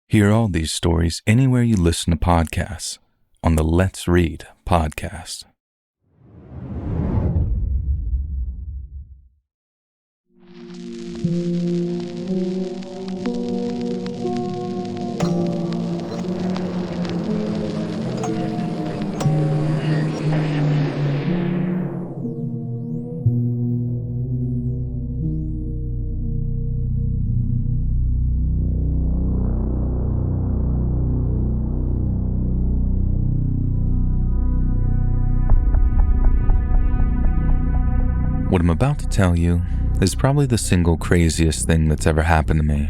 Hear all these stories anywhere you listen to podcasts on the Let's Read podcast. What I'm about to tell you is probably the single craziest thing that's ever happened to me.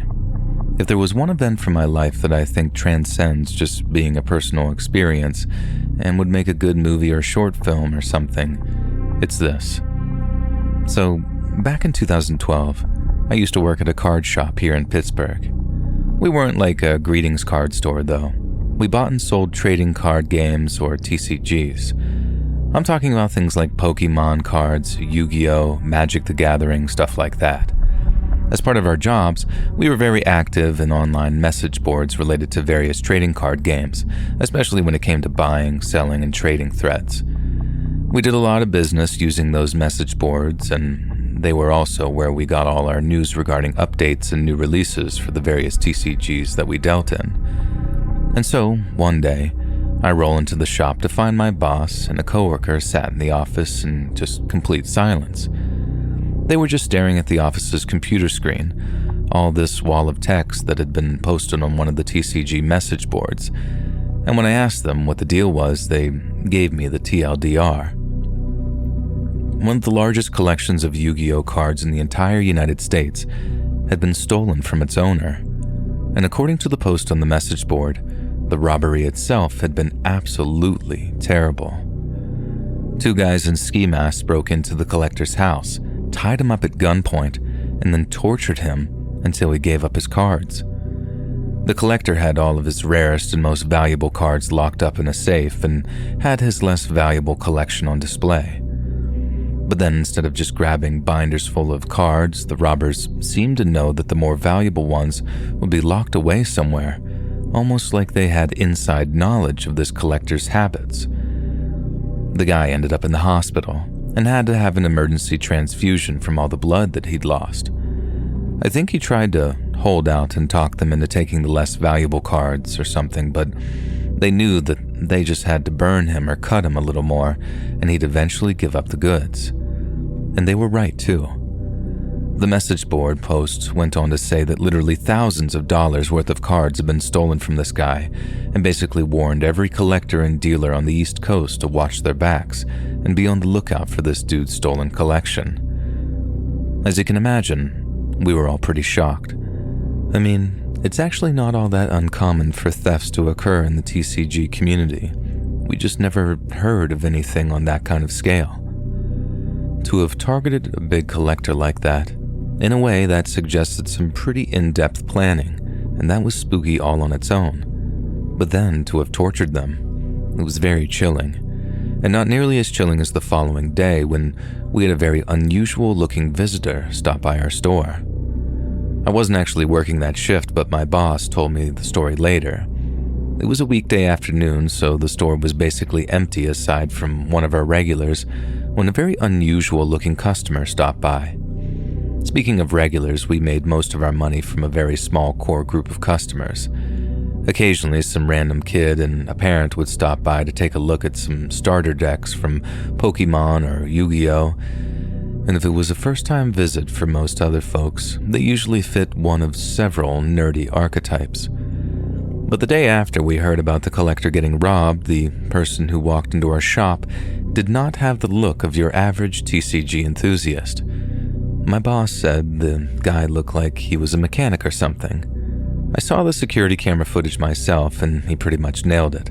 If there was one event from my life that I think transcends just being a personal experience and would make a good movie or short film or something, it's this. So, back in 2012, I used to work at a card shop here in Pittsburgh. We weren't like a greetings card store though. We bought and sold trading card games or TCGs. I'm talking about things like Pokemon cards, Yu-Gi-Oh!, Magic the Gathering, stuff like that. As part of our jobs, we were very active in online message boards related to various trading card games, especially when it came to buying, selling, and trading threads. We did a lot of business using those message boards, and they were also where we got all our news regarding updates and new releases for the various TCGs that we dealt in. And so, one day, I roll into the shop to find my boss and a coworker sat in the office in just complete silence. They were just staring at the office's computer screen, all this wall of text that had been posted on one of the TCG message boards, and when I asked them what the deal was, they gave me the TLDR. One of the largest collections of Yu-Gi-Oh! Cards in the entire United States had been stolen from its owner, and according to the post on the message board, the robbery itself had been absolutely terrible. 2 guys in ski masks broke into the collector's house, tied him up at gunpoint, and then tortured him until he gave up his cards. The collector had all of his rarest and most valuable cards locked up in a safe and had his less valuable collection on display. But then instead of just grabbing binders full of cards, the robbers seemed to know that the more valuable ones would be locked away somewhere, almost like they had inside knowledge of this collector's habits. The guy ended up in the hospital and had to have an emergency transfusion from all the blood that he'd lost. I think he tried to hold out and talk them into taking the less valuable cards or something, but they knew that they just had to burn him or cut him a little more, and he'd eventually give up the goods. And they were right too. The message board post went on to say that literally thousands of dollars worth of cards had been stolen from this guy, and basically warned every collector and dealer on the East Coast to watch their backs and be on the lookout for this dude's stolen collection. As you can imagine, we were all pretty shocked. I mean, it's actually not all that uncommon for thefts to occur in the TCG community. We just never heard of anything on that kind of scale. To have targeted a big collector like that, in a way that suggested some pretty in-depth planning, and that was spooky all on its own. But then to have tortured them, it was very chilling, and not nearly as chilling as the following day when we had a very unusual-looking visitor stop by our store. I wasn't actually working that shift, but my boss told me the story later. It was a weekday afternoon, so the store was basically empty aside from one of our regulars, when a very unusual-looking customer stopped by. Speaking of regulars, we made most of our money from a very small core group of customers. Occasionally, some random kid and a parent would stop by to take a look at some starter decks from Pokemon or Yu-Gi-Oh! And if it was a first-time visit for most other folks, they usually fit one of several nerdy archetypes. But the day after we heard about the collector getting robbed, the person who walked into our shop did not have the look of your average TCG enthusiast. My boss said the guy looked like he was a mechanic or something. I saw the security camera footage myself, and he pretty much nailed it.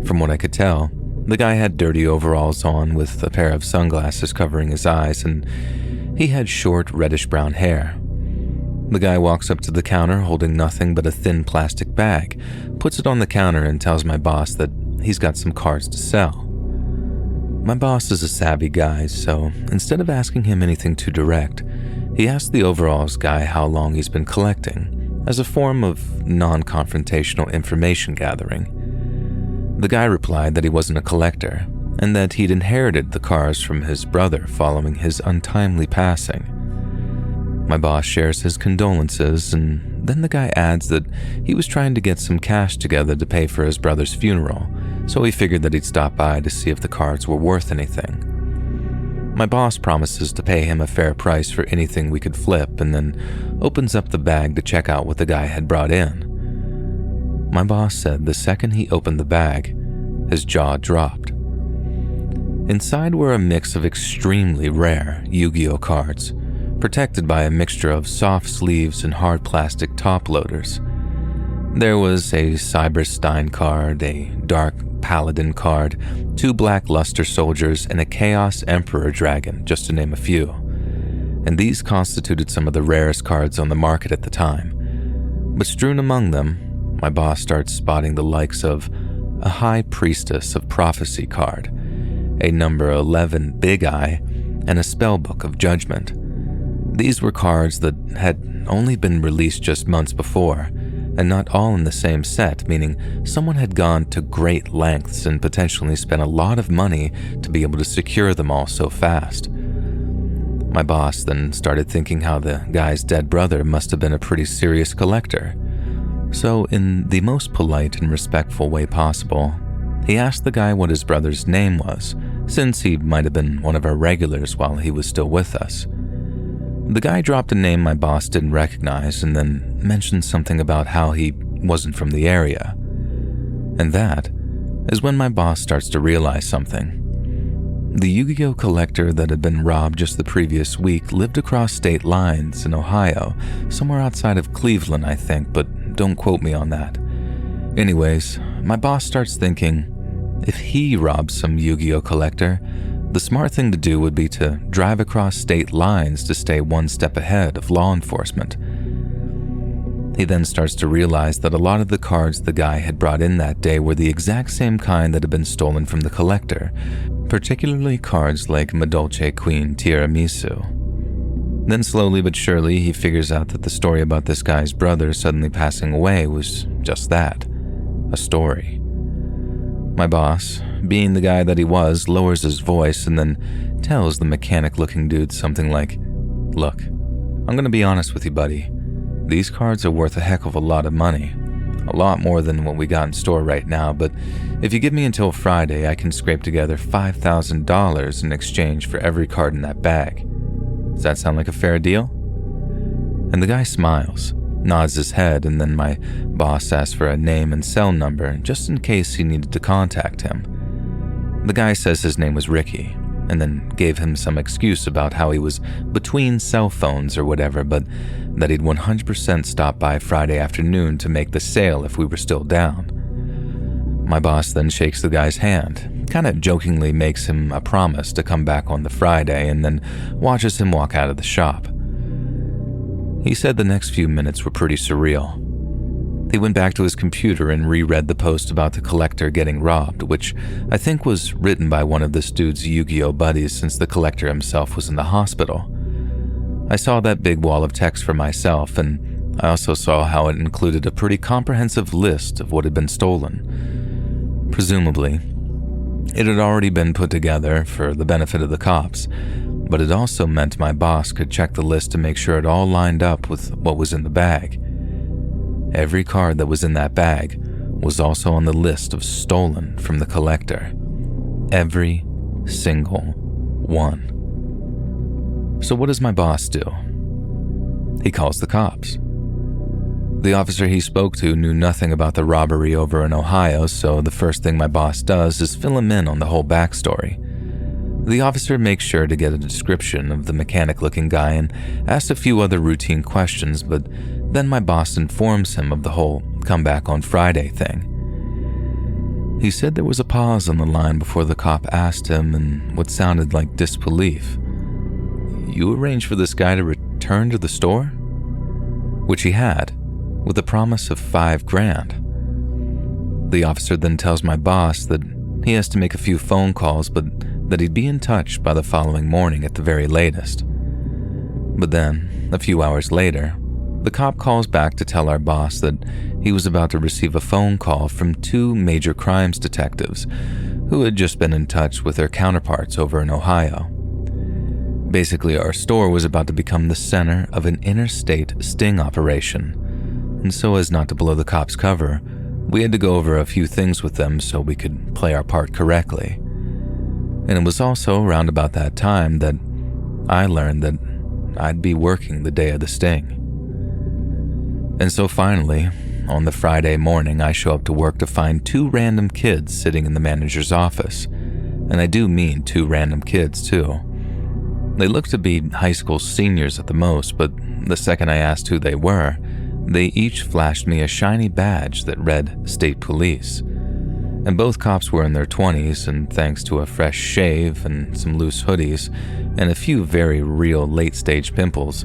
From what I could tell, the guy had dirty overalls on with a pair of sunglasses covering his eyes, and he had short reddish-brown hair. The guy walks up to the counter holding nothing but a thin plastic bag, puts it on the counter, and tells my boss that he's got some cards to sell. My boss is a savvy guy, so instead of asking him anything too direct, he asked the overalls guy how long he's been collecting, as a form of non-confrontational information gathering. The guy replied that he wasn't a collector and that he'd inherited the cars from his brother following his untimely passing. My boss shares his condolences, and then the guy adds that he was trying to get some cash together to pay for his brother's funeral, so he figured that he'd stop by to see if the cars were worth anything. My boss promises to pay him a fair price for anything we could flip, and then opens up the bag to check out what the guy had brought in. My boss said the second he opened the bag, his jaw dropped. Inside were a mix of extremely rare Yu-Gi-Oh cards, protected by a mixture of soft sleeves and hard plastic top loaders. There was a Cyberstein card, a Dark Paladin card, 2 Black Luster Soldiers, and a Chaos Emperor Dragon, just to name a few. And these constituted some of the rarest cards on the market at the time. But strewn among them, my boss starts spotting the likes of a High Priestess of Prophecy card, a number 11 Big Eye, and a Spellbook of Judgment. These were cards that had only been released just months before, and not all in the same set, meaning someone had gone to great lengths and potentially spent a lot of money to be able to secure them all so fast. My boss then started thinking how the guy's dead brother must have been a pretty serious collector. So, in the most polite and respectful way possible, he asked the guy what his brother's name was, since he might have been one of our regulars while he was still with us. The guy dropped a name my boss didn't recognize and then mentioned something about how he wasn't from the area. And that is when my boss starts to realize something. The Yu-Gi-Oh collector that had been robbed just the previous week lived across state lines in Ohio, somewhere outside of Cleveland, I think, but don't quote me on that. Anyways, my boss starts thinking, if he robbed some Yu-Gi-Oh collector, the smart thing to do would be to drive across state lines to stay one step ahead of law enforcement. He then starts to realize that a lot of the cards the guy had brought in that day were the exact same kind that had been stolen from the collector, particularly cards like Madolche Queen Tiramisu. Then slowly but surely he figures out that the story about this guy's brother suddenly passing away was just that, a story. My boss, being the guy that he was, lowers his voice and then tells the mechanic-looking dude something like, "Look, I'm gonna be honest with you, buddy. These cards are worth a heck of a lot of money. A lot more than what we got in store right now, but if you give me until Friday, I can scrape together $5,000 in exchange for every card in that bag. Does that sound like a fair deal?" And the guy smiles, nods his head, and then my boss asks for a name and cell number just in case he needed to contact him. The guy says his name was Ricky, and then gave him some excuse about how he was between cell phones or whatever, but that he'd 100% stop by Friday afternoon to make the sale if we were still down. My boss then shakes the guy's hand, kind of jokingly makes him a promise to come back on the Friday, and then watches him walk out of the shop. He said the next few minutes were pretty surreal. He went back to his computer and reread the post about the collector getting robbed, which I think was written by one of this dude's Yu-Gi-Oh buddies since the collector himself was in the hospital. I saw that big wall of text for myself, and I also saw how it included a pretty comprehensive list of what had been stolen. Presumably, it had already been put together for the benefit of the cops, but it also meant my boss could check the list to make sure it all lined up with what was in the bag. Every card that was in that bag was also on the list of stolen from the collector. Every single one. So what does my boss do? He calls the cops. The officer he spoke to knew nothing about the robbery over in Ohio, so the first thing my boss does is fill him in on the whole backstory. The officer makes sure to get a description of the mechanic-looking guy and asks a few other routine questions, but then my boss informs him of the whole come back on Friday thing. He said there was a pause on the line before the cop asked him in what sounded like disbelief, "You arranged for this guy to return to the store?" Which he had, with a promise of $5,000. The officer then tells my boss that he has to make a few phone calls, but that he'd be in touch by the following morning at the very latest. But then, a few hours later, The cop calls back to tell our boss that he was about to receive a phone call from 2 major crimes detectives who had just been in touch with their counterparts over in Ohio. Basically, our store was about to become the center of an interstate sting operation, and so as not to blow the cops' cover, we had to go over a few things with them so we could play our part correctly. And it was also around about that time that I learned that I'd be working the day of the sting. And so finally, on the Friday morning, I show up to work to find 2 random kids sitting in the manager's office. And I do mean 2 random kids, too. They looked to be high school seniors at the most, but the second I asked who they were, they each flashed me a shiny badge that read State Police. And both cops were in their 20s, and thanks to a fresh shave and some loose hoodies and a few very real late-stage pimples,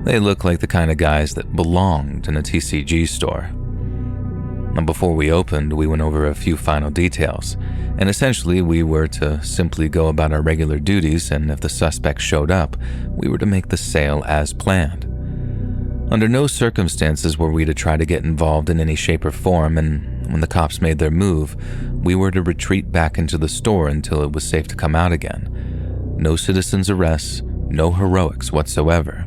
they looked like the kind of guys that belonged in a TCG store. And before we opened, we went over a few final details, and essentially we were to simply go about our regular duties, and if the suspect showed up, we were to make the sale as planned. Under no circumstances were we to try to get involved in any shape or form, and when the cops made their move, we were to retreat back into the store until it was safe to come out again. No citizens' arrests, no heroics whatsoever.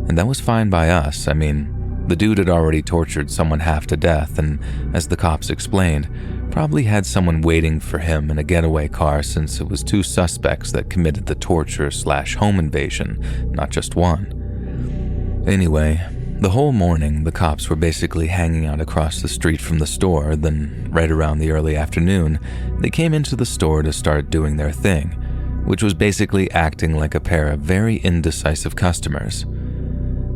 And that was fine by us. I mean, the dude had already tortured someone half to death and, as the cops explained, probably had someone waiting for him in a getaway car since it was 2 suspects that committed the torture/home invasion, not just one. Anyway, the whole morning the cops were basically hanging out across the street from the store, then right around the early afternoon, they came into the store to start doing their thing, which was basically acting like a pair of very indecisive customers.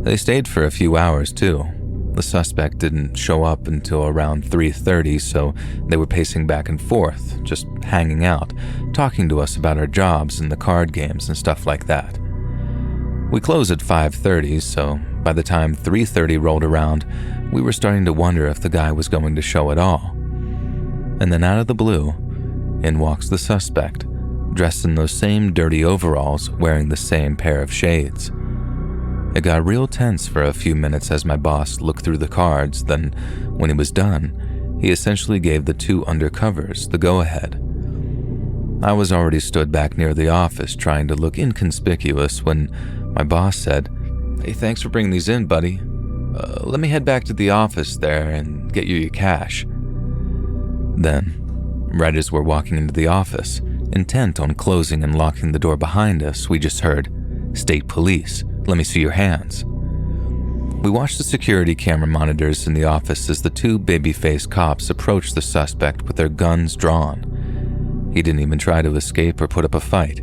They stayed for a few hours too. The suspect didn't show up until around 3:30, so they were pacing back and forth, just hanging out, talking to us about our jobs and the card games and stuff like that. We closed at 5:30, so by the time 3:30 rolled around, we were starting to wonder if the guy was going to show at all. And then out of the blue, in walks the suspect, dressed in those same dirty overalls, wearing the same pair of shades. It got real tense for a few minutes as my boss looked through the cards, then, when he was done, he essentially gave the 2 undercovers the go-ahead. I was already stood back near the office trying to look inconspicuous when my boss said, "Hey, thanks for bringing these in, buddy. Let me head back to the office there and get you your cash." Then, right as we're walking into the office, intent on closing and locking the door behind us, we just heard, "State Police. Let me see your hands." We watched the security camera monitors in the office as the 2 baby-faced cops approached the suspect with their guns drawn. He didn't even try to escape or put up a fight.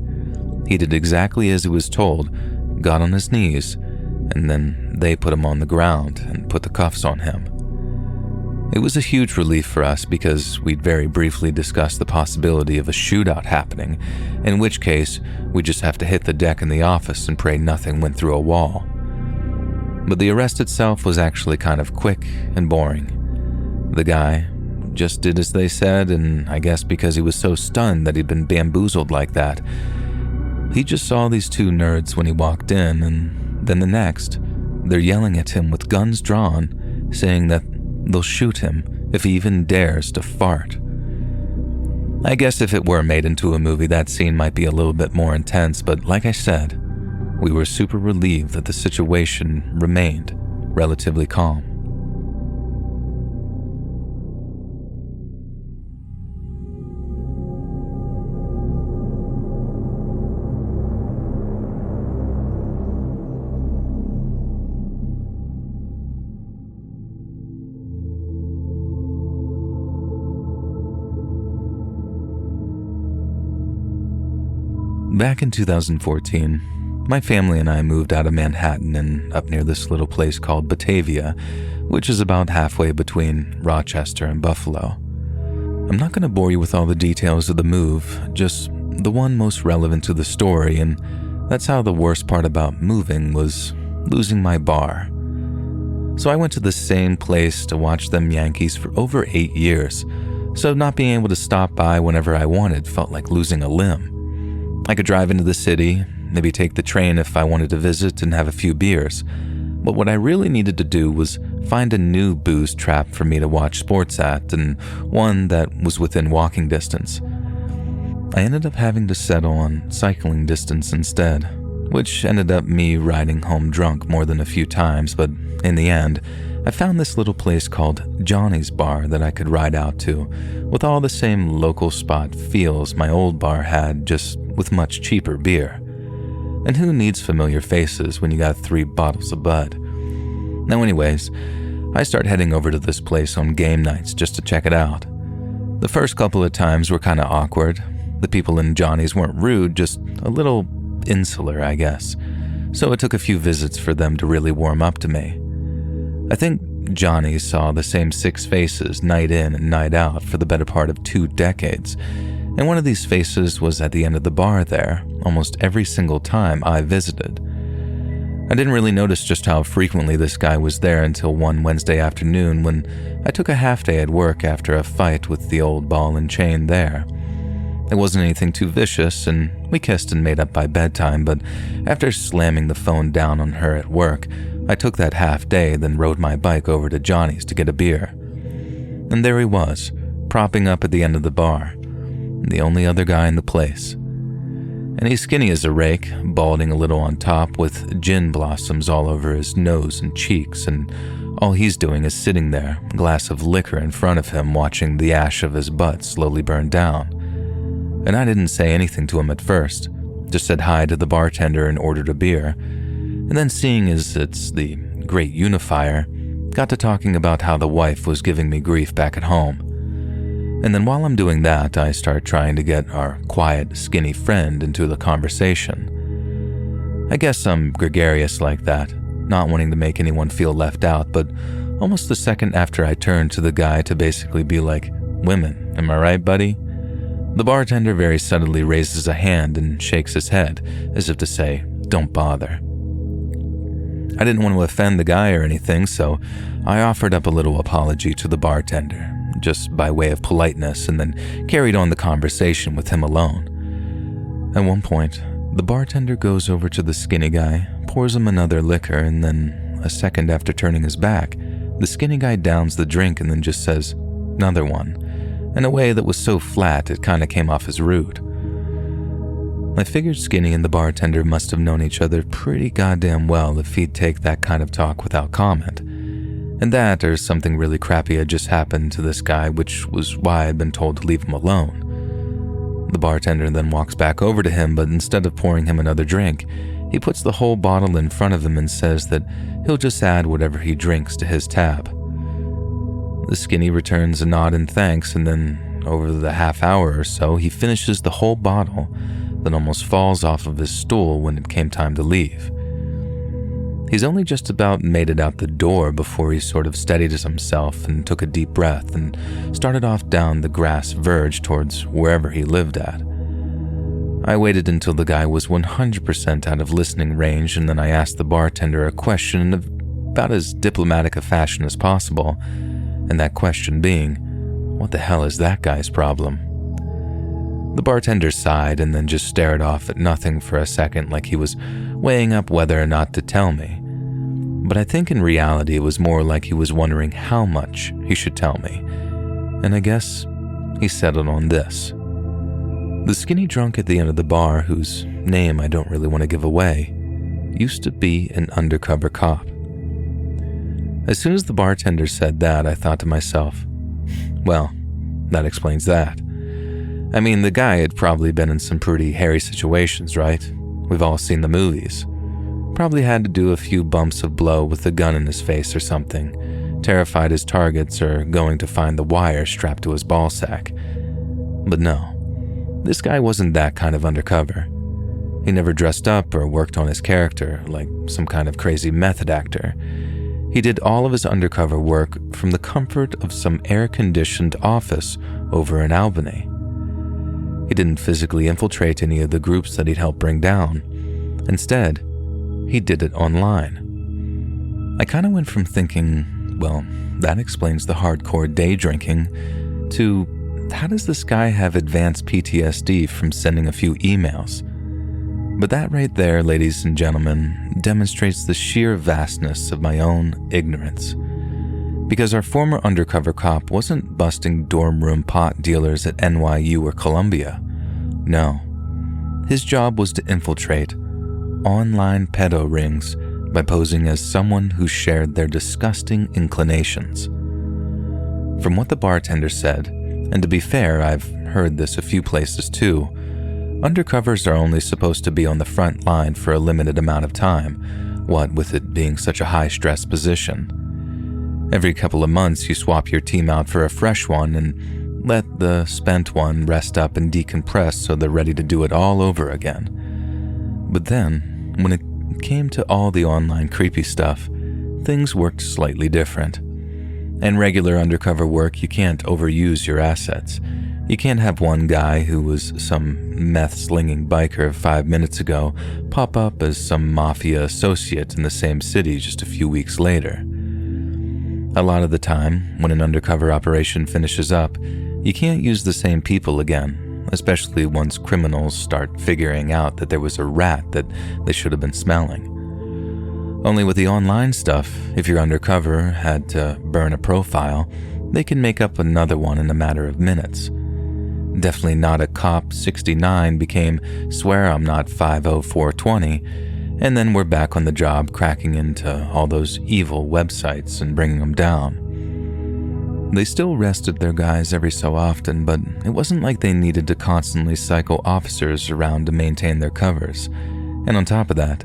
He did exactly as he was told, got on his knees, and then they put him on the ground and put the cuffs on him. It was a huge relief for us because we'd very briefly discussed the possibility of a shootout happening, in which case we'd just have to hit the deck in the office and pray nothing went through a wall. But the arrest itself was actually kind of quick and boring. The guy just did as they said, and I guess because he was so stunned that he'd been bamboozled like that, he just saw these 2 nerds when he walked in, and then the next, they're yelling at him with guns drawn, saying that they'll shoot him if he even dares to fart. I guess if it were made into a movie, that scene might be a little bit more intense, but like I said, we were super relieved that the situation remained relatively calm. Back in 2014, my family and I moved out of Manhattan and up near this little place called Batavia, which is about halfway between Rochester and Buffalo. I'm not going to bore you with all the details of the move, just the one most relevant to the story, and that's how the worst part about moving was losing my bar. So I went to the same place to watch them Yankees for over 8 years, so not being able to stop by whenever I wanted felt like losing a limb. I could drive into the city, maybe take the train if I wanted to visit and have a few beers, But what I really needed to do was find a new booze trap for me to watch sports at, and one that was within walking distance. I ended up having to settle on cycling distance instead, which ended up me riding home drunk more than a few times, but in the end, I found this little place called Johnny's Bar that I could ride out to, with all the same local spot feels my old bar had, just with much cheaper beer. And who needs familiar faces when you got 3 bottles of Bud? Now anyways, I start heading over to this place on game nights just to check it out. The first couple of times were kind of awkward. The people in Johnny's weren't rude, just a little insular, I guess. So it took a few visits for them to really warm up to me. I think Johnny saw the same 6 faces night in and night out for the better part of 2 decades, and one of these faces was at the end of the bar there almost every single time I visited. I didn't really notice just how frequently this guy was there until one Wednesday afternoon when I took a half day at work after a fight with the old ball and chain there. It wasn't anything too vicious, and we kissed and made up by bedtime, but after slamming the phone down on her at work, I took that half day, then rode my bike over to Johnny's to get a beer. And there he was, propping up at the end of the bar, the only other guy in the place. And he's skinny as a rake, balding a little on top with gin blossoms all over his nose and cheeks, and all he's doing is sitting there, a glass of liquor in front of him, watching the ash of his butt slowly burn down. And I didn't say anything to him at first, just said hi to the bartender and ordered a beer, and then seeing as it's the great unifier, got to talking about how the wife was giving me grief back at home. And then while I'm doing that, I start trying to get our quiet, skinny friend into the conversation. I guess I'm gregarious like that, not wanting to make anyone feel left out, but almost the second after I turn to the guy to basically be like, "Women, am I right, buddy?" The bartender very subtly raises a hand and shakes his head, as if to say, "Don't bother." I didn't want to offend the guy or anything, so I offered up a little apology to the bartender, just by way of politeness, and then carried on the conversation with him alone. At one point, the bartender goes over to the skinny guy, pours him another liquor, and then, a second after turning his back, the skinny guy downs the drink and then just says, "Another one," in a way that was so flat it kinda came off as rude. I figured Skinny and the bartender must have known each other pretty goddamn well if he'd take that kind of talk without comment. And that, or something really crappy had just happened to this guy, which was why I'd been told to leave him alone. The bartender then walks back over to him, but instead of pouring him another drink, he puts the whole bottle in front of him and says that he'll just add whatever he drinks to his tab. The Skinny returns a nod and thanks, and then, over the half hour or so, he finishes the whole bottle, then almost falls off of his stool when it came time to leave. He's only just about made it out the door before he sort of steadied himself and took a deep breath and started off down the grass verge towards wherever he lived at. I waited until the guy was 100% out of listening range, and then I asked the bartender a question in about as diplomatic a fashion as possible, and that question being, what the hell is that guy's problem? The bartender sighed and then just stared off at nothing for a second like he was weighing up whether or not to tell me. But I think in reality it was more like he was wondering how much he should tell me. And I guess he settled on this. The skinny drunk at the end of the bar, whose name I don't really want to give away, used to be an undercover cop. As soon as the bartender said that, I thought to myself, well, that explains that. I mean, the guy had probably been in some pretty hairy situations, right? We've all seen the movies. Probably had to do a few bumps of blow with a gun in his face or something, terrified his targets, or going to find the wire strapped to his ballsack. But no, this guy wasn't that kind of undercover. He never dressed up or worked on his character like some kind of crazy method actor. He did all of his undercover work from the comfort of some air-conditioned office over in Albany. He didn't physically infiltrate any of the groups that he'd helped bring down. Instead, he did it online. I kind of went from thinking, well, that explains the hardcore day drinking, to how does this guy have advanced PTSD from sending a few emails? But that right there, ladies and gentlemen, demonstrates the sheer vastness of my own ignorance. Because our former undercover cop wasn't busting dorm room pot dealers at NYU or Columbia. No. His job was to infiltrate online pedo rings by posing as someone who shared their disgusting inclinations. From what the bartender said, and to be fair, I've heard this a few places too, undercovers are only supposed to be on the front line for a limited amount of time, what with it being such a high-stress position. Every couple of months you swap your team out for a fresh one and let the spent one rest up and decompress so they're ready to do it all over again. But then, when it came to all the online creepy stuff, things worked slightly different. In regular undercover work, you can't overuse your assets. You can't have one guy who was some meth-slinging biker 5 minutes ago pop up as some mafia associate in the same city just a few weeks later. A lot of the time, when an undercover operation finishes up, you can't use the same people again, especially once criminals start figuring out that there was a rat that they should have been smelling. Only with the online stuff, if your undercover had to burn a profile, they can make up another one in a matter of minutes. Definitely not a cop 69 became swear I'm not 50420, and then we're back on the job cracking into all those evil websites and bringing them down. They still rested their guys every so often, but it wasn't like they needed to constantly cycle officers around to maintain their covers. And on top of that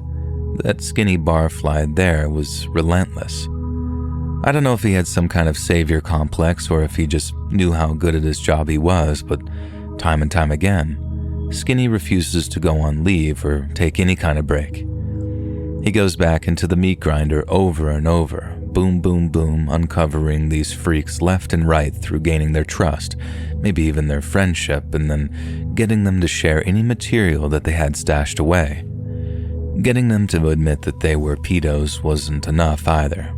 skinny barfly there was relentless. I don't know if he had some kind of savior complex or if he just knew how good at his job he was, but time and time again, Skinny refuses to go on leave or take any kind of break. He goes back into the meat grinder over and over, boom, boom, boom, uncovering these freaks left and right through gaining their trust, maybe even their friendship, and then getting them to share any material that they had stashed away. Getting them to admit that they were pedos wasn't enough either.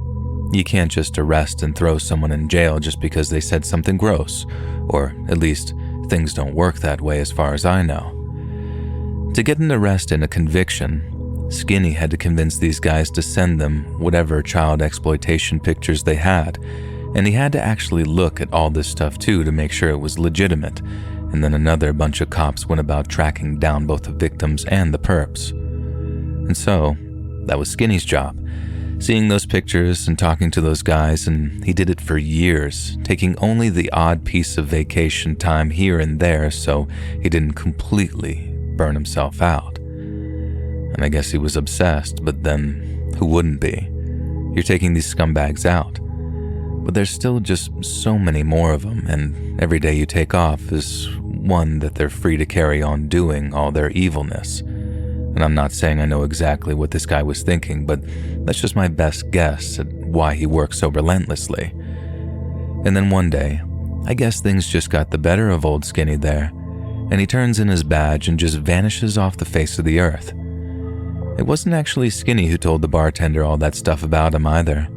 You can't just arrest and throw someone in jail just because they said something gross, or at least things don't work that way as far as I know. To get an arrest and a conviction, Skinny had to convince these guys to send them whatever child exploitation pictures they had, and he had to actually look at all this stuff too to make sure it was legitimate, and then another bunch of cops went about tracking down both the victims and the perps. And so, that was Skinny's job, seeing those pictures and talking to those guys, and he did it for years, taking only the odd piece of vacation time here and there so he didn't completely burn himself out. And I guess he was obsessed, but then who wouldn't be? You're taking these scumbags out. But there's still just so many more of them, and every day you take off is one that they're free to carry on doing all their evilness. And I'm not saying I know exactly what this guy was thinking, but that's just my best guess at why he works so relentlessly. And then one day, I guess things just got the better of old Skinny there, and he turns in his badge and just vanishes off the face of the earth. It wasn't actually Skinny who told the bartender all that stuff about him either.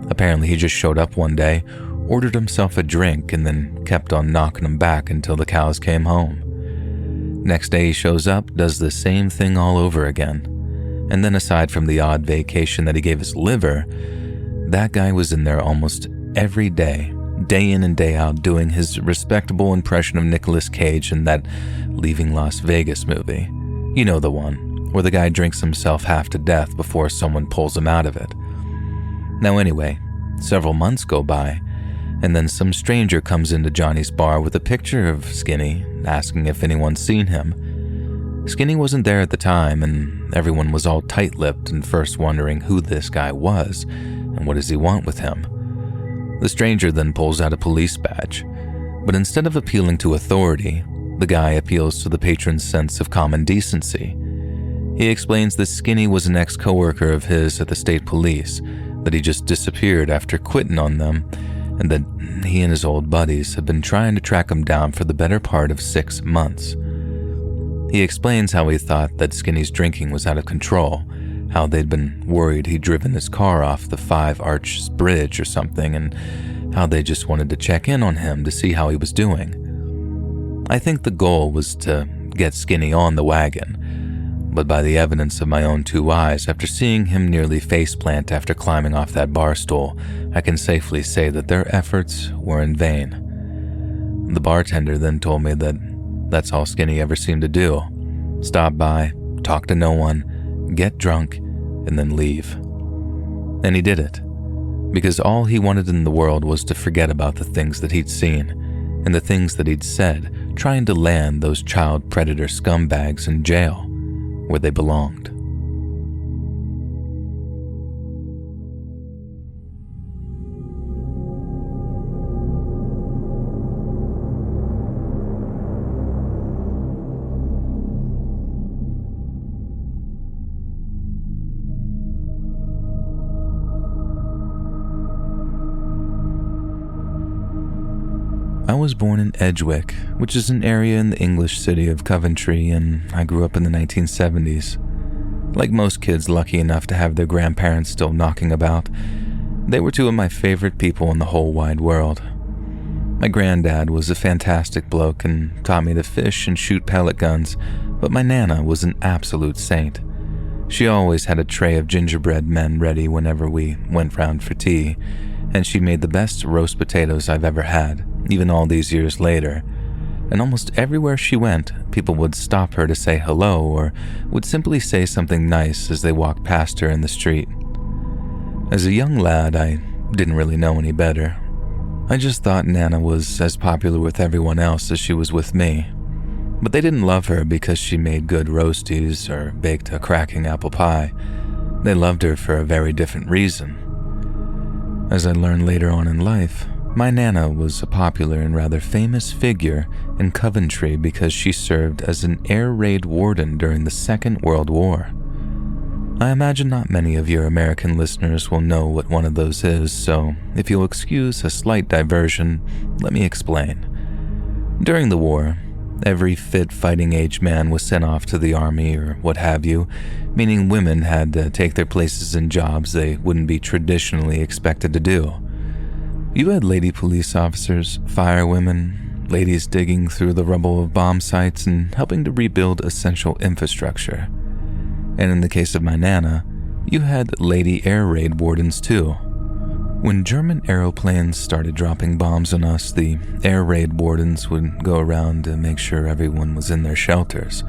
Apparently he just showed up one day, ordered himself a drink, and then kept on knocking him back until the cows came home. Next day he shows up, does the same thing all over again. And then aside from the odd vacation that he gave his liver, that guy was in there almost every day in and day out, doing his respectable impression of Nicolas Cage in that Leaving Las Vegas movie. You know the one, where the guy drinks himself half to death before someone pulls him out of it. Now anyway, several months go by, and then some stranger comes into Johnny's bar with a picture of Skinny, asking if anyone's seen him. Skinny wasn't there at the time, and everyone was all tight-lipped and first wondering who this guy was, and what does he want with him. The stranger then pulls out a police badge, but instead of appealing to authority, the guy appeals to the patron's sense of common decency. He explains that Skinny was an ex-coworker of his at the state police, that he just disappeared after quitting on them, and that he and his old buddies had been trying to track him down for the better part of 6 months. He explains how he thought that Skinny's drinking was out of control, how they'd been worried he'd driven his car off the Five Arches Bridge or something, and how they just wanted to check in on him to see how he was doing. I think the goal was to get Skinny on the wagon, but by the evidence of my own 2 eyes after seeing him nearly faceplant after climbing off that bar stool, I can safely say that their efforts were in vain. The bartender then told me that that's all Skinny ever seemed to do. Stop by, talk to no one, get drunk, and then leave. And he did it, because all he wanted in the world was to forget about the things that he'd seen and the things that he'd said, trying to land those child predator scumbags in jail where they belonged. I was born in Edgewick, which is an area in the English city of Coventry, and I grew up in the 1970s. Like most kids lucky enough to have their grandparents still knocking about, they were 2 of my favorite people in the whole wide world. My granddad was a fantastic bloke and taught me to fish and shoot pellet guns, but my Nana was an absolute saint. She always had a tray of gingerbread men ready whenever we went round for tea, and she made the best roast potatoes I've ever had, even all these years later. And almost everywhere she went, people would stop her to say hello or would simply say something nice as they walked past her in the street. As a young lad, I didn't really know any better. I just thought Nana was as popular with everyone else as she was with me. But they didn't love her because she made good roasties or baked a cracking apple pie. They loved her for a very different reason. As I learned later on in life, my Nana was a popular and rather famous figure in Coventry because she served as an air raid warden during the Second World War. I imagine not many of your American listeners will know what one of those is, so if you'll excuse a slight diversion, let me explain. During the war, every fit fighting-age man was sent off to the army or what have you, meaning women had to take their places in jobs they wouldn't be traditionally expected to do. You had lady police officers, firewomen, ladies digging through the rubble of bomb sites and helping to rebuild essential infrastructure. And in the case of my Nana, you had lady air raid wardens too. When German aeroplanes started dropping bombs on us, the air raid wardens would go around to make sure everyone was in their shelters.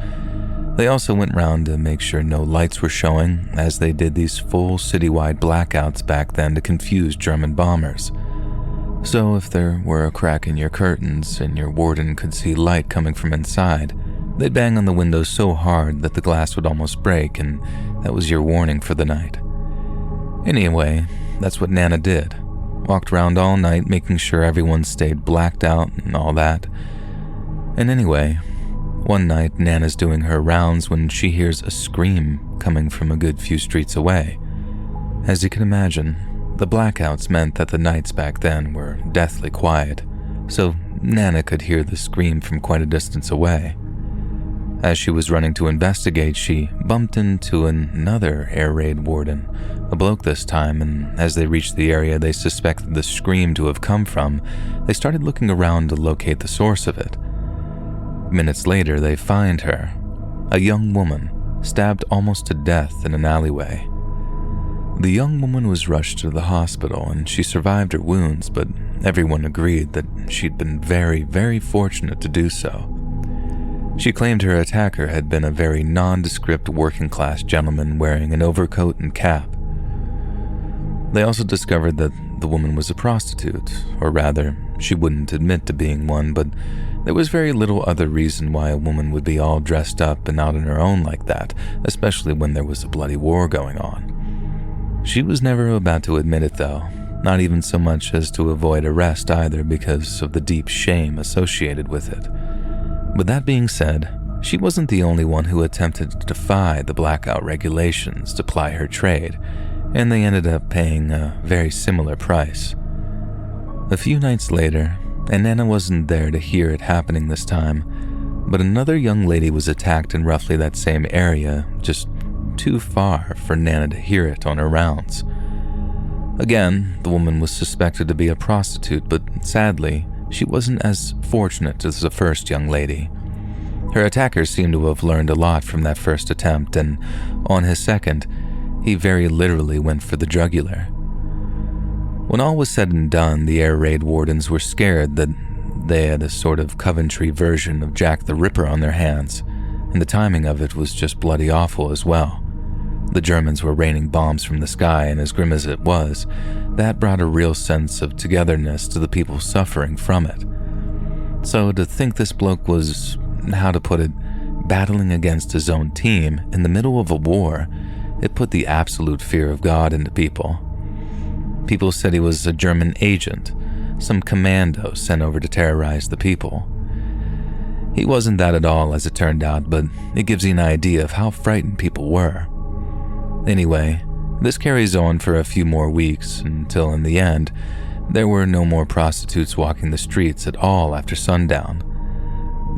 They also went round to make sure no lights were showing, as they did these full citywide blackouts back then to confuse German bombers. So if there were a crack in your curtains and your warden could see light coming from inside, they'd bang on the windows so hard that the glass would almost break, and that was your warning for the night. Anyway, that's what Nana did. Walked around all night making sure everyone stayed blacked out and all that. And anyway, one night Nana's doing her rounds when she hears a scream coming from a good few streets away. As you can imagine, the blackouts meant that the nights back then were deathly quiet, so Nana could hear the scream from quite a distance away. As she was running to investigate, she bumped into another air raid warden, a bloke this time, and as they reached the area they suspected the scream to have come from, they started looking around to locate the source of it. Minutes later, they find her, a young woman, stabbed almost to death in an alleyway. The young woman was rushed to the hospital and she survived her wounds, but everyone agreed that she'd been very, very fortunate to do so. She claimed her attacker had been a very nondescript working-class gentleman wearing an overcoat and cap. They also discovered that the woman was a prostitute, or rather, she wouldn't admit to being one, but there was very little other reason why a woman would be all dressed up and out on her own like that, especially when there was a bloody war going on. She was never about to admit it though, not even so much as to avoid arrest either because of the deep shame associated with it. But that being said, she wasn't the only one who attempted to defy the blackout regulations to ply her trade, and they ended up paying a very similar price. A few nights later, and Nana wasn't there to hear it happening this time, but another young lady was attacked in roughly that same area, just too far for Nana to hear it on her rounds. Again, the woman was suspected to be a prostitute, but sadly, she wasn't as fortunate as the first young lady. Her attacker seemed to have learned a lot from that first attempt, and on his second, he very literally went for the jugular. When all was said and done, the air raid wardens were scared that they had a sort of Coventry version of Jack the Ripper on their hands, and the timing of it was just bloody awful as well. The Germans were raining bombs from the sky, and as grim as it was, that brought a real sense of togetherness to the people suffering from it. So to think this bloke was, how to put it, battling against his own team in the middle of a war, it put the absolute fear of God into people. People said he was a German agent, some commando sent over to terrorize the people. He wasn't that at all, as it turned out, but it gives you an idea of how frightened people were. Anyway, this carries on for a few more weeks until in the end, there were no more prostitutes walking the streets at all after sundown.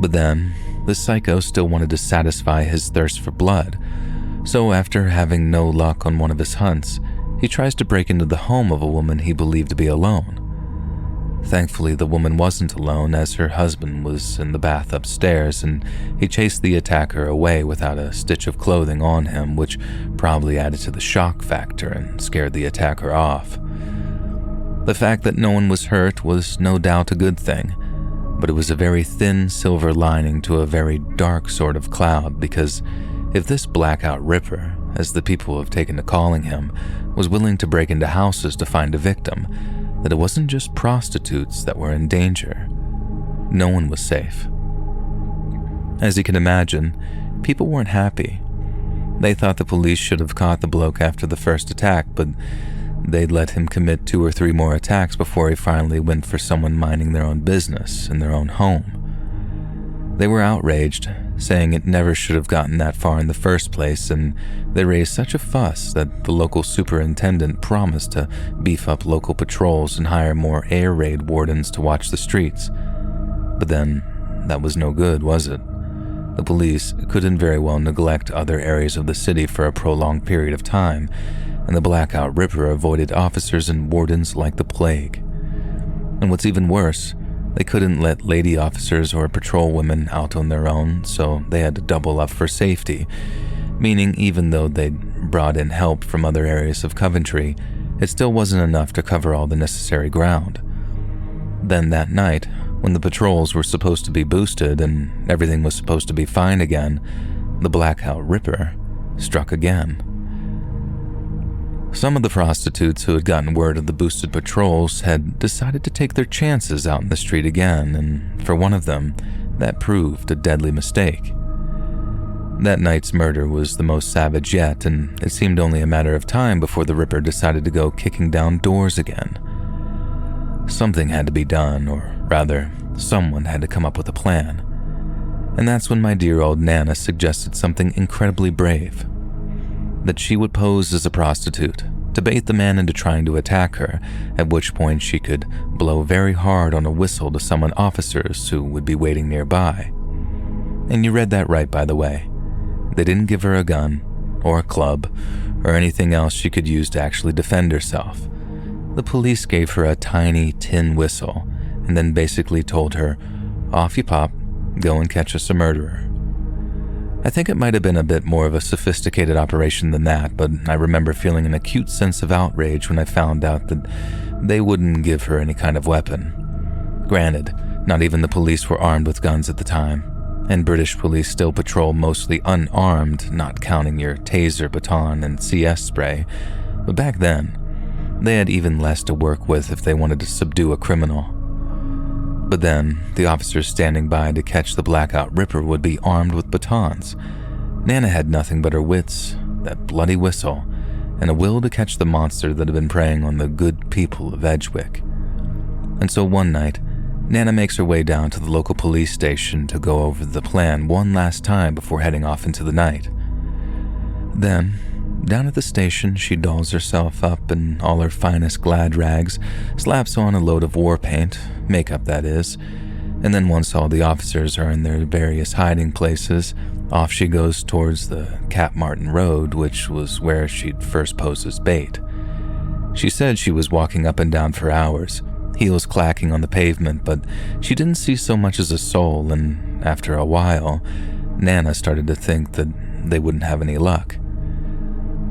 But then, the psycho still wanted to satisfy his thirst for blood, so after having no luck on one of his hunts, he tries to break into the home of a woman he believed to be alone. Thankfully, the woman wasn't alone, as her husband was in the bath upstairs, and he chased the attacker away without a stitch of clothing on him, which probably added to the shock factor and scared the attacker off. The fact that no one was hurt was no doubt a good thing, but it was a very thin silver lining to a very dark sort of cloud, because if this blackout ripper, as the people have taken to calling him, was willing to break into houses to find a victim, that it wasn't just prostitutes that were in danger. No one was safe. As you can imagine, people weren't happy. They thought the police should have caught the bloke after the first attack, but they'd let him commit 2 or 3 more attacks before he finally went for someone minding their own business in their own home. They were outraged, saying it never should have gotten that far in the first place, and they raised such a fuss that the local superintendent promised to beef up local patrols and hire more air raid wardens to watch the streets. But then, that was no good, was it? The police couldn't very well neglect other areas of the city for a prolonged period of time, and the Blackout Ripper avoided officers and wardens like the plague. And what's even worse, they couldn't let lady officers or patrol women out on their own, so they had to double up for safety, meaning even though they'd brought in help from other areas of Coventry, it still wasn't enough to cover all the necessary ground. Then that night, when the patrols were supposed to be boosted and everything was supposed to be fine again, the Blackout Ripper struck again. Some of the prostitutes who had gotten word of the boosted patrols had decided to take their chances out in the street again, and for one of them, that proved a deadly mistake. That night's murder was the most savage yet, and it seemed only a matter of time before the Ripper decided to go kicking down doors again. Something had to be done, or rather, someone had to come up with a plan. And that's when my dear old Nana suggested something incredibly brave. That she would pose as a prostitute to bait the man into trying to attack her, at which point she could blow very hard on a whistle to summon officers who would be waiting nearby. And you read that right, by the way. They didn't give her a gun, or a club, or anything else she could use to actually defend herself. The police gave her a tiny tin whistle, and then basically told her, "Off you pop, go and catch us a murderer." I think it might have been a bit more of a sophisticated operation than that, but I remember feeling an acute sense of outrage when I found out that they wouldn't give her any kind of weapon. Granted, not even the police were armed with guns at the time, and British police still patrol mostly unarmed, not counting your taser, baton, and CS spray, but back then, they had even less to work with if they wanted to subdue a criminal. But then, the officers standing by to catch the Blackout Ripper would be armed with batons. Nana had nothing but her wits, that bloody whistle, and a will to catch the monster that had been preying on the good people of Edgewick. And so one night, Nana makes her way down to the local police station to go over the plan one last time before heading off into the night. Then, down at the station, she dolls herself up in all her finest glad rags, slaps on a load of war paint, makeup that is, and then once all the officers are in their various hiding places, off she goes towards the Cap Martin Road, which was where she'd first posed as bait. She said she was walking up and down for hours, heels clacking on the pavement, but she didn't see so much as a soul, and after a while, Nana started to think that they wouldn't have any luck.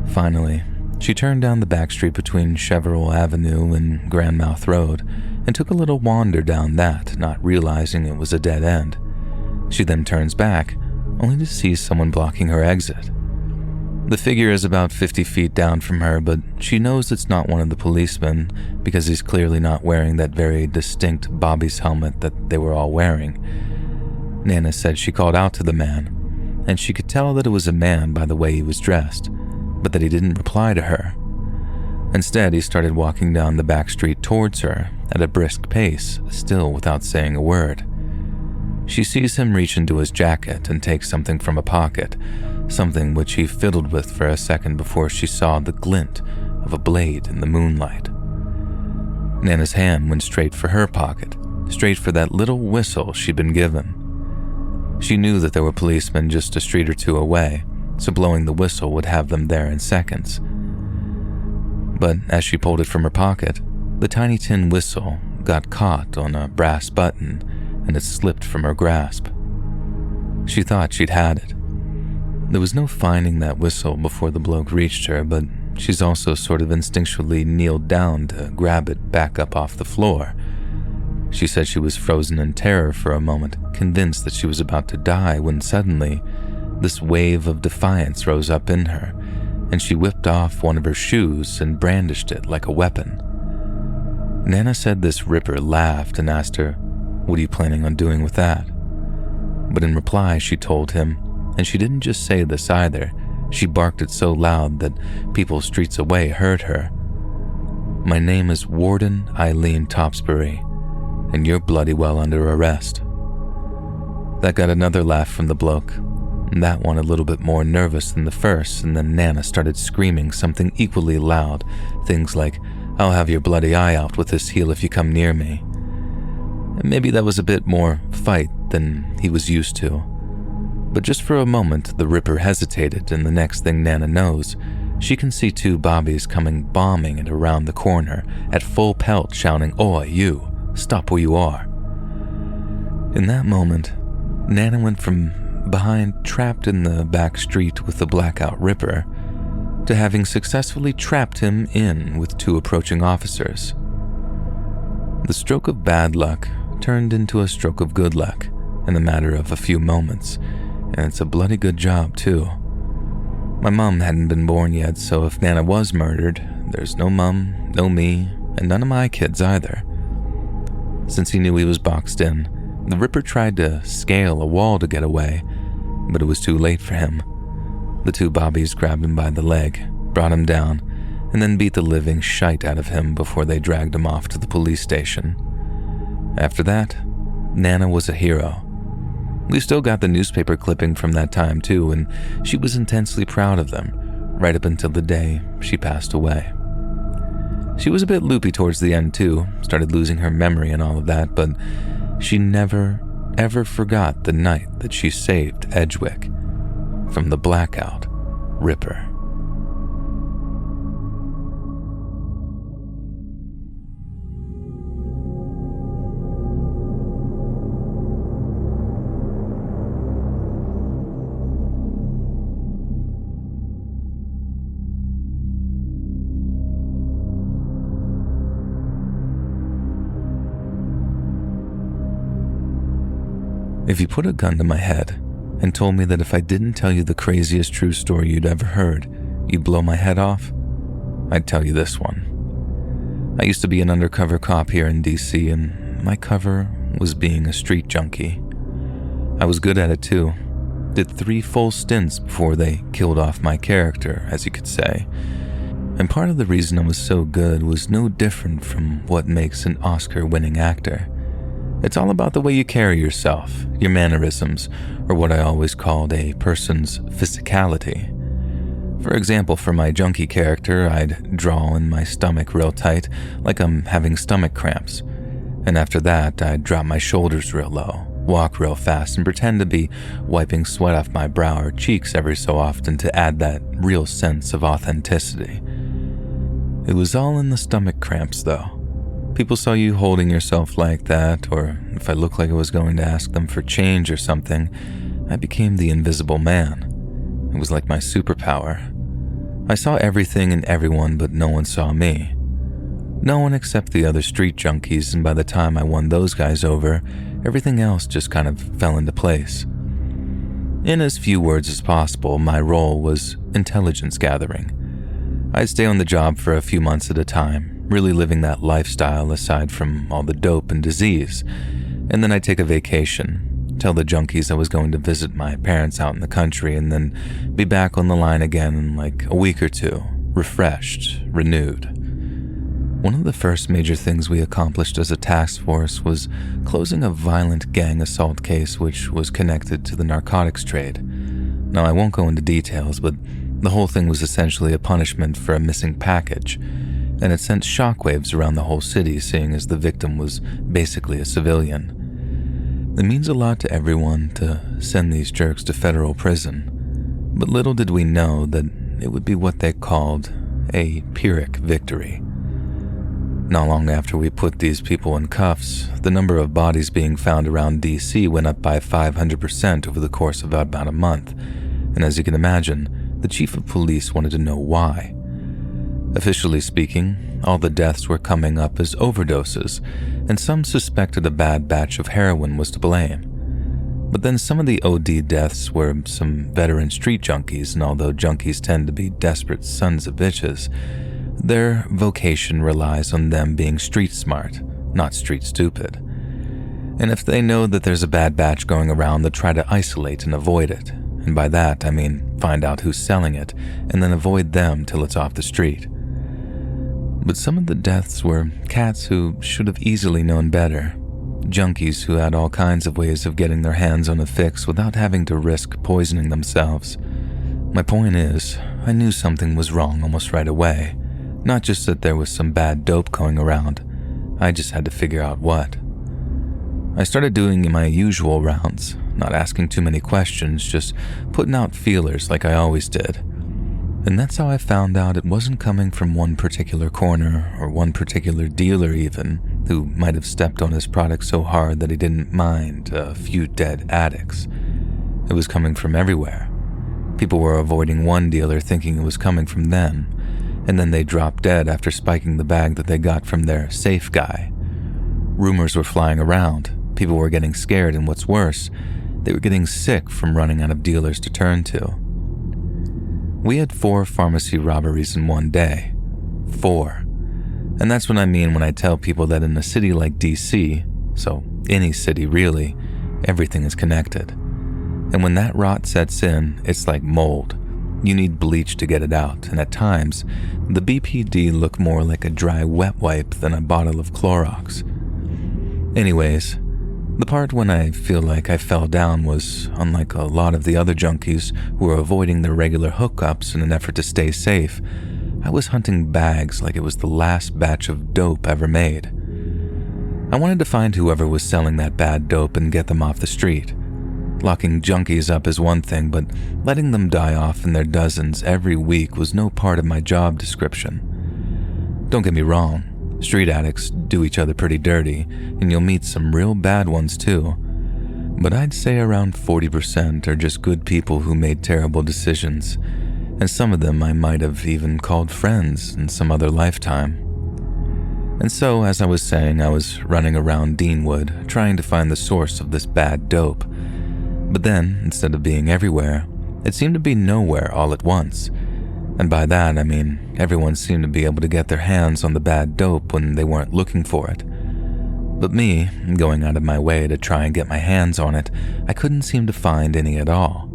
Finally, she turned down the back street between Cheverell Avenue and Grandmouth Road and took a little wander down that, not realizing it was a dead end. She then turns back, only to see someone blocking her exit. The figure is about 50 feet down from her, but she knows it's not one of the policemen because he's clearly not wearing that very distinct Bobby's helmet that they were all wearing. Nana said she called out to the man, and she could tell that it was a man by the way he was dressed, but that he didn't reply to her. Instead, he started walking down the back street towards her at a brisk pace, still without saying a word. She sees him reach into his jacket and take something from a pocket, something which he fiddled with for a second before she saw the glint of a blade in the moonlight. Nana's hand went straight for her pocket, straight for that little whistle she'd been given. She knew that there were policemen just a street or two away, so blowing the whistle would have them there in seconds. But as she pulled it from her pocket, the tiny tin whistle got caught on a brass button and it slipped from her grasp. She thought she'd had it. There was no finding that whistle before the bloke reached her, but she's also sort of instinctually kneeled down to grab it back up off the floor. She said she was frozen in terror for a moment, convinced that she was about to die, when suddenly this wave of defiance rose up in her, and she whipped off one of her shoes and brandished it like a weapon. Nana said this ripper laughed and asked her, "What are you planning on doing with that?" But in reply, she told him, and she didn't just say this either, she barked it so loud that people streets away heard her. "My name is Warden Eileen Topsbury, and you're bloody well under arrest." That got another laugh from the bloke, and that one a little bit more nervous than the first, and then Nana started screaming something equally loud, things like, "I'll have your bloody eye out with this heel if you come near me." And maybe that was a bit more fight than he was used to. But just for a moment, the ripper hesitated, and the next thing Nana knows, she can see two bobbies coming bombing it around the corner at full pelt, shouting, "Oi, you, stop where you are." In that moment, Nana went from behind trapped in the back street with the blackout ripper to having successfully trapped him in with two approaching officers. The stroke of bad luck turned into a stroke of good luck in the matter of a few moments, and it's a bloody good job too. My mom hadn't been born yet, so if Nana was murdered, there's no mom, no me, and none of my kids either. Since he knew he was boxed in, the ripper tried to scale a wall to get away, but it was too late for him. The two bobbies grabbed him by the leg, brought him down, and then beat the living shite out of him before they dragged him off to the police station. After that, Nana was a hero. We still got the newspaper clipping from that time too, and she was intensely proud of them, right up until the day she passed away. She was a bit loopy towards the end too, started losing her memory and all of that, but she never, ever forgot the night that she saved Edgewick from the blackout ripper. If you put a gun to my head and told me that if I didn't tell you the craziest true story you'd ever heard, you'd blow my head off, I'd tell you this one. I used to be an undercover cop here in DC, and my cover was being a street junkie. I was good at it too. Did 3 full stints before they killed off my character, as you could say. And part of the reason I was so good was no different from what makes an Oscar-winning actor. It's all about the way you carry yourself, your mannerisms, or what I always called a person's physicality. For example, for my junkie character, I'd draw in my stomach real tight, like I'm having stomach cramps. And after that, I'd drop my shoulders real low, walk real fast, and pretend to be wiping sweat off my brow or cheeks every so often to add that real sense of authenticity. It was all in the stomach cramps, though. people saw you holding yourself like that, or if I looked like I was going to ask them for change or something, I became the invisible man. It was like my superpower. I saw everything and everyone, but no one saw me. No one except the other street junkies, and by the time I won those guys over, everything else just kind of fell into place. In as few words as possible, my role was intelligence gathering. I'd stay on the job for a few months at a time, really living that lifestyle aside from all the dope and disease, and then I'd take a vacation, tell the junkies I was going to visit my parents out in the country, and then be back on the line again in like a week or two, refreshed, renewed. One of the first major things we accomplished as a task force was closing a violent gang assault case which was connected to the narcotics trade. Now, I won't go into details, but the whole thing was essentially a punishment for a missing package, and it sent shockwaves around the whole city, seeing as the victim was basically a civilian. It means a lot to everyone to send these jerks to federal prison, but little did we know that it would be what they called a Pyrrhic victory. Not long after we put these people in cuffs, the number of bodies being found around DC went up by 500% over the course of about a month, and as you can imagine, the chief of police wanted to know why. Officially speaking, all the deaths were coming up as overdoses, and some suspected a bad batch of heroin was to blame. But then some of the OD deaths were some veteran street junkies, and although junkies tend to be desperate sons of bitches, their vocation relies on them being street smart, not street stupid. And if they know that there's a bad batch going around, they'll try to isolate and avoid it. And by that, I mean find out who's selling it, and then avoid them till it's off the street. But some of the deaths were cats who should have easily known better. Junkies who had all kinds of ways of getting their hands on a fix without having to risk poisoning themselves. My point is, I knew something was wrong almost right away. Not just that there was some bad dope going around, I just had to figure out what. I started doing my usual rounds, not asking too many questions, just putting out feelers like I always did. And that's how I found out it wasn't coming from one particular corner or one particular dealer even, who might have stepped on his product so hard that he didn't mind a few dead addicts. It was coming from everywhere. People were avoiding one dealer thinking it was coming from them, and then they dropped dead after spiking the bag that they got from their safe guy. Rumors were flying around, people were getting scared, and what's worse, they were getting sick from running out of dealers to turn to. We had 4 pharmacy robberies in one day. 4. And that's what I mean when I tell people that in a city like DC, so any city really, everything is connected. And when that rot sets in, it's like mold. You need bleach to get it out, and at times, the BPD look more like a dry wet wipe than a bottle of Clorox. Anyways, the part when I feel like I fell down was, unlike a lot of the other junkies who were avoiding their regular hookups in an effort to stay safe, I was hunting bags like it was the last batch of dope ever made. I wanted to find whoever was selling that bad dope and get them off the street. Locking junkies up is one thing, but letting them die off in their dozens every week was no part of my job description. Don't get me wrong, street addicts do each other pretty dirty, and you'll meet some real bad ones too. But I'd say around 40% are just good people who made terrible decisions, and some of them I might have even called friends in some other lifetime. And so, as I was saying, I was running around Deanwood trying to find the source of this bad dope. But then, instead of being everywhere, it seemed to be nowhere all at once. And by that, I mean everyone seemed to be able to get their hands on the bad dope when they weren't looking for it. But me, going out of my way to try and get my hands on it, I couldn't seem to find any at all.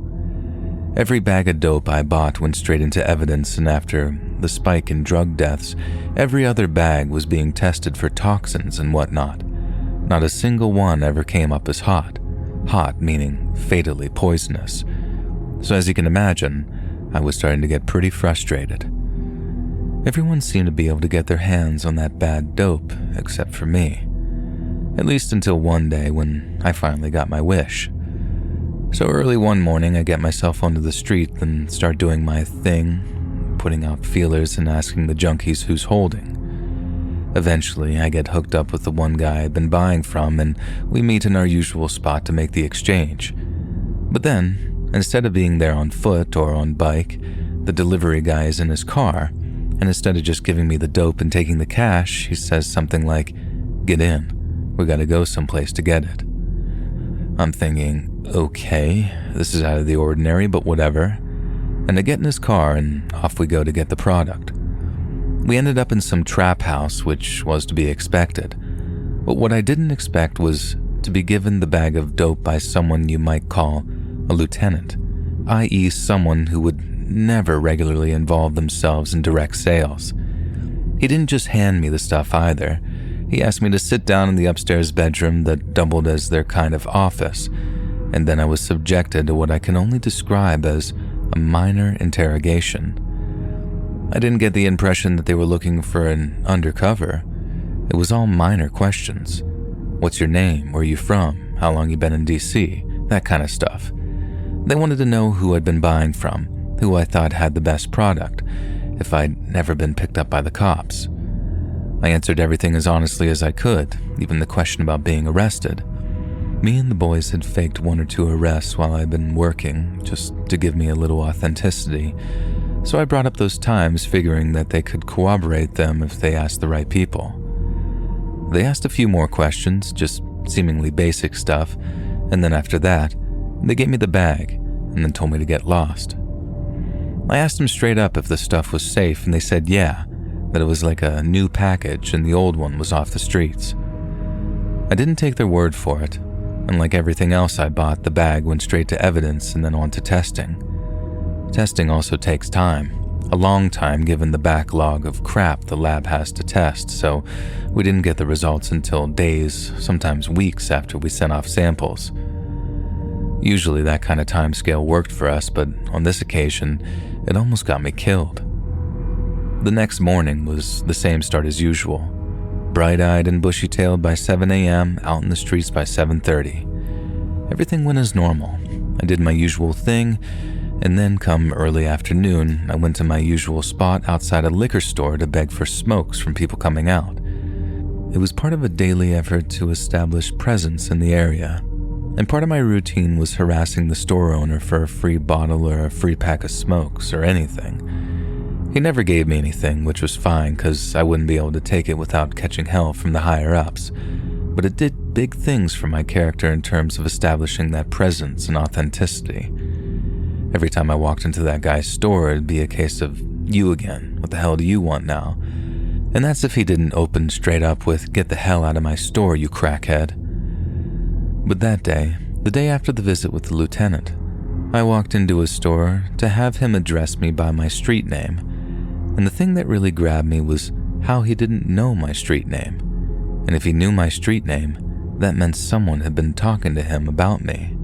Every bag of dope I bought went straight into evidence, and after the spike in drug deaths, every other bag was being tested for toxins and whatnot. Not a single one ever came up as hot. Hot meaning fatally poisonous. So as you can imagine, I was starting to get pretty frustrated. Everyone seemed to be able to get their hands on that bad dope, except for me. At least until one day when I finally got my wish. So early one morning, I get myself onto the street and start doing my thing, putting out feelers and asking the junkies who's holding. Eventually, I get hooked up with the one guy I'd been buying from, and we meet in our usual spot to make the exchange. But then, instead of being there on foot or on bike, the delivery guy is in his car, and instead of just giving me the dope and taking the cash, he says something like, "Get in, we gotta go someplace to get it." I'm thinking, okay, this is out of the ordinary, but whatever. And I get in his car and off we go to get the product. We ended up in some trap house, which was to be expected. But what I didn't expect was to be given the bag of dope by someone you might call a lieutenant, i.e. someone who would never regularly involve themselves in direct sales. He didn't just hand me the stuff either. He asked me to sit down in the upstairs bedroom that doubled as their kind of office, and then I was subjected to what I can only describe as a minor interrogation. I didn't get the impression that they were looking for an undercover. It was all minor questions. What's your name? Where are you from? How long you been in DC? That kind of stuff. They wanted to know who I'd been buying from, who I thought had the best product, if I'd never been picked up by the cops. I answered everything as honestly as I could, even the question about being arrested. Me and the boys had faked 1 or 2 arrests while I'd been working, just to give me a little authenticity, so I brought up those times figuring that they could corroborate them if they asked the right people. They asked a few more questions, just seemingly basic stuff, and then after that, they gave me the bag and then told me to get lost. I asked them straight up if the stuff was safe, and they said yeah, that it was like a new package and the old one was off the streets. I didn't take their word for it, and like everything else I bought, the bag went straight to evidence and then on to testing. Testing also takes time, a long time given the backlog of crap the lab has to test, so we didn't get the results until days, sometimes weeks after we sent off samples. Usually that kind of timescale worked for us, but on this occasion, it almost got me killed. The next morning was the same start as usual. Bright-eyed and bushy-tailed by 7 a.m., out in the streets by 7:30. Everything went as normal. I did my usual thing, and then come early afternoon, I went to my usual spot outside a liquor store to beg for smokes from people coming out. It was part of a daily effort to establish presence in the area, and part of my routine was harassing the store owner for a free bottle or a free pack of smokes or anything. He never gave me anything, which was fine because I wouldn't be able to take it without catching hell from the higher-ups, but it did big things for my character in terms of establishing that presence and authenticity. Every time I walked into that guy's store, it'd be a case of, "You again, what the hell do you want now?" And that's if he didn't open straight up with, "Get the hell out of my store, you crackhead." But that day, the day after the visit with the lieutenant, I walked into his store to have him address me by my street name, and the thing that really grabbed me was how he didn't know my street name. And if he knew my street name, that meant someone had been talking to him about me.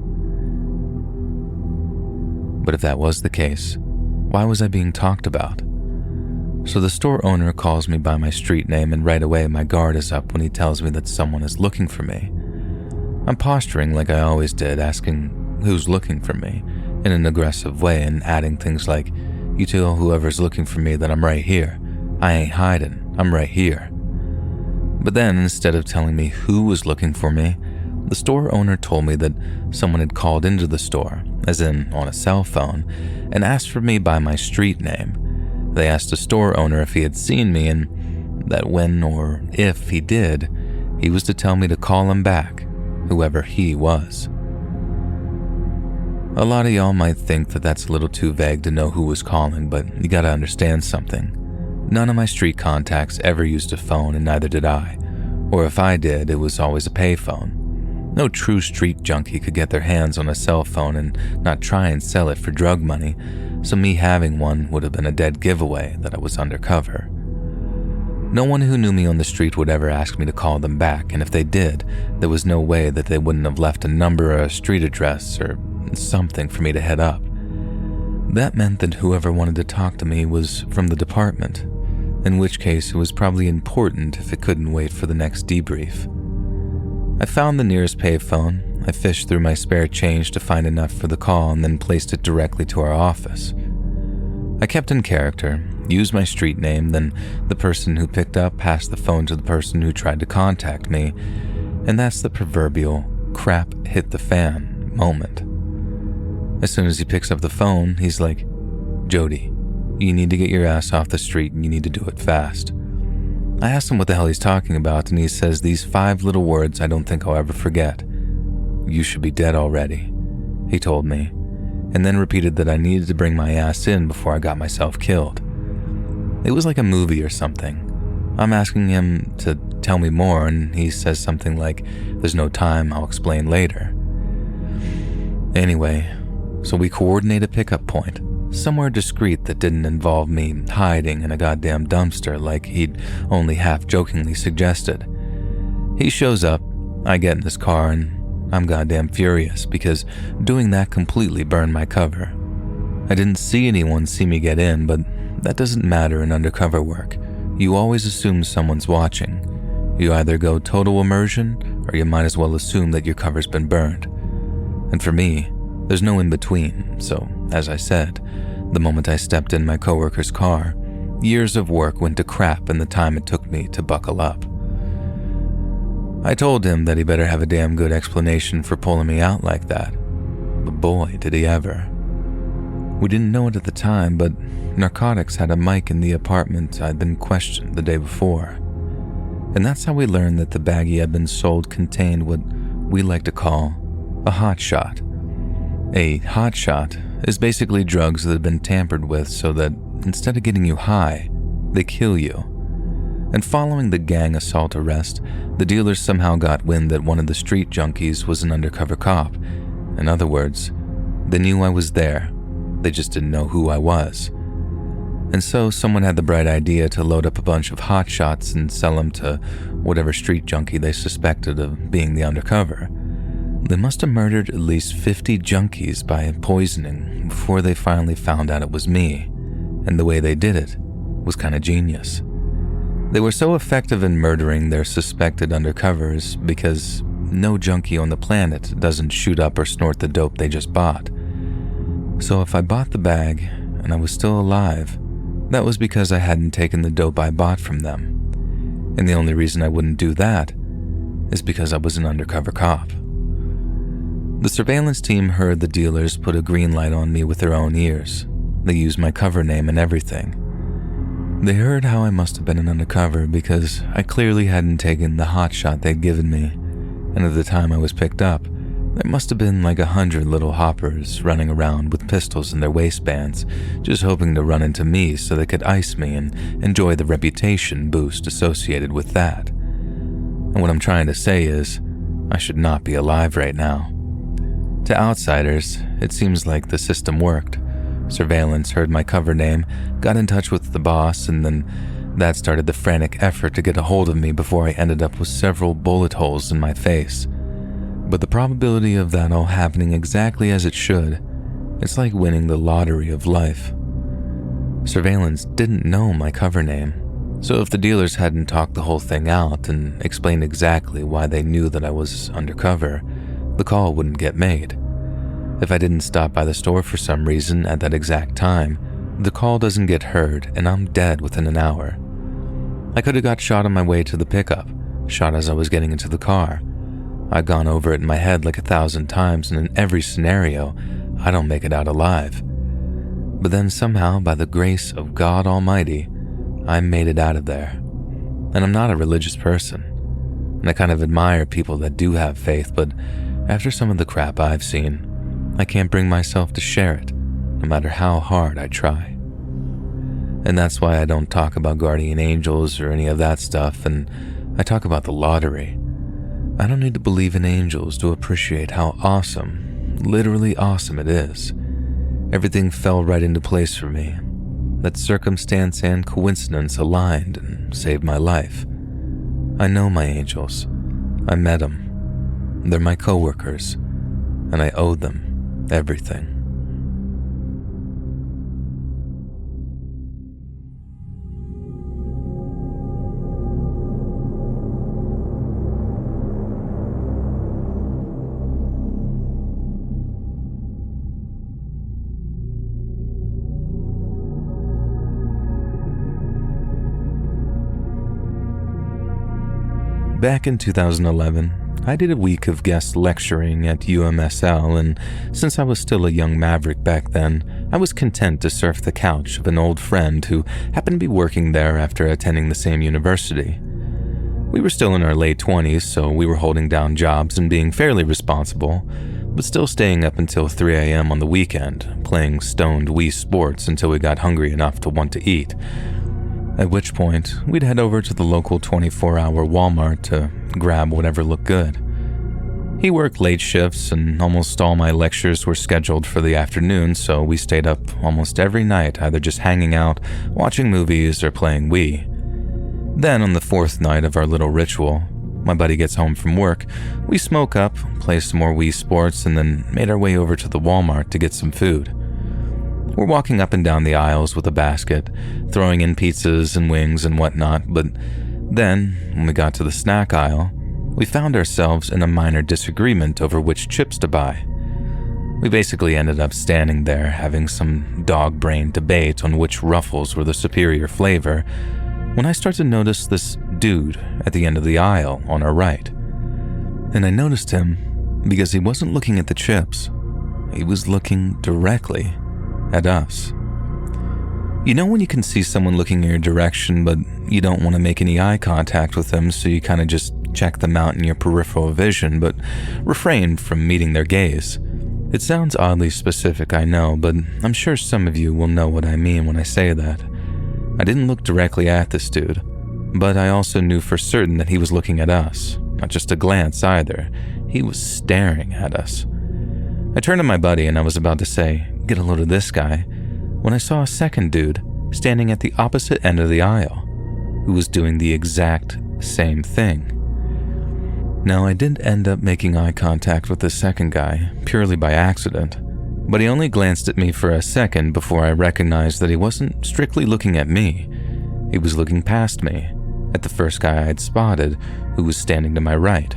But if that was the case, why was I being talked about? So the store owner calls me by my street name, and right away my guard is up when he tells me that someone is looking for me. I'm posturing like I always did, asking who's looking for me in an aggressive way and adding things like, "You tell whoever's looking for me that I'm right here. I ain't hiding, I'm right here." But then, instead of telling me who was looking for me, the store owner told me that someone had called into the store, as in on a cell phone, and asked for me by my street name. They asked the store owner if he had seen me, and that when or if he did, he was to tell me to call him back, whoever he was. A lot of y'all might think that that's a little too vague to know who was calling, but you gotta understand something. None of my street contacts ever used a phone, and neither did I. Or if I did, it was always a payphone. No true street junkie could get their hands on a cell phone and not try and sell it for drug money, so me having one would have been a dead giveaway that I was undercover. No one who knew me on the street would ever ask me to call them back, and if they did, there was no way that they wouldn't have left a number or a street address or something for me to head up. That meant that whoever wanted to talk to me was from the department, in which case it was probably important if it couldn't wait for the next debrief. I found the nearest payphone, I fished through my spare change to find enough for the call and then placed it directly to our office. I kept in character, use my street name, then the person who picked up passed the phone to the person who tried to contact me, and that's the proverbial crap hit the fan moment. As soon as he picks up the phone, he's like, "Jody, you need to get your ass off the street and you need to do it fast." I asked him what the hell he's talking about, and he says these 5 little words I don't think I'll ever forget. "You should be dead already," he told me, and then repeated that I needed to bring my ass in before I got myself killed. It was like a movie or something. I'm asking him to tell me more, and he says something like, "There's no time, I'll explain later." Anyway, so we coordinate a pickup point, somewhere discreet that didn't involve me hiding in a goddamn dumpster like he'd only half-jokingly suggested. He shows up, I get in his car, and I'm goddamn furious because doing that completely burned my cover. I didn't see anyone see me get in, but that doesn't matter in undercover work. You always assume someone's watching. You either go total immersion, or you might as well assume that your cover's been burned. And for me, there's no in-between, so, as I said, the moment I stepped in my coworker's car, years of work went to crap in the time it took me to buckle up. I told him that he better have a damn good explanation for pulling me out like that, but boy, did he ever. We didn't know it at the time, but narcotics had a mic in the apartment I'd been questioned the day before. And that's how we learned that the baggie had been sold contained what we like to call a hot shot. A hot shot is basically drugs that have been tampered with so that instead of getting you high, they kill you. And following the gang assault arrest, the dealers somehow got wind that one of the street junkies was an undercover cop. In other words, they knew I was there, they just didn't know who I was. And so someone had the bright idea to load up a bunch of hot shots and sell them to whatever street junkie they suspected of being the undercover. They must have murdered at least 50 junkies by poisoning before they finally found out it was me, and the way they did it was kind of genius. They were so effective in murdering their suspected undercovers because no junkie on the planet doesn't shoot up or snort the dope they just bought. So if I bought the bag and I was still alive, that was because I hadn't taken the dope I bought from them. And the only reason I wouldn't do that is because I was an undercover cop. The surveillance team heard the dealers put a green light on me with their own ears. They used my cover name and everything. They heard how I must have been an undercover because I clearly hadn't taken the hot shot they'd given me, and at the time I was picked up, there must have been like 100 little hoppers running around with pistols in their waistbands, just hoping to run into me so they could ice me and enjoy the reputation boost associated with that. And what I'm trying to say is, I should not be alive right now. To outsiders, it seems like the system worked. Surveillance heard my cover name, got in touch with the boss, and then that started the frantic effort to get a hold of me before I ended up with several bullet holes in my face. But the probability of that all happening exactly as it should, it's like winning the lottery of life. Surveillance didn't know my cover name, so if the dealers hadn't talked the whole thing out and explained exactly why they knew that I was undercover, the call wouldn't get made. If I didn't stop by the store for some reason at that exact time, the call doesn't get heard and I'm dead within an hour. I could have got shot on my way to the pickup, shot as I was getting into the car. I'd gone over it in my head like 1,000 times, and in every scenario, I don't make it out alive. But then somehow, by the grace of God Almighty, I made it out of there. And I'm not a religious person, and I kind of admire people that do have faith, but after some of the crap I've seen, I can't bring myself to share it, no matter how hard I try. And that's why I don't talk about guardian angels or any of that stuff, and I talk about the lottery. I don't need to believe in angels to appreciate how awesome, literally awesome it is. Everything fell right into place for me. That circumstance and coincidence aligned and saved my life. I know my angels. I met them. They're my coworkers, and I owe them everything. Back in 2011, I did a week of guest lecturing at UMSL, and since I was still a young maverick back then, I was content to surf the couch of an old friend who happened to be working there after attending the same university. We were still in our late 20s, so we were holding down jobs and being fairly responsible, but still staying up until 3 a.m. on the weekend, playing stoned Wii Sports until we got hungry enough to want to eat. At which point, we'd head over to the local 24-hour Walmart to grab whatever looked good. He worked late shifts, and almost all my lectures were scheduled for the afternoon, so we stayed up almost every night, either just hanging out, watching movies, or playing Wii. Then, on the fourth night of our little ritual, my buddy gets home from work, we smoke up, play some more Wii Sports, and then made our way over to the Walmart to get some food. We're walking up and down the aisles with a basket, throwing in pizzas and wings and whatnot, but then, when we got to the snack aisle, we found ourselves in a minor disagreement over which chips to buy. We basically ended up standing there having some dog-brained debate on which Ruffles were the superior flavor, when I start to notice this dude at the end of the aisle on our right. And I noticed him because he wasn't looking at the chips. He was looking directly at us. You know when you can see someone looking in your direction, but you don't want to make any eye contact with them, so you kind of just check them out in your peripheral vision, but refrain from meeting their gaze? It sounds oddly specific, I know, but I'm sure some of you will know what I mean when I say that. I didn't look directly at this dude, but I also knew for certain that he was looking at us. Not just a glance either. He was staring at us. I turned to my buddy and I was about to say, "Get a load of this guy," when I saw a second dude standing at the opposite end of the aisle, who was doing the exact same thing. Now, I did end up making eye contact with the second guy, purely by accident, but he only glanced at me for a second before I recognized that he wasn't strictly looking at me. He was looking past me, at the first guy I had spotted, who was standing to my right.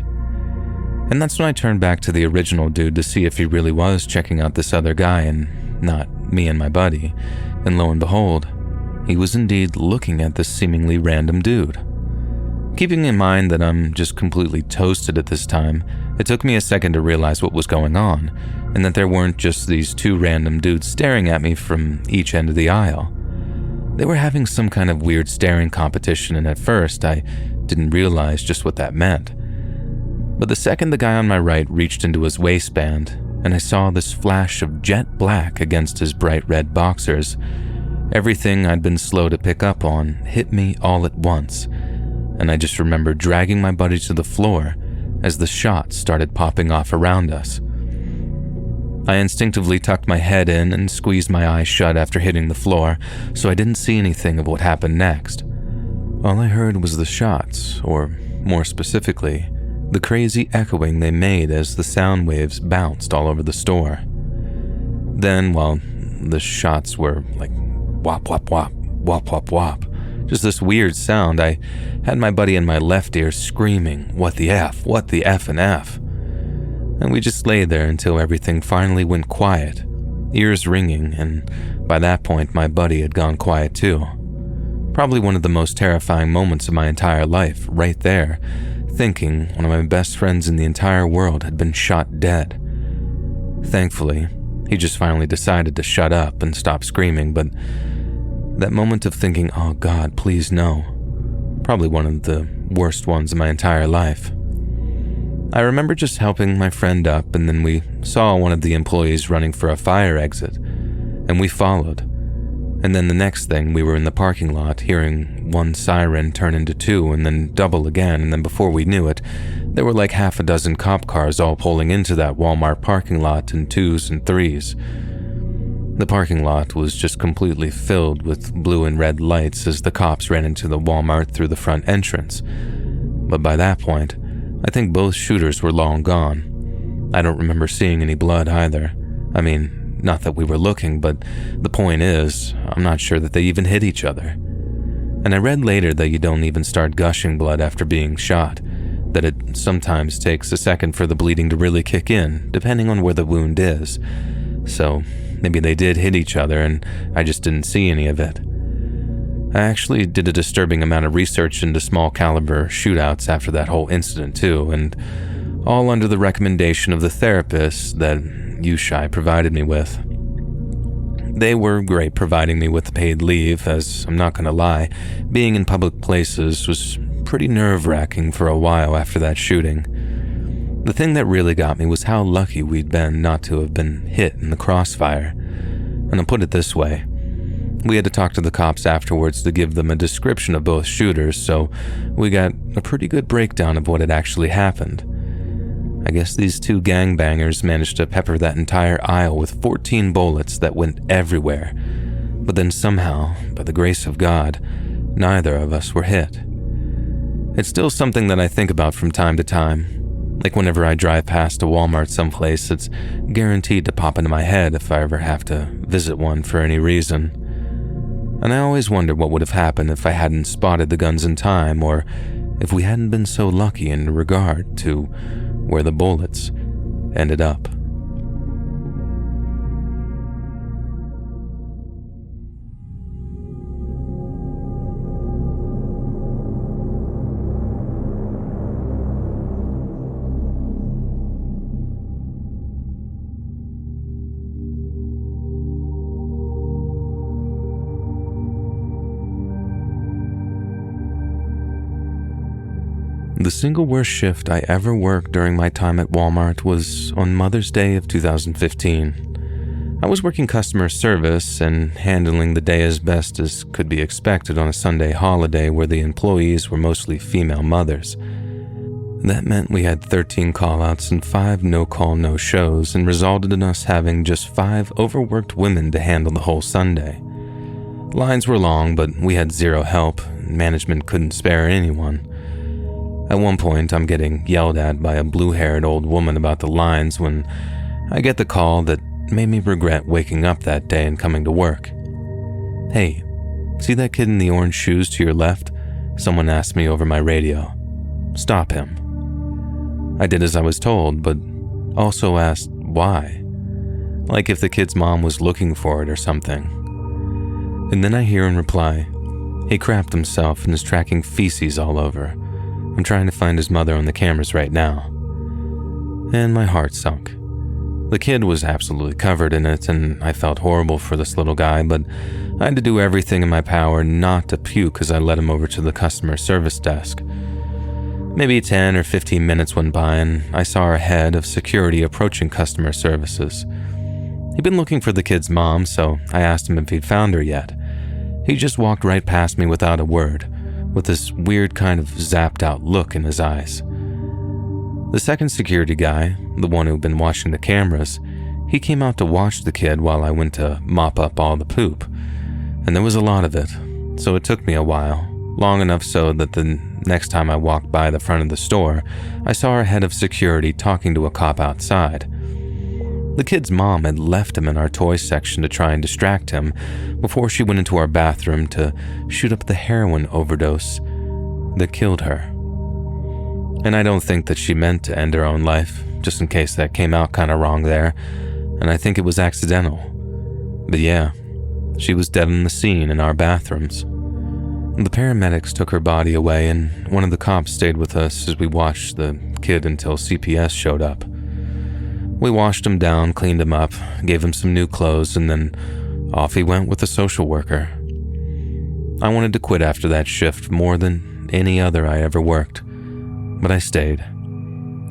And that's when I turned back to the original dude to see if he really was checking out this other guy and not me and my buddy, and lo and behold, he was indeed looking at this seemingly random dude. Keeping in mind that I'm just completely toasted at this time, it took me a second to realize what was going on, and that there weren't just these two random dudes staring at me from each end of the aisle. They were having some kind of weird staring competition, and at first I didn't realize just what that meant. But the second the guy on my right reached into his waistband, and I saw this flash of jet black against his bright red boxers, everything I'd been slow to pick up on hit me all at once, and I just remember dragging my buddy to the floor as the shots started popping off around us. I instinctively tucked my head in and squeezed my eyes shut after hitting the floor, so I didn't see anything of what happened next. All I heard was the shots, or more specifically, the crazy echoing they made as the sound waves bounced all over the store. Then, while the shots were like whop, whop, whop, whop, whop, whop, just this weird sound, I had my buddy in my left ear screaming, "What the F? What the F and F?" And we just lay there until everything finally went quiet, ears ringing, and by that point my buddy had gone quiet too. Probably one of the most terrifying moments of my entire life, right there, thinking one of my best friends in the entire world had been shot dead. Thankfully, he just finally decided to shut up and stop screaming, but that moment of thinking, "Oh God, please no," probably one of the worst ones of my entire life. I remember just helping my friend up, and then we saw one of the employees running for a fire exit, and we followed. And then the next thing, we were in the parking lot, hearing one siren turn into two and then double again, and then before we knew it, there were like half a dozen cop cars all pulling into that Walmart parking lot in twos and threes. The parking lot was just completely filled with blue and red lights as the cops ran into the Walmart through the front entrance. But by that point, I think both shooters were long gone. I don't remember seeing any blood either. I mean, not that we were looking, but the point is, I'm not sure that they even hit each other. And I read later that you don't even start gushing blood after being shot, that it sometimes takes a second for the bleeding to really kick in, depending on where the wound is. So maybe they did hit each other and I just didn't see any of it. I actually did a disturbing amount of research into small caliber shootouts after that whole incident too, and all under the recommendation of the therapist that Yushai provided me with. They were great providing me with paid leave, as I'm not gonna lie, being in public places was pretty nerve-wracking for a while after that shooting. The thing that really got me was how lucky we'd been not to have been hit in the crossfire. And I'll put it this way. We had to talk to the cops afterwards to give them a description of both shooters, so we got a pretty good breakdown of what had actually happened. I guess these two gangbangers managed to pepper that entire aisle with 14 bullets that went everywhere, but then somehow, by the grace of God, neither of us were hit. It's still something that I think about from time to time. Like whenever I drive past a Walmart someplace, it's guaranteed to pop into my head if I ever have to visit one for any reason. And I always wonder what would have happened if I hadn't spotted the guns in time, or if we hadn't been so lucky in regard to where the bullets ended up. The single worst shift I ever worked during my time at Walmart was on Mother's Day of 2015. I was working customer service and handling the day as best as could be expected on a Sunday holiday where the employees were mostly female mothers. That meant we had 13 call-outs and 5 no-call, no-shows, and resulted in us having just 5 overworked women to handle the whole Sunday. Lines were long, but we had zero help, and management couldn't spare anyone. At one point, I'm getting yelled at by a blue-haired old woman about the lines when I get the call that made me regret waking up that day and coming to work. "Hey, see that kid in the orange shoes to your left?" Someone asked me over my radio. "Stop him." I did as I was told, but also asked why. Like if the kid's mom was looking for it or something. And then I hear in reply, "He crapped himself and is tracking feces all over. I'm trying to find his mother on the cameras right now." And my heart sunk. The kid was absolutely covered in it, and I felt horrible for this little guy, but I had to do everything in my power not to puke as I led him over to the customer service desk. Maybe 10 or 15 minutes went by, and I saw our head of security approaching customer services. He'd been looking for the kid's mom, so I asked him if he'd found her yet. He just walked right past me without a word, with this weird kind of zapped out look in his eyes. The second security guy, the one who'd been watching the cameras, he came out to watch the kid while I went to mop up all the poop. And there was a lot of it, so it took me a while, long enough so that the next time I walked by the front of the store, I saw our head of security talking to a cop outside. The kid's mom had left him in our toy section to try and distract him before she went into our bathroom to shoot up the heroin overdose that killed her. And I don't think that she meant to end her own life, just in case that came out kind of wrong there, and I think it was accidental. But yeah, she was dead on the scene in our bathrooms. The paramedics took her body away, and one of the cops stayed with us as we watched the kid until CPS showed up. We washed him down, cleaned him up, gave him some new clothes, and then off he went with the social worker. I wanted to quit after that shift more than any other I ever worked, but I stayed.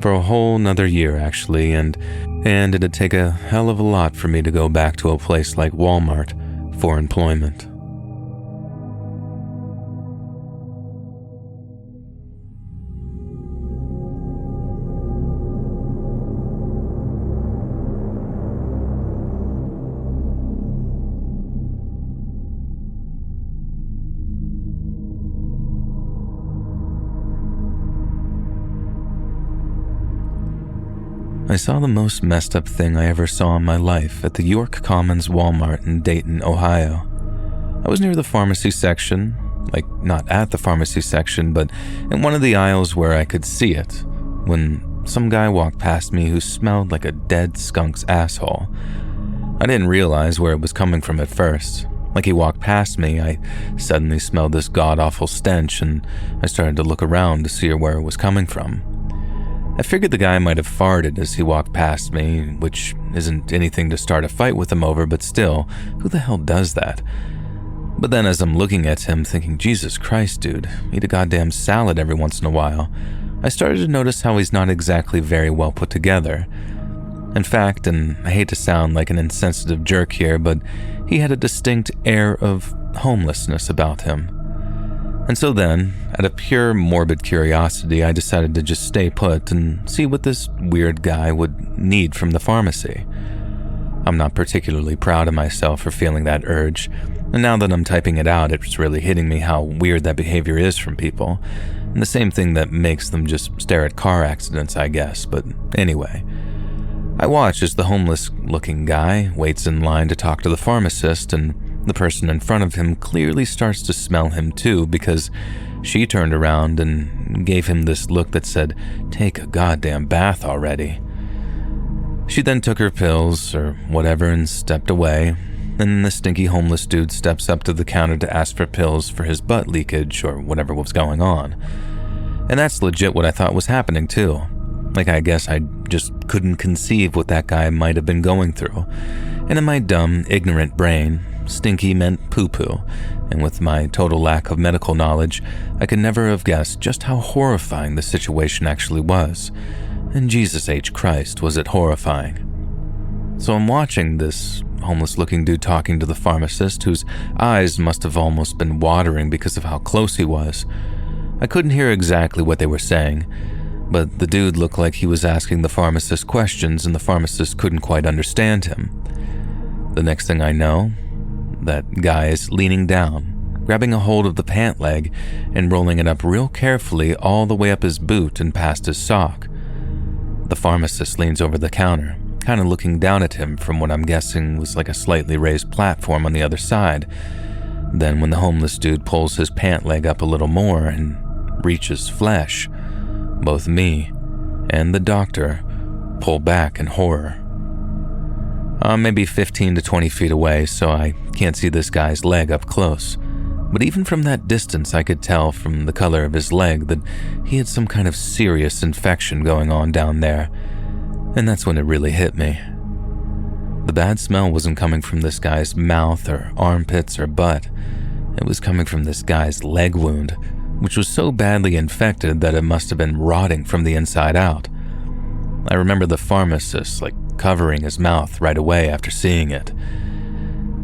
For a whole nother year, actually, and it'd take a hell of a lot for me to go back to a place like Walmart for employment. I saw the most messed up thing I ever saw in my life at the York Commons Walmart in Dayton, Ohio. I was near the pharmacy section, like not at the pharmacy section, but in one of the aisles where I could see it, when some guy walked past me who smelled like a dead skunk's asshole. I didn't realize where it was coming from at first, Like he walked past me, I suddenly smelled this god-awful stench and I started to look around to see where it was coming from. I figured the guy might have farted as he walked past me, which isn't anything to start a fight with him over, but still, who the hell does that? But then as I'm looking at him thinking, Jesus Christ, dude, eat a goddamn salad every once in a while, I started to notice how he's not exactly very well put together. In fact, and I hate to sound like an insensitive jerk here, but he had a distinct air of homelessness about him. And so then, out of pure morbid curiosity, I decided to just stay put and see what this weird guy would need from the pharmacy. I'm not particularly proud of myself for feeling that urge, and now that I'm typing it out, it's really hitting me how weird that behavior is from people, and the same thing that makes them just stare at car accidents, I guess, but anyway. I watch as the homeless-looking guy waits in line to talk to the pharmacist, and the person in front of him clearly starts to smell him too because she turned around and gave him this look that said, "Take a goddamn bath already." She then took her pills or whatever and stepped away, and the stinky homeless dude steps up to the counter to ask for pills for his butt leakage or whatever was going on. And that's legit what I thought was happening too. Like, I guess I just couldn't conceive what that guy might have been going through. And in my dumb, ignorant brain, stinky meant poo-poo, and with my total lack of medical knowledge, I could never have guessed just how horrifying the situation actually was. And Jesus H. Christ, was it horrifying. So I'm watching this homeless-looking dude talking to the pharmacist, whose eyes must have almost been watering because of how close he was. I couldn't hear exactly what they were saying, but the dude looked like he was asking the pharmacist questions and the pharmacist couldn't quite understand him. The next thing I know, that guy is leaning down, grabbing a hold of the pant leg and rolling it up real carefully all the way up his boot and past his sock. The pharmacist leans over the counter, kind of looking down at him from what I'm guessing was like a slightly raised platform on the other side. Then when the homeless dude pulls his pant leg up a little more and reaches flesh, both me and the doctor pull back in horror. I'm maybe 15 to 20 feet away, so I can't see this guy's leg up close. But even from that distance, I could tell from the color of his leg that he had some kind of serious infection going on down there. And that's when it really hit me. The bad smell wasn't coming from this guy's mouth or armpits or butt. It was coming from this guy's leg wound, which was so badly infected that it must have been rotting from the inside out. I remember the pharmacist, covering his mouth right away after seeing it.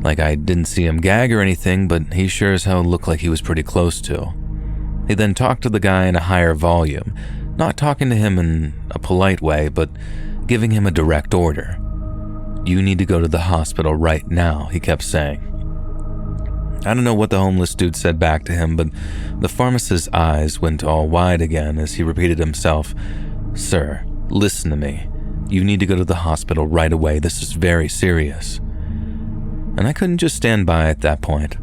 I didn't see him gag or anything, but he sure as hell looked like he was pretty close to. He then talked to the guy in a higher volume, not talking to him in a polite way, but giving him a direct order. "You need to go to the hospital right now," he kept saying. I don't know what the homeless dude said back to him, but the pharmacist's eyes went all wide again as he repeated himself, "Sir, listen to me. You need to go to the hospital right away. This is very serious." And I couldn't just stand by at that point.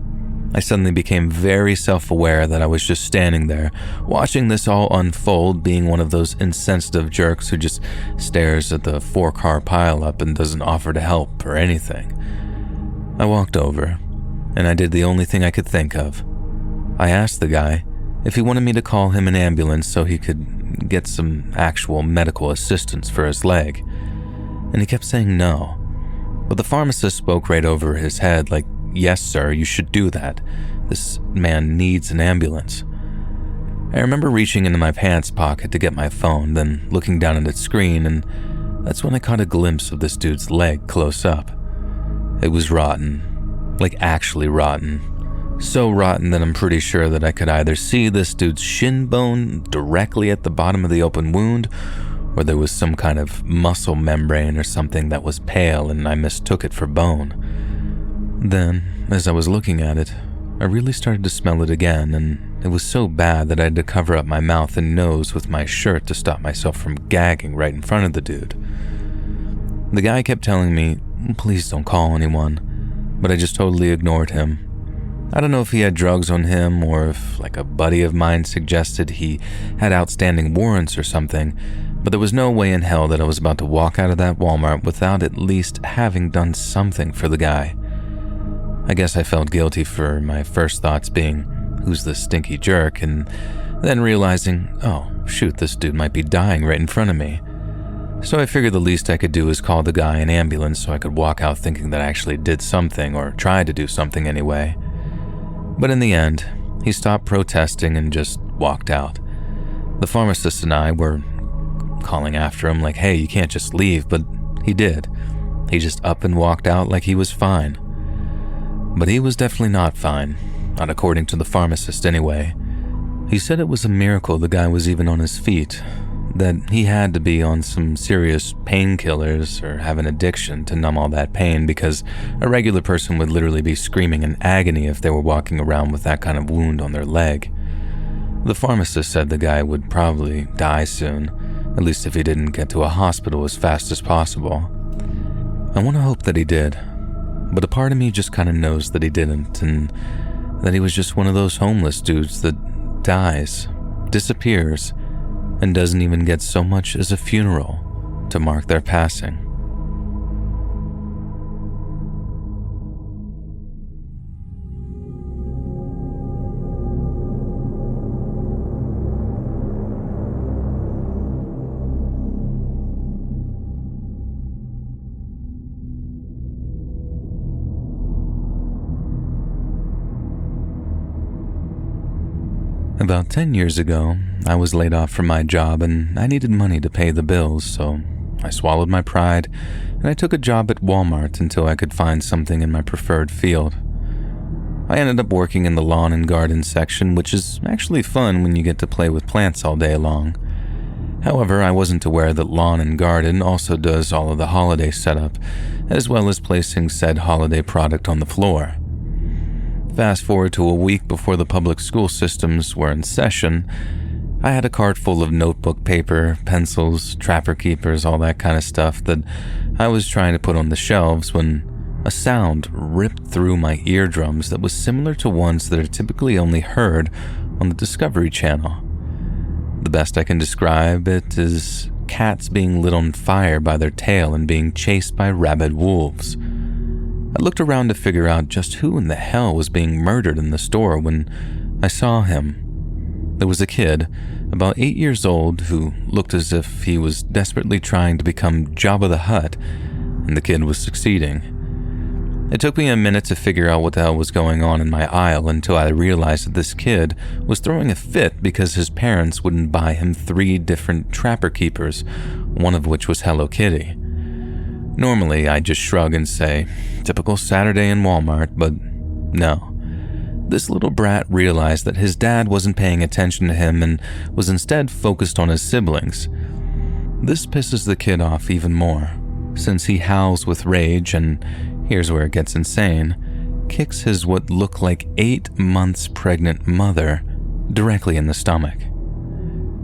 I suddenly became very self-aware that I was just standing there, watching this all unfold, being one of those insensitive jerks who just stares at the 4-car pileup and doesn't offer to help or anything. I walked over, and I did the only thing I could think of. I asked the guy if he wanted me to call him an ambulance so he could get some actual medical assistance for his leg, and he kept saying no. But the pharmacist spoke right over his head like, "Yes, sir, you should do that. This man needs an ambulance." I remember reaching into my pants pocket to get my phone, then looking down at its screen, and that's when I caught a glimpse of this dude's leg close up. It was rotten. Actually rotten. So rotten that I'm pretty sure that I could either see this dude's shin bone directly at the bottom of the open wound, or there was some kind of muscle membrane or something that was pale and I mistook it for bone. Then, as I was looking at it, I really started to smell it again, and it was so bad that I had to cover up my mouth and nose with my shirt to stop myself from gagging right in front of the dude. The guy kept telling me, "Please don't call anyone," but I just totally ignored him. I don't know if he had drugs on him or if, a buddy of mine suggested he had outstanding warrants or something, but there was no way in hell that I was about to walk out of that Walmart without at least having done something for the guy. I guess I felt guilty for my first thoughts being, who's this stinky jerk, and then realizing, oh, shoot, this dude might be dying right in front of me. So I figured the least I could do is call the guy an ambulance so I could walk out thinking that I actually did something, or tried to do something anyway. But in the end, he stopped protesting and just walked out. The pharmacist and I were calling after him like, hey, you can't just leave, but he did. He just up and walked out like he was fine. But he was definitely not fine, not according to the pharmacist anyway. He said it was a miracle the guy was even on his feet, that he had to be on some serious painkillers or have an addiction to numb all that pain, because a regular person would literally be screaming in agony if they were walking around with that kind of wound on their leg. The pharmacist said the guy would probably die soon, at least if he didn't get to a hospital as fast as possible. I want to hope that he did, but a part of me just kind of knows that he didn't, and that he was just one of those homeless dudes that dies, disappears, and doesn't even get so much as a funeral to mark their passing. About 10 years ago, I was laid off from my job and I needed money to pay the bills, so I swallowed my pride and I took a job at Walmart until I could find something in my preferred field. I ended up working in the lawn and garden section, which is actually fun when you get to play with plants all day long. However, I wasn't aware that lawn and garden also does all of the holiday setup, as well as placing said holiday product on the floor. Fast forward to a week before the public school systems were in session, I had a cart full of notebook paper, pencils, trapper keepers, all that kind of stuff that I was trying to put on the shelves when a sound ripped through my eardrums that was similar to ones that are typically only heard on the Discovery Channel. The best I can describe it is cats being lit on fire by their tail and being chased by rabid wolves. I looked around to figure out just who in the hell was being murdered in the store when I saw him. There was a kid, about 8 years old, who looked as if he was desperately trying to become Jabba the Hutt, and the kid was succeeding. It took me a minute to figure out what the hell was going on in my aisle until I realized that this kid was throwing a fit because his parents wouldn't buy him 3 different trapper keepers, one of which was Hello Kitty. Normally, I'd just shrug and say, typical Saturday in Walmart, but no. This little brat realized that his dad wasn't paying attention to him and was instead focused on his siblings. This pisses the kid off even more, since he howls with rage and, here's where it gets insane, kicks his what looked like 8 months pregnant mother directly in the stomach.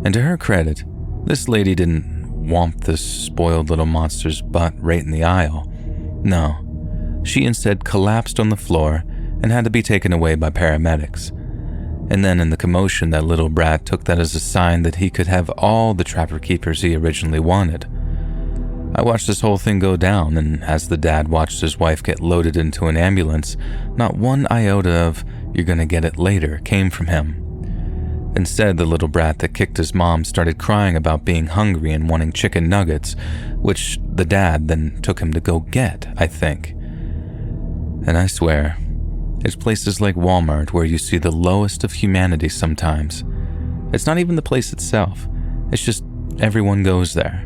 And to her credit, this lady didn't whomp this spoiled little monster's butt right in the aisle. No, she instead collapsed on the floor and had to be taken away by paramedics. And then in the commotion, that little brat took that as a sign that he could have all the trapper keepers he originally wanted. I watched this whole thing go down, and as the dad watched his wife get loaded into an ambulance, not one iota of, "you're gonna get it later," came from him. Instead, the little brat that kicked his mom started crying about being hungry and wanting chicken nuggets, which the dad then took him to go get, I think. And I swear, it's places like Walmart where you see the lowest of humanity sometimes. It's not even the place itself, it's just everyone goes there.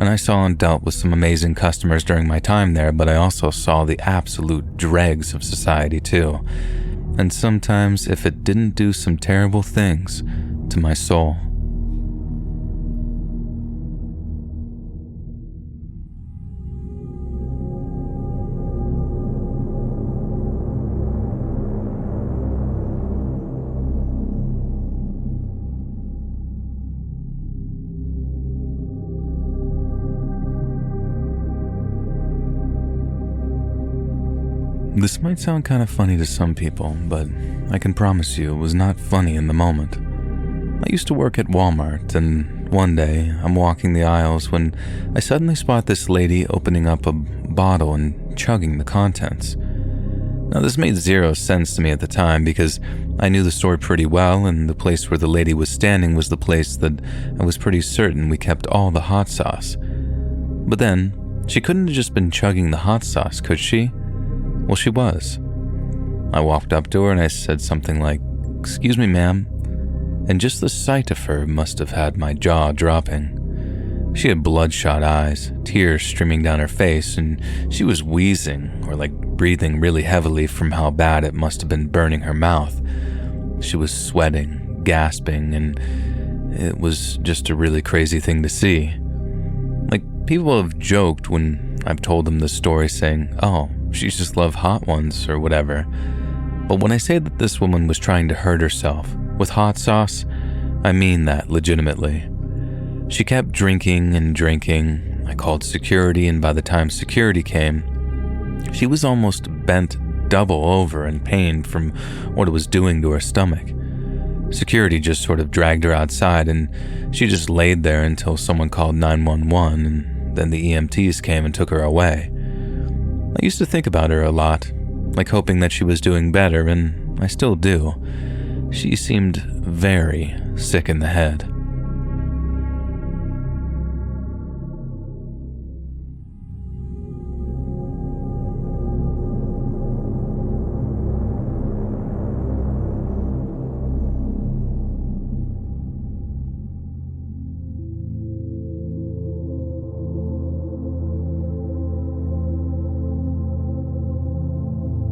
And I saw and dealt with some amazing customers during my time there, but I also saw the absolute dregs of society too. And sometimes if it didn't do some terrible things to my soul. This might sound kind of funny to some people, but I can promise you it was not funny in the moment. I used to work at Walmart, and one day I'm walking the aisles when I suddenly spot this lady opening up a bottle and chugging the contents. Now, this made zero sense to me at the time because I knew the store pretty well, and the place where the lady was standing was the place that I was pretty certain we kept all the hot sauce. But then, she couldn't have just been chugging the hot sauce, could she? Well, she was. I walked up to her and I said something like, "Excuse me, ma'am," and just the sight of her must have had my jaw dropping. She had bloodshot eyes, tears streaming down her face, and she was wheezing, or like breathing really heavily from how bad it must have been burning her mouth. She was sweating, gasping, and it was just a really crazy thing to see. Like, people have joked when I've told them this story saying, "Oh, she just loved hot ones," or whatever. But when I say that this woman was trying to hurt herself with hot sauce, I mean that legitimately. She kept drinking and drinking. I called security, and by the time security came, she was almost bent double over in pain from what it was doing to her stomach. Security just sort of dragged her outside, and she just laid there until someone called 911, and then the EMTs came and took her away. I used to think about her a lot, like hoping that she was doing better, and I still do. She seemed very sick in the head.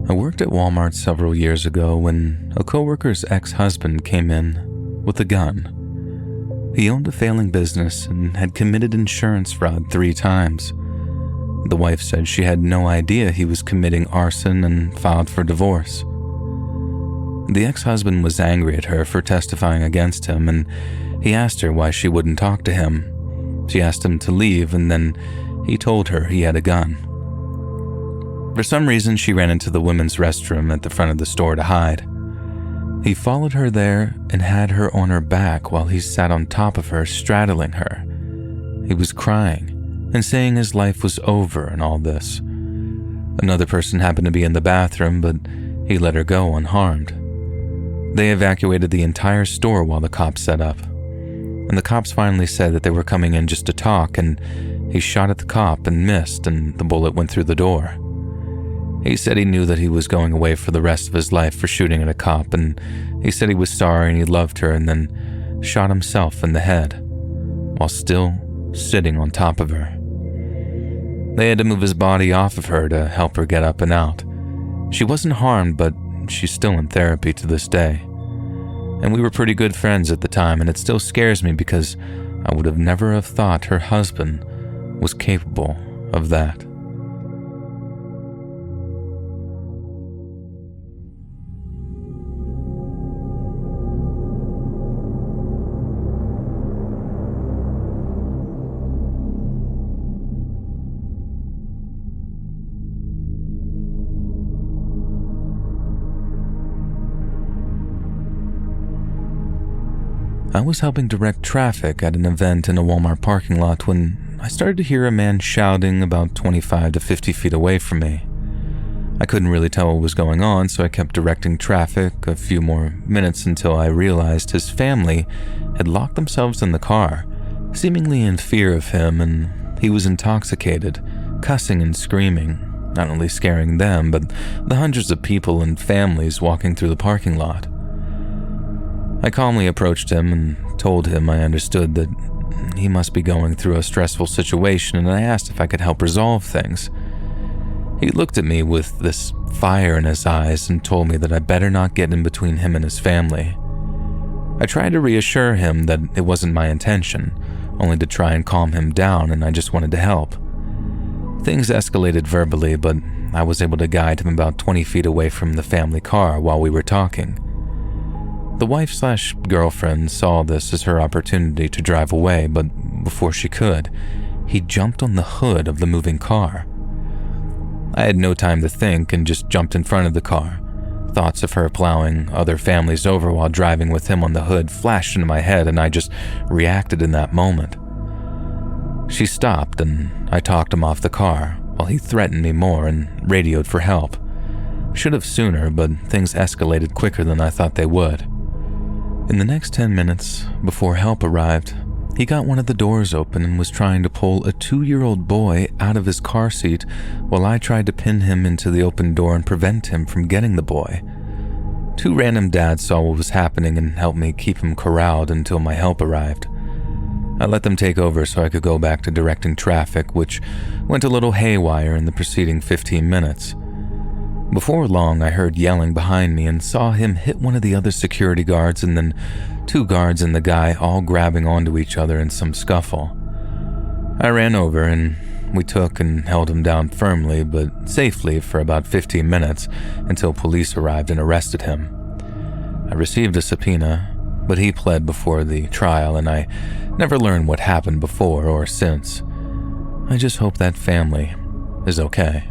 I worked at Walmart several years ago when a coworker's ex-husband came in with a gun. He owned a failing business and had committed insurance fraud 3 times. The wife said she had no idea he was committing arson and filed for divorce. The ex-husband was angry at her for testifying against him, and he asked her why she wouldn't talk to him. She asked him to leave, and then he told her he had a gun. For some reason, she ran into the women's restroom at the front of the store to hide. He followed her there and had her on her back while he sat on top of her, straddling her. He was crying and saying his life was over and all this. Another person happened to be in the bathroom, but he let her go unharmed. They evacuated the entire store while the cops set up. And the cops finally said that they were coming in just to talk, and he shot at the cop and missed, and the bullet went through the door. He said he knew that he was going away for the rest of his life for shooting at a cop, and he said he was sorry and he loved her, and then shot himself in the head while still sitting on top of her. They had to move his body off of her to help her get up and out. She wasn't harmed, but she's still in therapy to this day. And we were pretty good friends at the time, and it still scares me because I would have never have thought her husband was capable of that. I was helping direct traffic at an event in a Walmart parking lot when I started to hear a man shouting about 25 to 50 feet away from me. I couldn't really tell what was going on, so I kept directing traffic a few more minutes until I realized his family had locked themselves in the car, seemingly in fear of him, and he was intoxicated, cussing and screaming, not only scaring them, but the hundreds of people and families walking through the parking lot. I calmly approached him and told him I understood that he must be going through a stressful situation, and I asked if I could help resolve things. He looked at me with this fire in his eyes and told me that I better not get in between him and his family. I tried to reassure him that it wasn't my intention, only to try and calm him down, and I just wanted to help. Things escalated verbally, but I was able to guide him about 20 feet away from the family car while we were talking. The wife/girlfriend saw this as her opportunity to drive away, but before she could, he jumped on the hood of the moving car. I had no time to think and just jumped in front of the car. Thoughts of her plowing other families over while driving with him on the hood flashed into my head, and I just reacted in that moment. She stopped, and I talked him off the car while he threatened me more and radioed for help. Should have sooner, but things escalated quicker than I thought they would. In the next 10 minutes, before help arrived, he got one of the doors open and was trying to pull a 2-year-old boy out of his car seat while I tried to pin him into the open door and prevent him from getting the boy. 2 random dads saw what was happening and helped me keep him corralled until my help arrived. I let them take over so I could go back to directing traffic, which went a little haywire in the preceding 15 minutes. Before long, I heard yelling behind me and saw him hit one of the other security guards and then 2 guards and the guy all grabbing onto each other in some scuffle. I ran over and we took and held him down firmly but safely for about 15 minutes until police arrived and arrested him. I received a subpoena, but he pled before the trial and I never learned what happened before or since. I just hope that family is okay.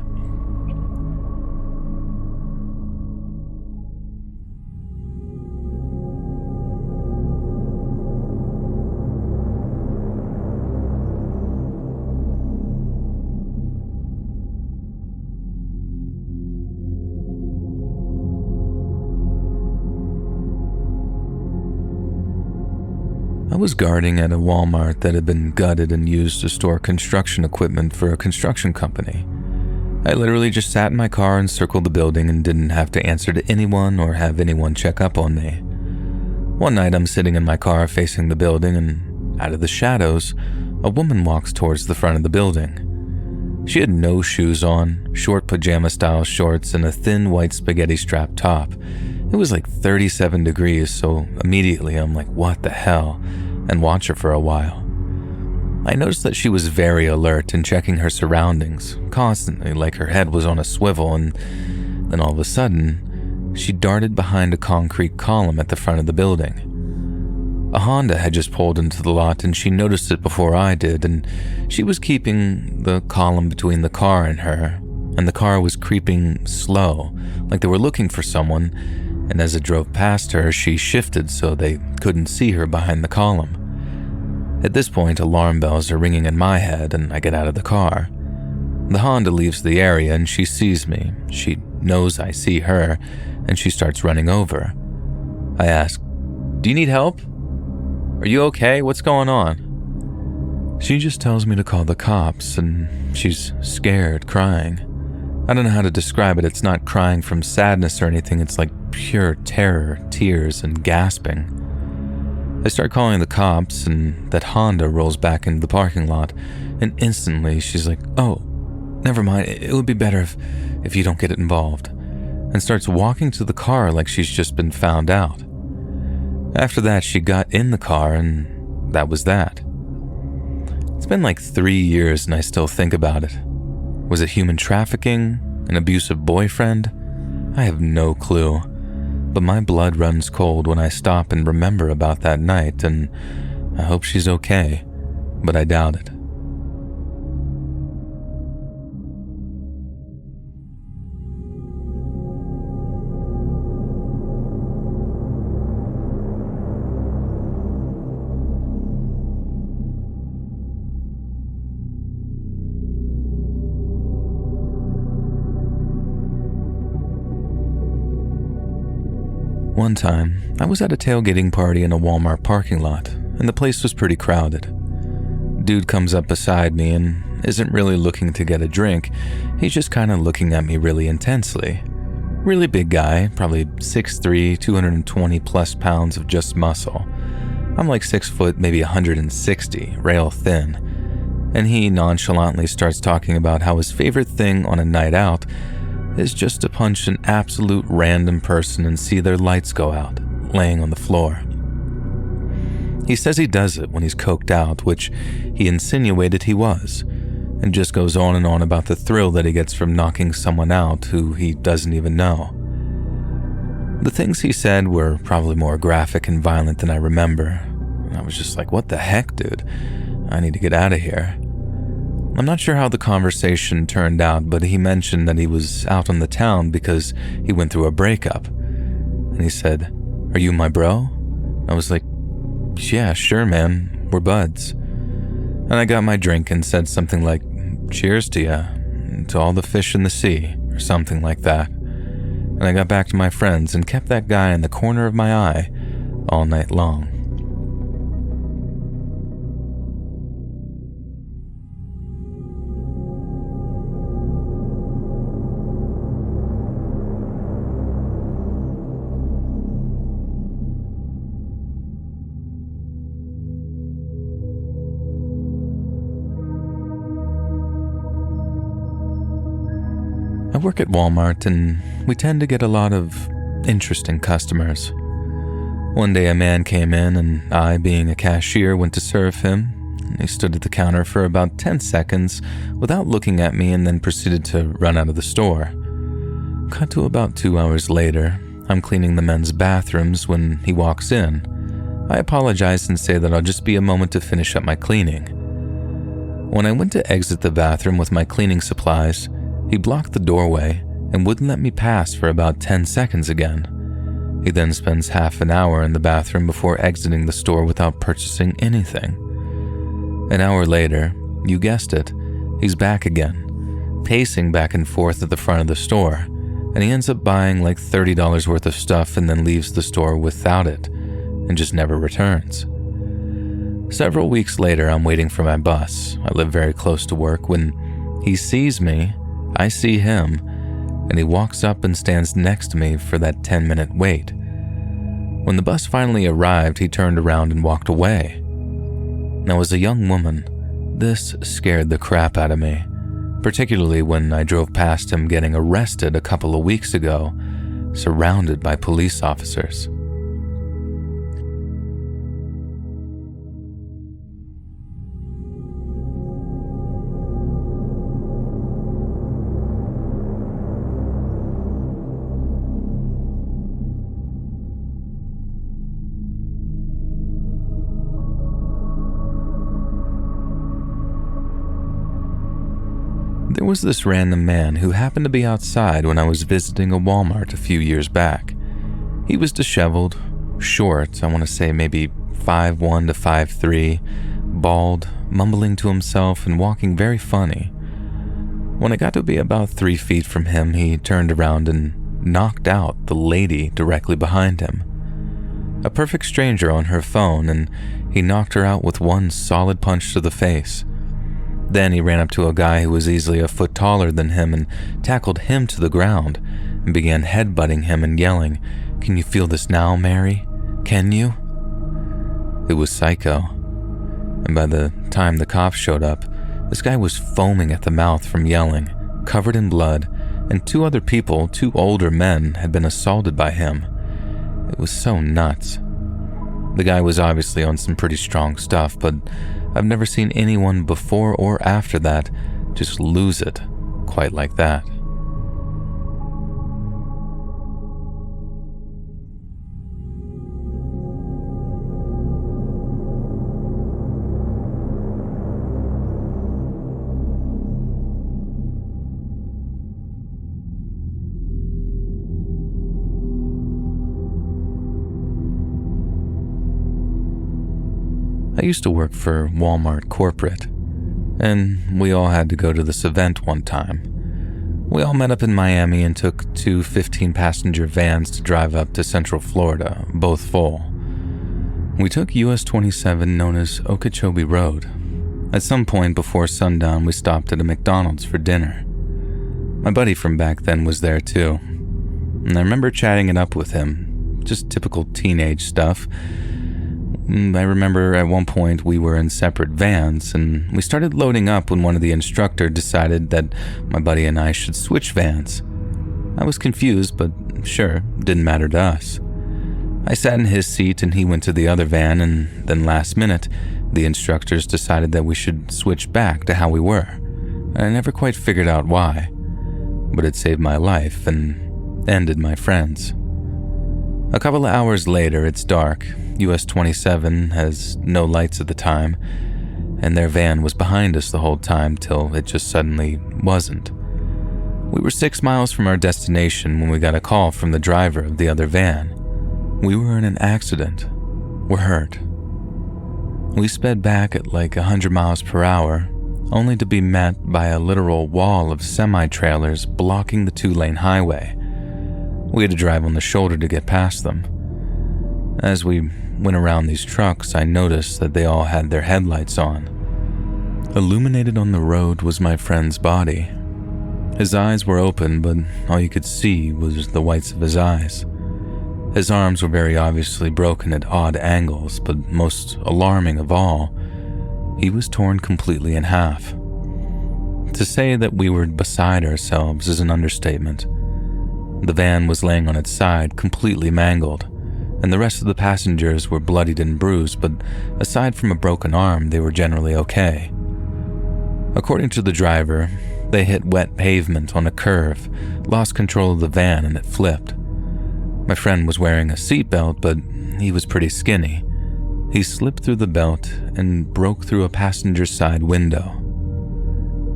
I was guarding at a Walmart that had been gutted and used to store construction equipment for a construction company. I literally just sat in my car and circled the building and didn't have to answer to anyone or have anyone check up on me. One night I'm sitting in my car facing the building and out of the shadows, a woman walks towards the front of the building. She had no shoes on, short pajama-style shorts, and a thin white spaghetti strap top. It was like 37 degrees, so immediately I'm like, what the hell? And watch her for a while. I noticed that she was very alert and checking her surroundings, constantly, like her head was on a swivel, and then all of a sudden, she darted behind a concrete column at the front of the building. A Honda had just pulled into the lot and she noticed it before I did, and she was keeping the column between the car and her, and the car was creeping slow, like they were looking for someone, and as it drove past her, she shifted so they couldn't see her behind the column. At this point, alarm bells are ringing in my head and I get out of the car. The Honda leaves the area and she sees me. She knows I see her, and she starts running over. I ask, "Do you need help? Are you okay? What's going on?" She just tells me to call the cops, and she's scared, crying. I don't know how to describe it. It's not crying from sadness or anything. It's like pure terror, tears, and gasping. I start calling the cops, and that Honda rolls back into the parking lot, and instantly she's like, "Oh, never mind. It would be better if you don't get involved," and starts walking to the car like she's just been found out. After that, she got in the car, and that was that. It's been like 3 years, and I still think about it. Was it human trafficking? An abusive boyfriend? I have no clue. But my blood runs cold when I stop and remember about that night, and I hope she's okay, but I doubt it. One time, I was at a tailgating party in a Walmart parking lot, and the place was pretty crowded. Dude comes up beside me and isn't really looking to get a drink. He's just kind of looking at me really intensely. Really big guy, probably 6'3", 220 plus pounds of just muscle. I'm like 6 foot, maybe 160, rail thin. And he nonchalantly starts talking about how his favorite thing on a night out is just to punch an absolute random person and see their lights go out, laying on the floor. He says he does it when he's coked out, which he insinuated he was, and just goes on and on about the thrill that he gets from knocking someone out who he doesn't even know. The things he said were probably more graphic and violent than I remember. I was just like, what the heck, dude? I need to get out of here. I'm not sure how the conversation turned out, but he mentioned that he was out on the town because he went through a breakup. And he said, "Are you my bro?" I was like, "Yeah, sure, man. We're buds." And I got my drink and said something like, "Cheers to ya, and to all the fish in the sea," or something like that. and I got back to my friends and kept that guy in the corner of my eye all night long. I work at Walmart and we tend to get a lot of interesting customers. One day a man came in and I, being a cashier, went to serve him. He stood at the counter for about 10 seconds without looking at me and then proceeded to run out of the store. Cut to about 2 hours later, I'm cleaning the men's bathrooms when he walks in. I apologize and say that I'll just be a moment to finish up my cleaning. When I went to exit the bathroom with my cleaning supplies, he blocked the doorway and wouldn't let me pass for about 10 seconds again. He then spends half an hour in the bathroom before exiting the store without purchasing anything. An hour later, you guessed it, he's back again, pacing back and forth at the front of the store, and he ends up buying like $30 worth of stuff and then leaves the store without it and just never returns. Several weeks later, I'm waiting for my bus. I live very close to work. When he sees me, I see him, and he walks up and stands next to me for that 10-minute wait. When the bus finally arrived, he turned around and walked away. Now, as a young woman, this scared the crap out of me, particularly when I drove past him getting arrested a couple of weeks ago, surrounded by police officers. There was this random man who happened to be outside when I was visiting a Walmart a few years back. He was disheveled, short, I want to say maybe 5'1" to 5'3", bald, mumbling to himself and walking very funny. When I got to be about 3 feet from him, he turned around and knocked out the lady directly behind him. A perfect stranger on her phone, and he knocked her out with one solid punch to the face. Then he ran up to a guy who was easily a foot taller than him and tackled him to the ground and began headbutting him and yelling, "Can you feel this now, Mary? Can you?" It was psycho. And by the time the cops showed up, this guy was foaming at the mouth from yelling, covered in blood, and 2 other people, 2 older men, had been assaulted by him. It was so nuts. The guy was obviously on some pretty strong stuff, but I've never seen anyone before or after that just lose it quite like that. I used to work for Walmart corporate, and we all had to go to this event one time. We all met up in Miami and took 2 15-passenger vans to drive up to Central Florida, both full. We took US 27 known as Okeechobee Road. At some point before sundown, we stopped at a McDonald's for dinner. My buddy from back then was there too, and I remember chatting it up with him, just typical teenage stuff. I remember at one point we were in separate vans and we started loading up when one of the instructors decided that my buddy and I should switch vans. I was confused, but sure, didn't matter to us. I sat in his seat and he went to the other van, and then last minute, the instructors decided that we should switch back to how we were. I never quite figured out why, but it saved my life and ended my friends. A couple of hours later, it's dark. US 27 has no lights at the time, and their van was behind us the whole time till it just suddenly wasn't. We were 6 miles from our destination when we got a call from the driver of the other van. We were in an accident. We're hurt. We sped back at like 100 miles per hour, only to be met by a literal wall of semi-trailers blocking the 2-lane highway. We had to drive on the shoulder to get past them. As we went around these trucks, I noticed that they all had their headlights on. Illuminated on the road was my friend's body. His eyes were open, but all you could see was the whites of his eyes. His arms were very obviously broken at odd angles, but most alarming of all, he was torn completely in half. To say that we were beside ourselves is an understatement. The van was laying on its side, completely mangled, and the rest of the passengers were bloodied and bruised, but aside from a broken arm, they were generally okay. According to the driver, they hit wet pavement on a curve, lost control of the van, and it flipped. My friend was wearing a seatbelt, but he was pretty skinny. He slipped through the belt and broke through a passenger side window.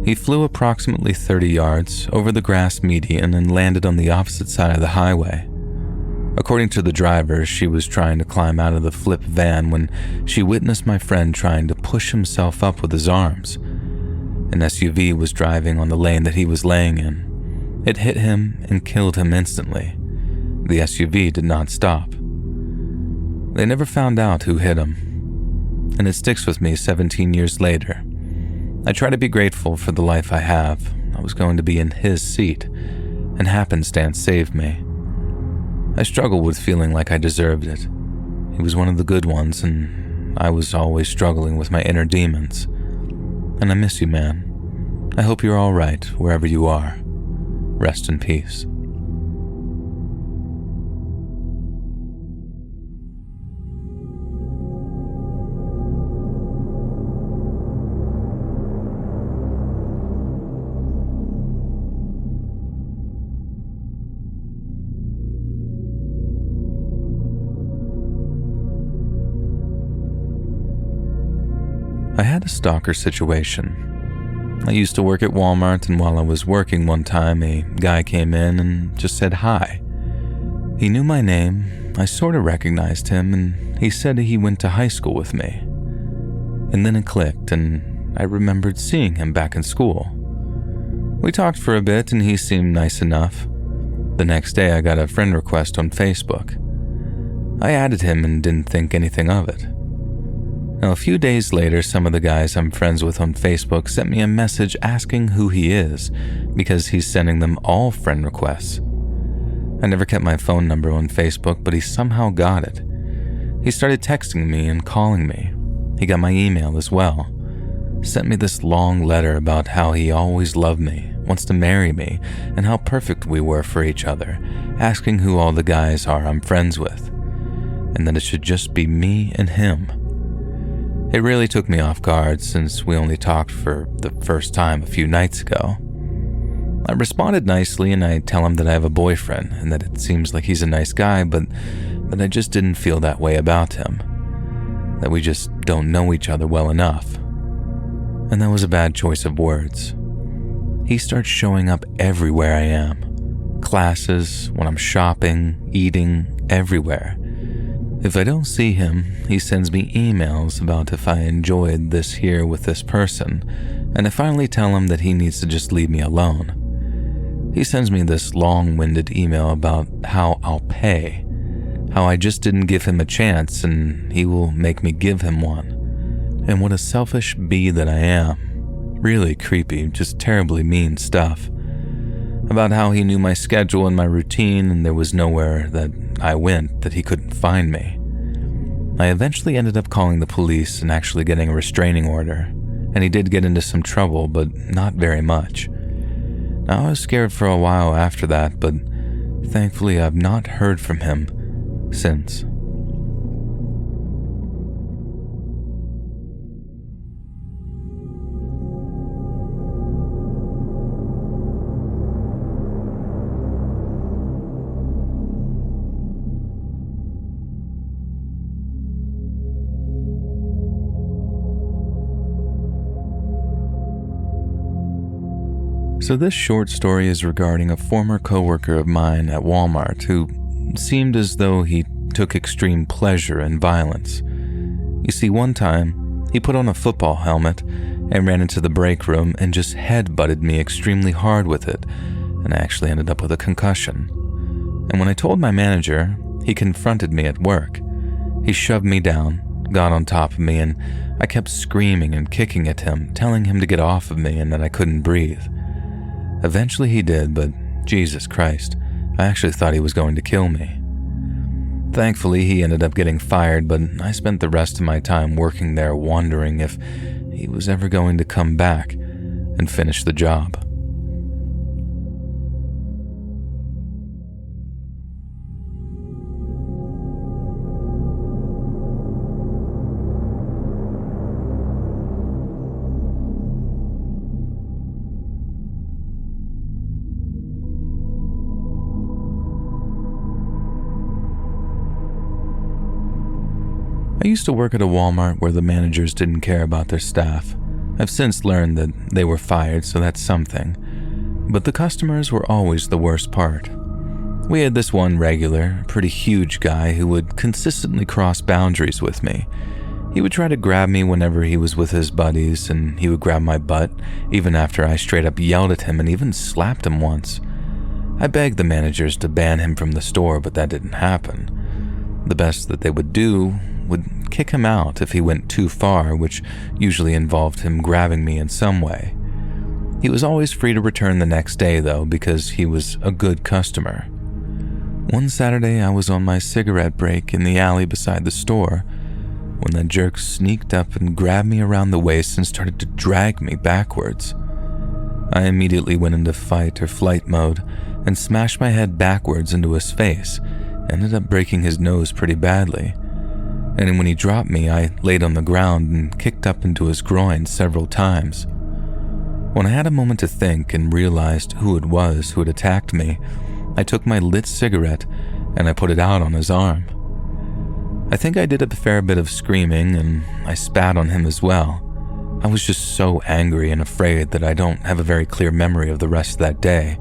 He flew approximately 30 yards over the grass median and landed on the opposite side of the highway. According to the driver, she was trying to climb out of the flipped van when she witnessed my friend trying to push himself up with his arms. An SUV was driving on the lane that he was laying in. It hit him and killed him instantly. The SUV did not stop. They never found out who hit him, and it sticks with me 17 years later. I try to be grateful for the life I have. I was going to be in his seat, and happenstance saved me. I struggle with feeling like I deserved it. He was one of the good ones, and I was always struggling with my inner demons. And I miss you, man. I hope you're all right wherever you are. Rest in peace. I had a stalker situation. I used to work at Walmart, and while I was working one time, a guy came in and just said hi. He knew my name, I sort of recognized him, and he said he went to high school with me. And then it clicked, and I remembered seeing him back in school. We talked for a bit, and he seemed nice enough. The next day, I got a friend request on Facebook. I added him and didn't think anything of it. Now, a few days later, some of the guys I'm friends with on Facebook sent me a message asking who he is because he's sending them all friend requests. I never kept my phone number on Facebook, but he somehow got it. He started texting me and calling me. He got my email as well. Sent me this long letter about how he always loved me, wants to marry me, and how perfect we were for each other, asking who all the guys are I'm friends with, and that it should just be me and him. It really took me off guard since we only talked for the first time a few nights ago. I responded nicely, and I tell him that I have a boyfriend and that it seems like he's a nice guy, but that I just didn't feel that way about him. That we just don't know each other well enough. And that was a bad choice of words. He starts showing up everywhere I am. Classes, when I'm shopping, eating, everywhere. If I don't see him, he sends me emails about if I enjoyed this here with this person, and I finally tell him that he needs to just leave me alone. He sends me this long-winded email about how I'll pay, how I just didn't give him a chance and he will make me give him one. And what a selfish bee that I am. Really creepy, just terribly mean stuff. About how he knew my schedule and my routine and there was nowhere that I went that he couldn't find me. I eventually ended up calling the police and actually getting a restraining order, and he did get into some trouble, but not very much. Now, I was scared for a while after that, but thankfully I've not heard from him since. So this short story is regarding a former coworker of mine at Walmart who seemed as though he took extreme pleasure in violence. You see, one time, he put on a football helmet and ran into the break room and just head-butted me extremely hard with it, and I actually ended up with a concussion. And when I told my manager, he confronted me at work. He shoved me down, got on top of me, and I kept screaming and kicking at him, telling him to get off of me and that I couldn't breathe. Eventually he did, but Jesus Christ, I actually thought he was going to kill me. Thankfully, he ended up getting fired, but I spent the rest of my time working there wondering if he was ever going to come back and finish the job. I used to work at a Walmart where the managers didn't care about their staff. I've since learned that they were fired, so that's something. But the customers were always the worst part. We had this one regular, pretty huge guy who would consistently cross boundaries with me. He would try to grab me whenever he was with his buddies, and he would grab my butt, even after I straight up yelled at him and even slapped him once. I begged the managers to ban him from the store, but that didn't happen. The best that they would do would kick him out if he went too far, which usually involved him grabbing me in some way. He was always free to return the next day, though, because he was a good customer. One Saturday, I was on my cigarette break in the alley beside the store when that jerk sneaked up and grabbed me around the waist and started to drag me backwards. I immediately went into fight or flight mode and smashed my head backwards into his face, ended up breaking his nose pretty badly. And when he dropped me, I laid on the ground and kicked up into his groin several times. When I had a moment to think and realized who it was who had attacked me, I took my lit cigarette and I put it out on his arm. I think I did a fair bit of screaming and I spat on him as well. I was just so angry and afraid that I don't have a very clear memory of the rest of that day.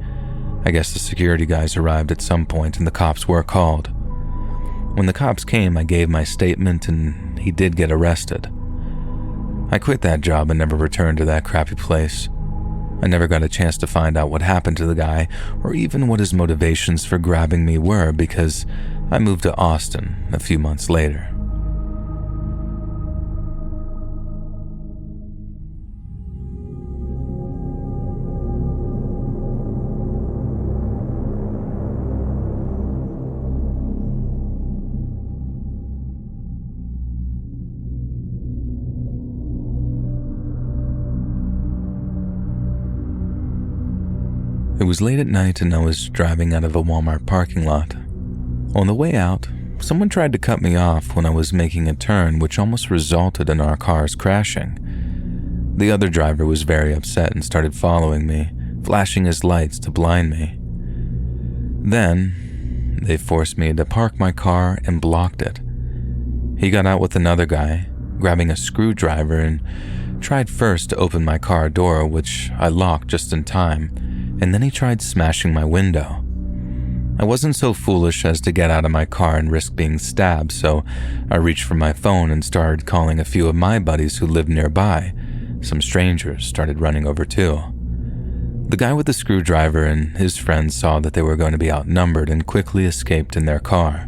I guess the security guys arrived at some point and the cops were called. When the cops came, I gave my statement and he did get arrested. I quit that job and never returned to that crappy place. I never got a chance to find out what happened to the guy or even what his motivations for grabbing me were because I moved to Austin a few months later. It was late at night and I was driving out of a Walmart parking lot. On the way out, someone tried to cut me off when I was making a turn, which almost resulted in our cars crashing. The other driver was very upset and started following me, flashing his lights to blind me. Then, they forced me to park my car and blocked it. He got out with another guy, grabbing a screwdriver, and tried first to open my car door, which I locked just in time, and then he tried smashing my window. I wasn't so foolish as to get out of my car and risk being stabbed, so I reached for my phone and started calling a few of my buddies who lived nearby. Some strangers started running over too. The guy with the screwdriver and his friends saw that they were going to be outnumbered and quickly escaped in their car.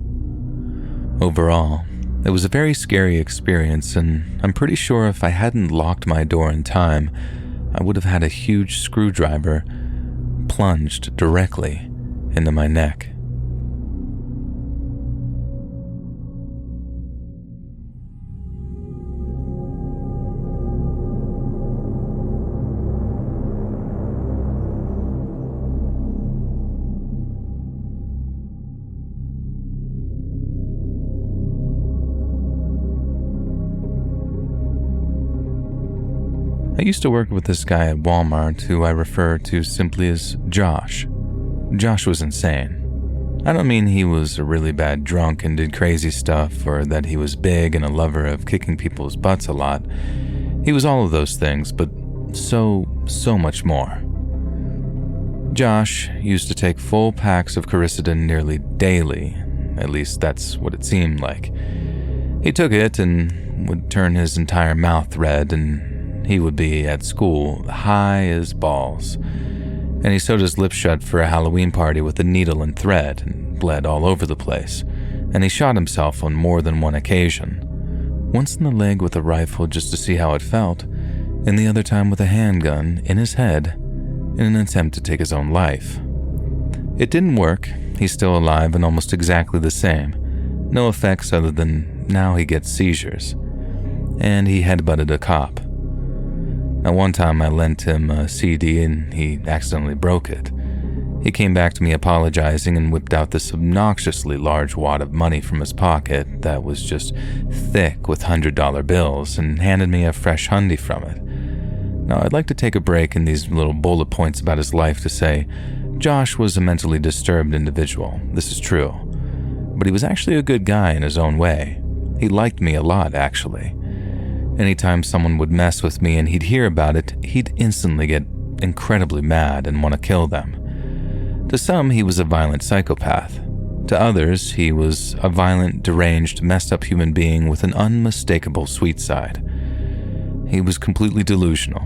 Overall, it was a very scary experience, and I'm pretty sure if I hadn't locked my door in time, I would have had a huge screwdriver plunged directly into my neck. I used to work with this guy at Walmart who I refer to simply as Josh. Josh was insane. I don't mean he was a really bad drunk and did crazy stuff, or that he was big and a lover of kicking people's butts a lot. He was all of those things, but so much more. Josh used to take full packs of Coricidin nearly daily, at least that's what it seemed like. He took it and would turn his entire mouth red, and he would be at school high as balls. and he sewed his lips shut for a Halloween party with a needle and thread and bled all over the place, and he shot himself on more than one occasion. Once in the leg with a rifle just to see how it felt, and the other time with a handgun in his head in an attempt to take his own life. It didn't work. He's still alive and almost exactly the same. No effects other than now he gets seizures. And he headbutted a cop. At one time I lent him a CD and he accidentally broke it. He came back to me apologizing and whipped out this obnoxiously large wad of money from his pocket that was just thick with $100 bills and handed me a fresh hundy from it. Now I'd like to take a break in these little bullet points about his life to say, Josh was a mentally disturbed individual, this is true. But he was actually a good guy in his own way. He liked me a lot, actually. Anytime someone would mess with me and he'd hear about it, he'd instantly get incredibly mad and want to kill them. To some, he was a violent psychopath. To others, he was a violent, deranged, messed up human being with an unmistakable sweet side. He was completely delusional.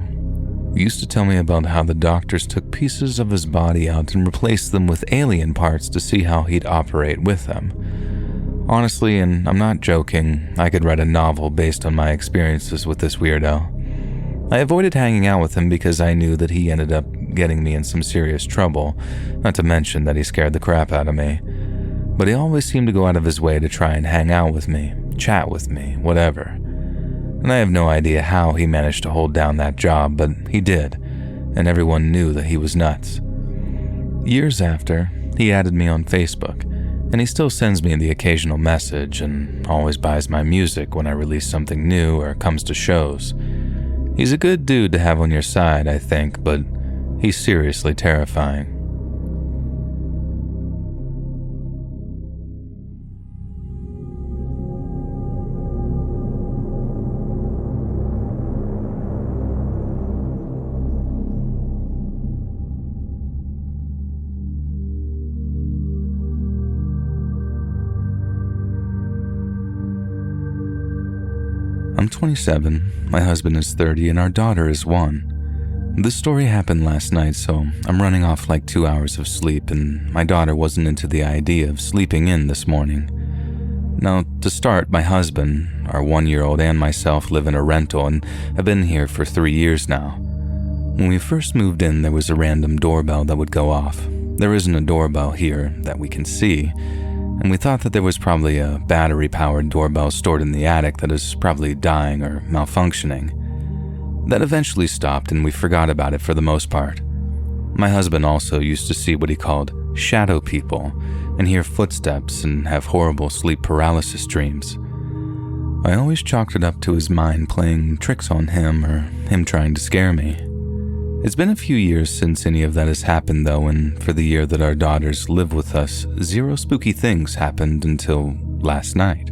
He used to tell me about how the doctors took pieces of his body out and replaced them with alien parts to see how he'd operate with them. Honestly, and I'm not joking, I could write a novel based on my experiences with this weirdo. I avoided hanging out with him because I knew that he ended up getting me in some serious trouble, not to mention that he scared the crap out of me. But he always seemed to go out of his way to try and hang out with me, chat with me, whatever. And I have no idea how he managed to hold down that job, but he did, and everyone knew that he was nuts. Years after, he added me on Facebook, and he still sends me the occasional message and always buys my music when I release something new or comes to shows. He's a good dude to have on your side, I think, but he's seriously terrifying. I'm 27, my husband is 30, and our daughter is 1. This story happened last night, so I'm running off like 2 hours of sleep, and my daughter wasn't into the idea of sleeping in this morning. Now, to start, my husband, our 1-year-old, and myself live in a rental and have been here for 3 years now. When we first moved in, there was a random doorbell that would go off. There isn't a doorbell here that we can see, and we thought that there was probably a battery-powered doorbell stored in the attic that is probably dying or malfunctioning. That eventually stopped and we forgot about it for the most part. My husband also used to see what he called shadow people and hear footsteps and have horrible sleep paralysis dreams. I always chalked it up to his mind playing tricks on him or him trying to scare me. It's been a few years since any of that has happened though, and for the year that our daughters live with us, 0 spooky things happened until last night.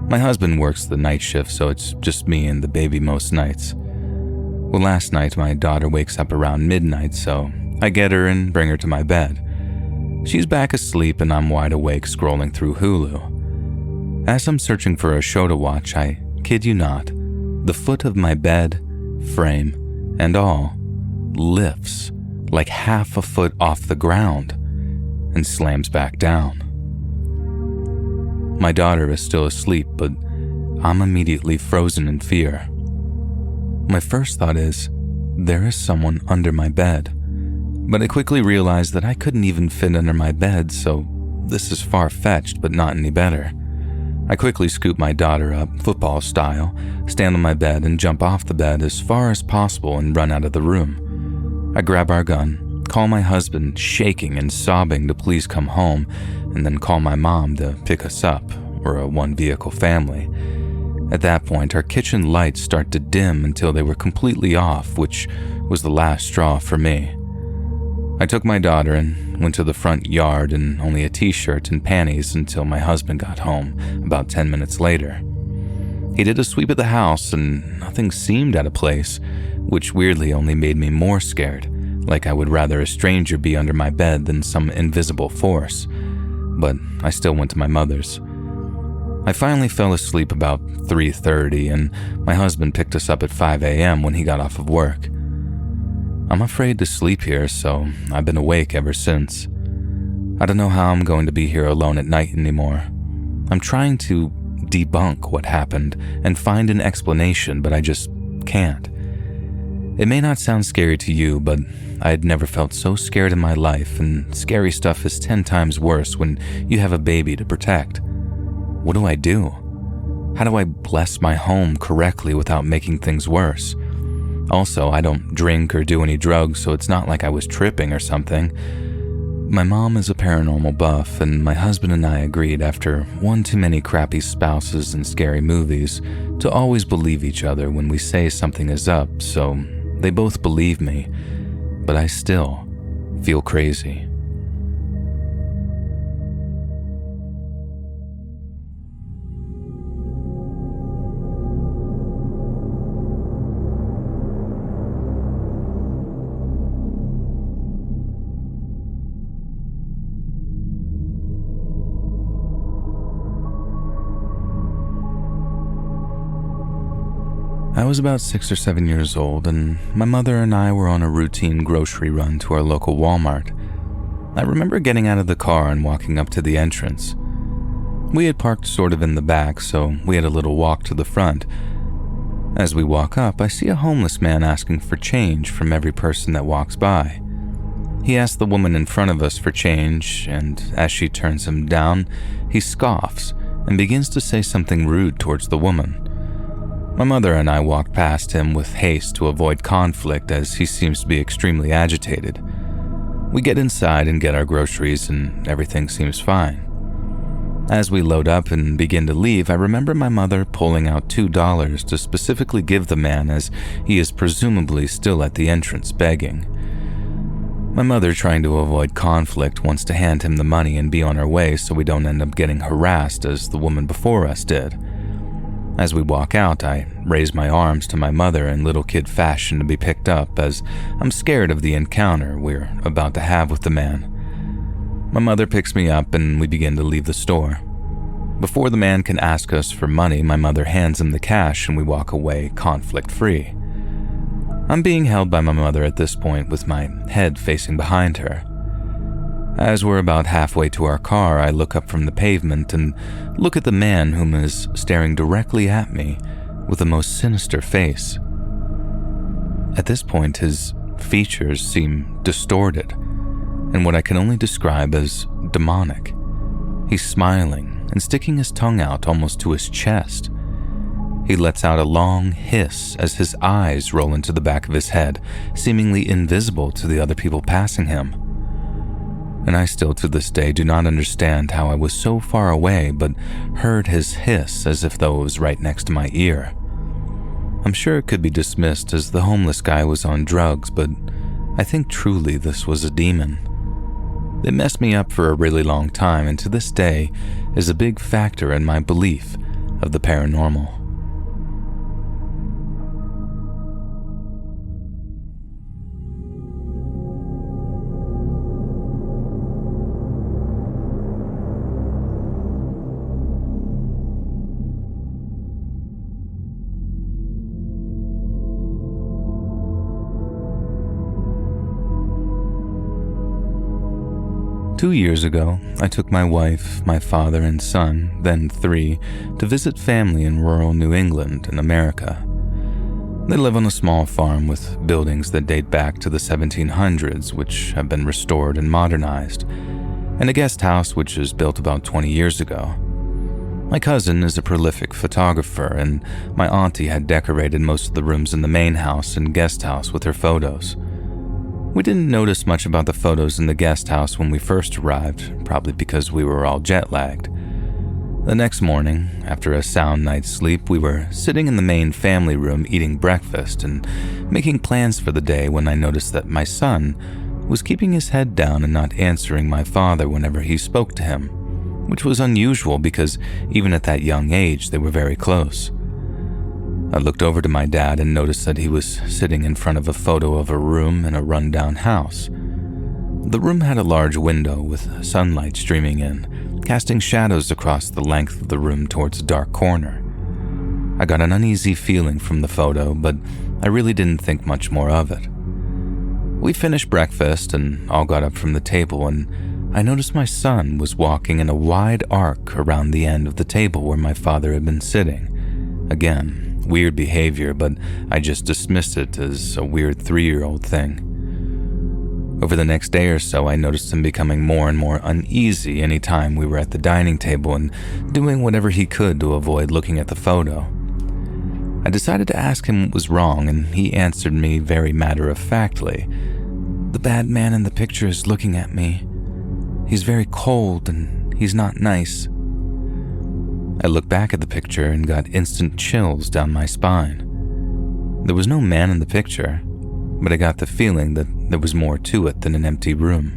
My husband works the night shift, so it's just me and the baby most nights. Well, last night my daughter wakes up around midnight, so I get her and bring her to my bed. She's back asleep and I'm wide awake scrolling through Hulu. As I'm searching for a show to watch, I kid you not, the foot of my bed, frame, and all lifts like half a foot off the ground and slams back down. My daughter is still asleep, but I'm immediately frozen in fear. My first thought is, there is someone under my bed, but I quickly realized that I couldn't even fit under my bed, so this is far-fetched but not any better. I quickly scoop my daughter up, football style, stand on my bed and jump off the bed as far as possible and run out of the room. I grab our gun, call my husband, shaking and sobbing to please come home, and then call my mom to pick us up. We're a 1-vehicle family. At that point, our kitchen lights start to dim until they were completely off, which was the last straw for me. I took my daughter and went to the front yard in only a t-shirt and panties until my husband got home about 10 minutes later. He did a sweep of the house and nothing seemed out of place, which weirdly only made me more scared, like I would rather a stranger be under my bed than some invisible force. But I still went to my mother's. I finally fell asleep about 3:30 and my husband picked us up at 5 a.m. when he got off of work. I'm afraid to sleep here, so I've been awake ever since. I don't know how I'm going to be here alone at night anymore. I'm trying to debunk what happened and find an explanation, but I just can't. It may not sound scary to you, but I had never felt so scared in my life, and scary stuff is 10 times worse when you have a baby to protect. What do I do? How do I bless my home correctly without making things worse? Also, I don't drink or do any drugs, so it's not like I was tripping or something. My mom is a paranormal buff, and my husband and I agreed after one too many crappy spouses and scary movies to always believe each other when we say something is up, so they both believe me, but I still feel crazy. I was about 6 or 7 years old, and my mother and I were on a routine grocery run to our local Walmart. I remember getting out of the car and walking up to the entrance. We had parked sort of in the back, so we had a little walk to the front. As we walk up, I see a homeless man asking for change from every person that walks by. He asks the woman in front of us for change, and as she turns him down, he scoffs and begins to say something rude towards the woman. My mother and I walked past him with haste to avoid conflict, as he seems to be extremely agitated. We get inside and get our groceries, and everything seems fine. As we load up and begin to leave, I remember my mother pulling out $2 to specifically give the man, as he is presumably still at the entrance begging. My mother, trying to avoid conflict, wants to hand him the money and be on our way so we don't end up getting harassed as the woman before us did. As we walk out, I raise my arms to my mother in little kid fashion to be picked up, as I'm scared of the encounter we're about to have with the man. My mother picks me up and we begin to leave the store. Before the man can ask us for money, my mother hands him the cash and we walk away conflict-free. I'm being held by my mother at this point with my head facing behind her. As we're about halfway to our car, I look up from the pavement and look at the man whom is staring directly at me with the most sinister face. At this point, his features seem distorted and what I can only describe as demonic. He's smiling and sticking his tongue out almost to his chest. He lets out a long hiss as his eyes roll into the back of his head, seemingly invisible to the other people passing him. And I still to this day do not understand how I was so far away but heard his hiss as if though it was right next to my ear. I'm sure it could be dismissed as the homeless guy was on drugs, but I think truly this was a demon. It messed me up for a really long time, and to this day is a big factor in my belief of the paranormal. 2 years ago, I took my wife, my father and son, then 3, to visit family in rural New England in America. They live on a small farm with buildings that date back to the 1700s, which have been restored and modernized, and a guest house which was built about 20 years ago. My cousin is a prolific photographer, and my auntie had decorated most of the rooms in the main house and guest house with her photos. We didn't notice much about the photos in the guest house when we first arrived, probably because we were all jet-lagged. The next morning, after a sound night's sleep, we were sitting in the main family room eating breakfast and making plans for the day when I noticed that my son was keeping his head down and not answering my father whenever he spoke to him, which was unusual because even at that young age, they were very close. I looked over to my dad and noticed that he was sitting in front of a photo of a room in a rundown house. The room had a large window with sunlight streaming in, casting shadows across the length of the room towards a dark corner. I got an uneasy feeling from the photo, but I really didn't think much more of it. We finished breakfast and all got up from the table, and I noticed my son was walking in a wide arc around the end of the table where my father had been sitting. Again, weird behavior, but I just dismissed it as a weird 3-year-old thing. Over the next day or so, I noticed him becoming more and more uneasy anytime we were at the dining table and doing whatever he could to avoid looking at the photo. I decided to ask him what was wrong, and he answered me very matter-of-factly. "The bad man in the picture is looking at me. He's very cold and he's not nice." I looked back at the picture and got instant chills down my spine. There was no man in the picture, but I got the feeling that there was more to it than an empty room.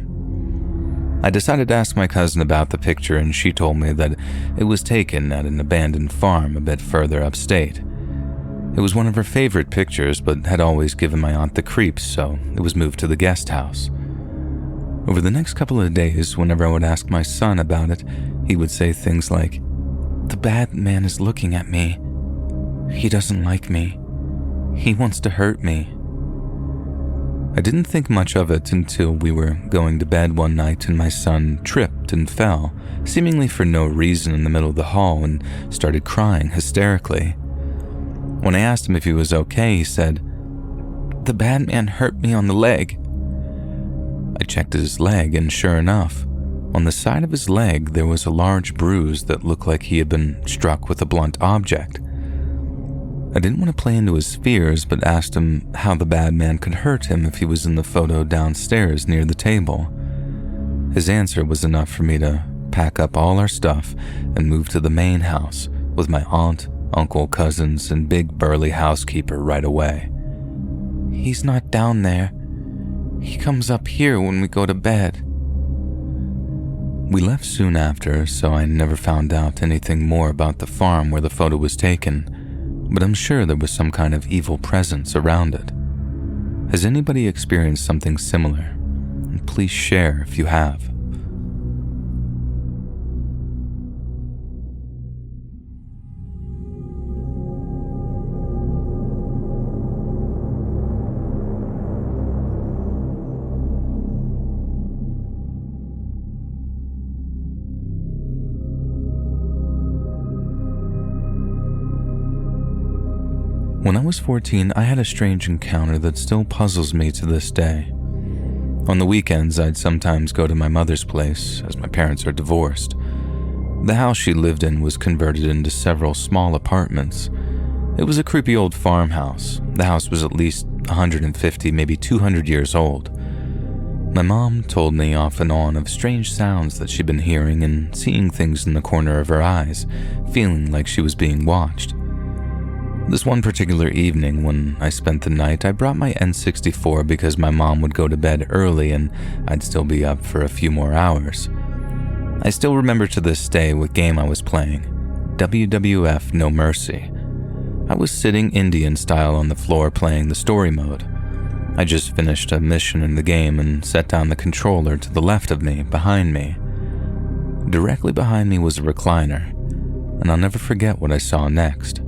I decided to ask my cousin about the picture, and she told me that it was taken at an abandoned farm a bit further upstate. It was one of her favorite pictures, but had always given my aunt the creeps, so it was moved to the guest house. Over the next couple of days, whenever I would ask my son about it, he would say things like, "The bad man is looking at me. He doesn't like me. He wants to hurt me." I didn't think much of it until we were going to bed one night and my son tripped and fell, seemingly for no reason in the middle of the hall, and started crying hysterically. When I asked him if he was okay, he said, "The bad man hurt me on the leg." I checked his leg, and sure enough, on the side of his leg there was a large bruise that looked like he had been struck with a blunt object. I didn't want to play into his fears, but asked him how the bad man could hurt him if he was in the photo downstairs near the table. His answer was enough for me to pack up all our stuff and move to the main house with my aunt, uncle, cousins, and big burly housekeeper right away. "He's not down there. He comes up here when we go to bed." We left soon after, so I never found out anything more about the farm where the photo was taken, but I'm sure there was some kind of evil presence around it. Has anybody experienced something similar? Please share if you have. When I was 14, I had a strange encounter that still puzzles me to this day. On the weekends, I'd sometimes go to my mother's place, as my parents are divorced. The house she lived in was converted into several small apartments. It was a creepy old farmhouse. The house was at least 150, maybe 200 years old. My mom told me off and on of strange sounds that she'd been hearing and seeing things in the corner of her eyes, feeling like she was being watched. This one particular evening when I spent the night, I brought my N64 because my mom would go to bed early and I'd still be up for a few more hours. I still remember to this day what game I was playing, WWF No Mercy. I was sitting Indian style on the floor playing the story mode. I just finished a mission in the game and set down the controller to the left of me, behind me. Directly behind me was a recliner, and I'll never forget what I saw next.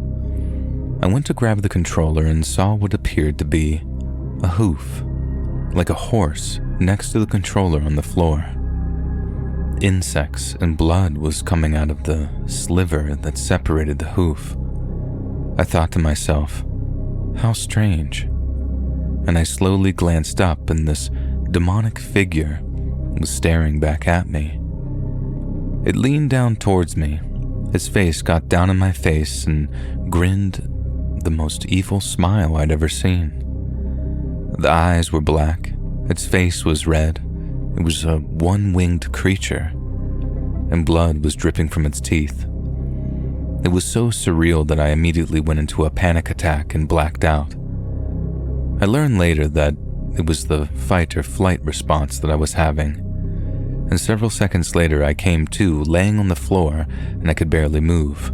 I went to grab the controller and saw what appeared to be a hoof, like a horse, next to the controller on the floor. Insects and blood was coming out of the sliver that separated the hoof. I thought to myself, how strange. And I slowly glanced up, and this demonic figure was staring back at me. It leaned down towards me. Its face got down in my face and grinned the most evil smile I'd ever seen. The eyes were black, its face was red, it was a one-winged creature, and blood was dripping from its teeth. It was so surreal that I immediately went into a panic attack and blacked out. I learned later that it was the fight or flight response that I was having, and several seconds later I came to, laying on the floor, and I could barely move.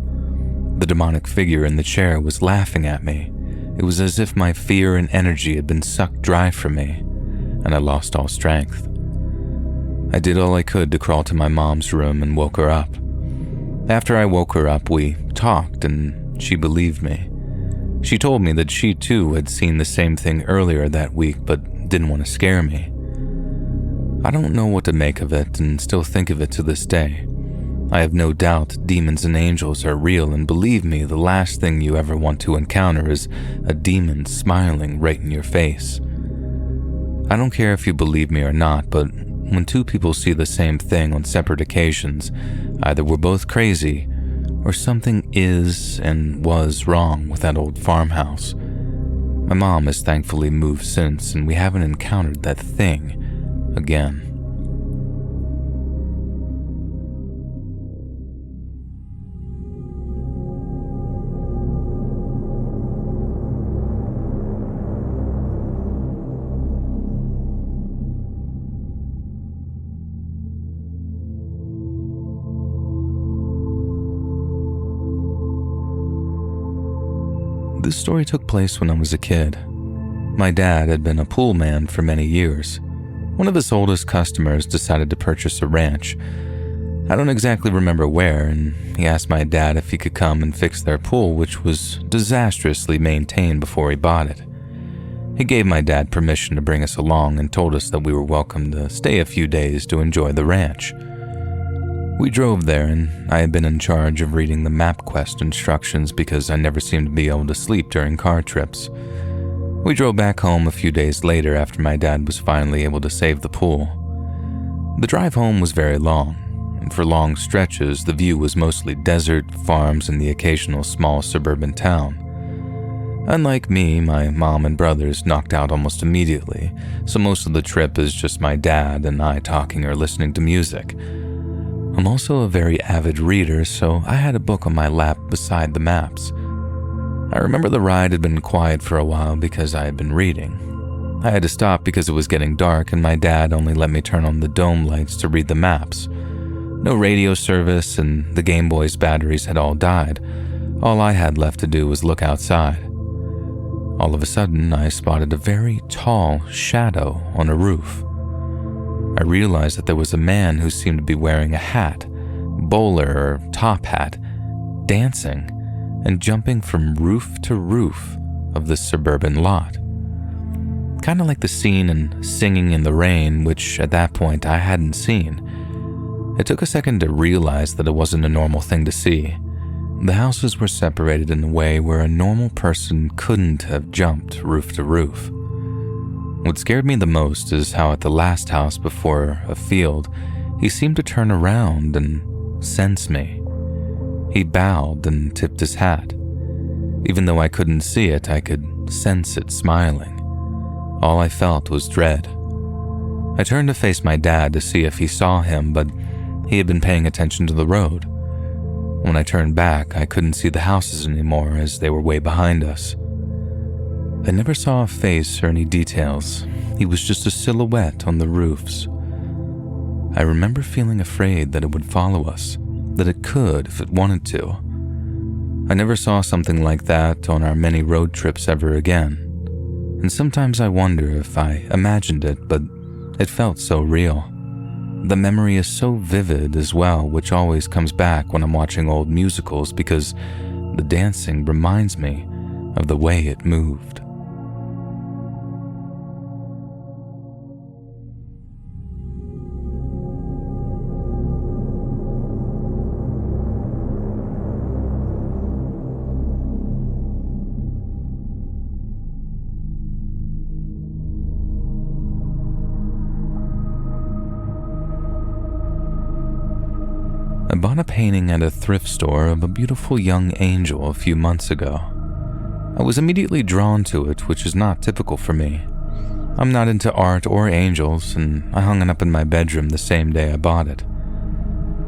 The demonic figure in the chair was laughing at me. It was as if my fear and energy had been sucked dry from me, and I lost all strength. I did all I could to crawl to my mom's room and woke her up. After I woke her up, we talked, and she believed me. She told me that she too had seen the same thing earlier that week, but didn't want to scare me. I don't know what to make of it and still think of it to this day. I have no doubt demons and angels are real, and believe me, the last thing you ever want to encounter is a demon smiling right in your face. I don't care if you believe me or not, but when two people see the same thing on separate occasions, either we're both crazy or something is and was wrong with that old farmhouse. My mom has thankfully moved since, and we haven't encountered that thing again. This story took place when I was a kid. My dad had been a pool man for many years. One of his oldest customers decided to purchase a ranch. I don't exactly remember where, and he asked my dad if he could come and fix their pool, which was disastrously maintained before he bought it. He gave my dad permission to bring us along and told us that we were welcome to stay a few days to enjoy the ranch. We drove there, and I had been in charge of reading the MapQuest instructions because I never seemed to be able to sleep during car trips. We drove back home a few days later after my dad was finally able to save the pool. The drive home was very long, and for long stretches the view was mostly desert, farms, and the occasional small suburban town. Unlike me, my mom and brothers knocked out almost immediately, so most of the trip is just my dad and I talking or listening to music. I'm also a very avid reader, so I had a book on my lap beside the maps. I remember the ride had been quiet for a while because I had been reading. I had to stop because it was getting dark, and my dad only let me turn on the dome lights to read the maps. No radio service, and the Game Boy's batteries had all died. All I had left to do was look outside. All of a sudden, I spotted a very tall shadow on a roof. I realized that there was a man who seemed to be wearing a hat, bowler or top hat, dancing and jumping from roof to roof of this suburban lot. Kind of like the scene in Singing in the Rain, which at that point I hadn't seen. It took a second to realize that it wasn't a normal thing to see. The houses were separated in a way where a normal person couldn't have jumped roof to roof. What scared me the most is how at the last house before a field, he seemed to turn around and sense me. He bowed and tipped his hat. Even though I couldn't see it, I could sense it smiling. All I felt was dread. I turned to face my dad to see if he saw him, but he had been paying attention to the road. When I turned back, I couldn't see the houses anymore as they were way behind us. I never saw a face or any details. He was just a silhouette on the roofs. I remember feeling afraid that it would follow us, that it could if it wanted to. I never saw something like that on our many road trips ever again. And sometimes I wonder if I imagined it, but it felt so real. The memory is so vivid as well, which always comes back when I'm watching old musicals because the dancing reminds me of the way it moved. I bought a painting at a thrift store of a beautiful young angel a few months ago. I was immediately drawn to it, which is not typical for me. I'm not into art or angels, and I hung it up in my bedroom the same day I bought it.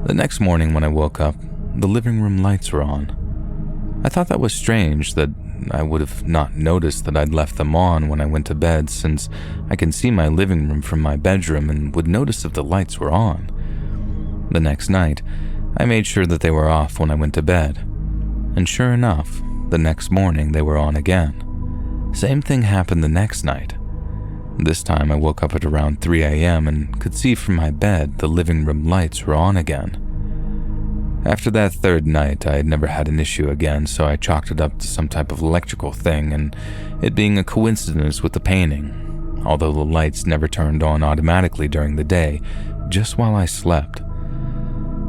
The next morning when I woke up, the living room lights were on. I thought that was strange, that I would have not noticed that I'd left them on when I went to bed, since I can see my living room from my bedroom and would notice if the lights were on. The next night, I made sure that they were off when I went to bed. And sure enough, the next morning they were on again. Same thing happened the next night. This time I woke up at around 3 a.m. and could see from my bed the living room lights were on again. After that third night, I had never had an issue again, so I chalked it up to some type of electrical thing and it being a coincidence with the painting. although the lights never turned on automatically during the day, just while I slept.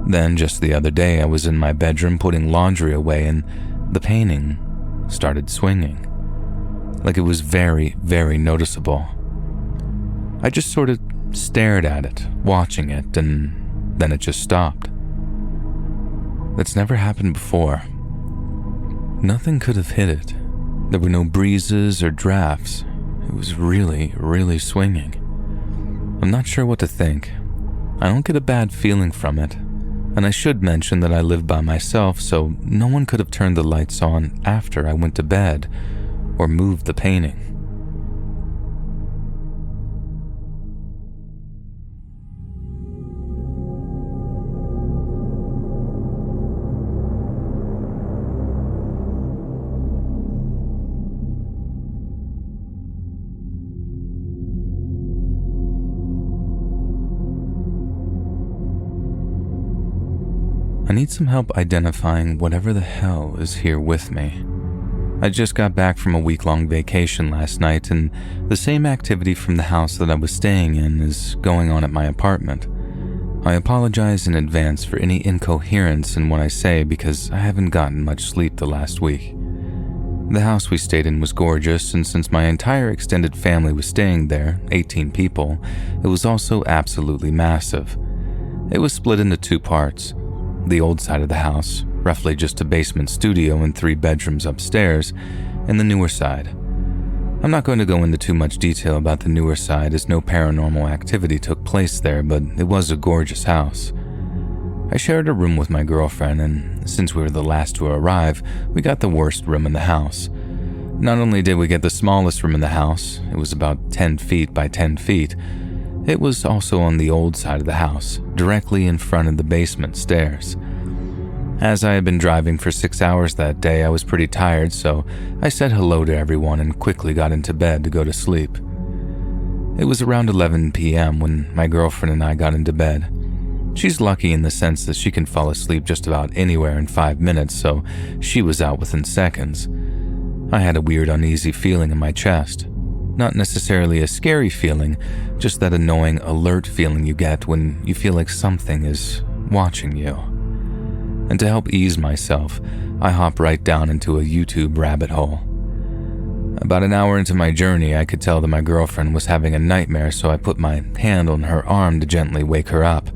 Then, just the other day, I was in my bedroom putting laundry away and the painting started swinging. Like it was very, very noticeable. I just sort of stared at it, watching it, and then it just stopped. That's never happened before. Nothing could have hit it. There were no breezes or drafts. It was really, really swinging. I'm not sure what to think. I don't get a bad feeling from it. And I should mention that I live by myself, so no one could have turned the lights on after I went to bed or moved the painting. I need some help identifying whatever the hell is here with me. I just got back from a week-long vacation last night, and the same activity from the house that I was staying in is going on at my apartment. I apologize in advance for any incoherence in what I say because I haven't gotten much sleep the last week. The house we stayed in was gorgeous, and since my entire extended family was staying there, 18 people, it was also absolutely massive. It was split into 2 parts. The old side of the house, roughly just a basement studio and 3 bedrooms upstairs, and the newer side. I'm not going to go into too much detail about the newer side as no paranormal activity took place there, but it was a gorgeous house. I shared a room with my girlfriend, and since we were the last to arrive, we got the worst room in the house. Not only did we get the smallest room in the house, it was about 10 feet by 10 feet, it was also on the old side of the house, directly in front of the basement stairs. As I had been driving for 6 hours that day, I was pretty tired, so I said hello to everyone and quickly got into bed to go to sleep. It was around 11 p.m. when my girlfriend and I got into bed. She's lucky in the sense that she can fall asleep just about anywhere in 5 minutes, so she was out within seconds. I had a weird uneasy feeling in my chest. Not necessarily a scary feeling, just that annoying alert feeling you get when you feel like something is watching you. And to help ease myself, I hop right down into a YouTube rabbit hole. About an hour into my journey, I could tell that my girlfriend was having a nightmare, so I put my hand on her arm to gently wake her up.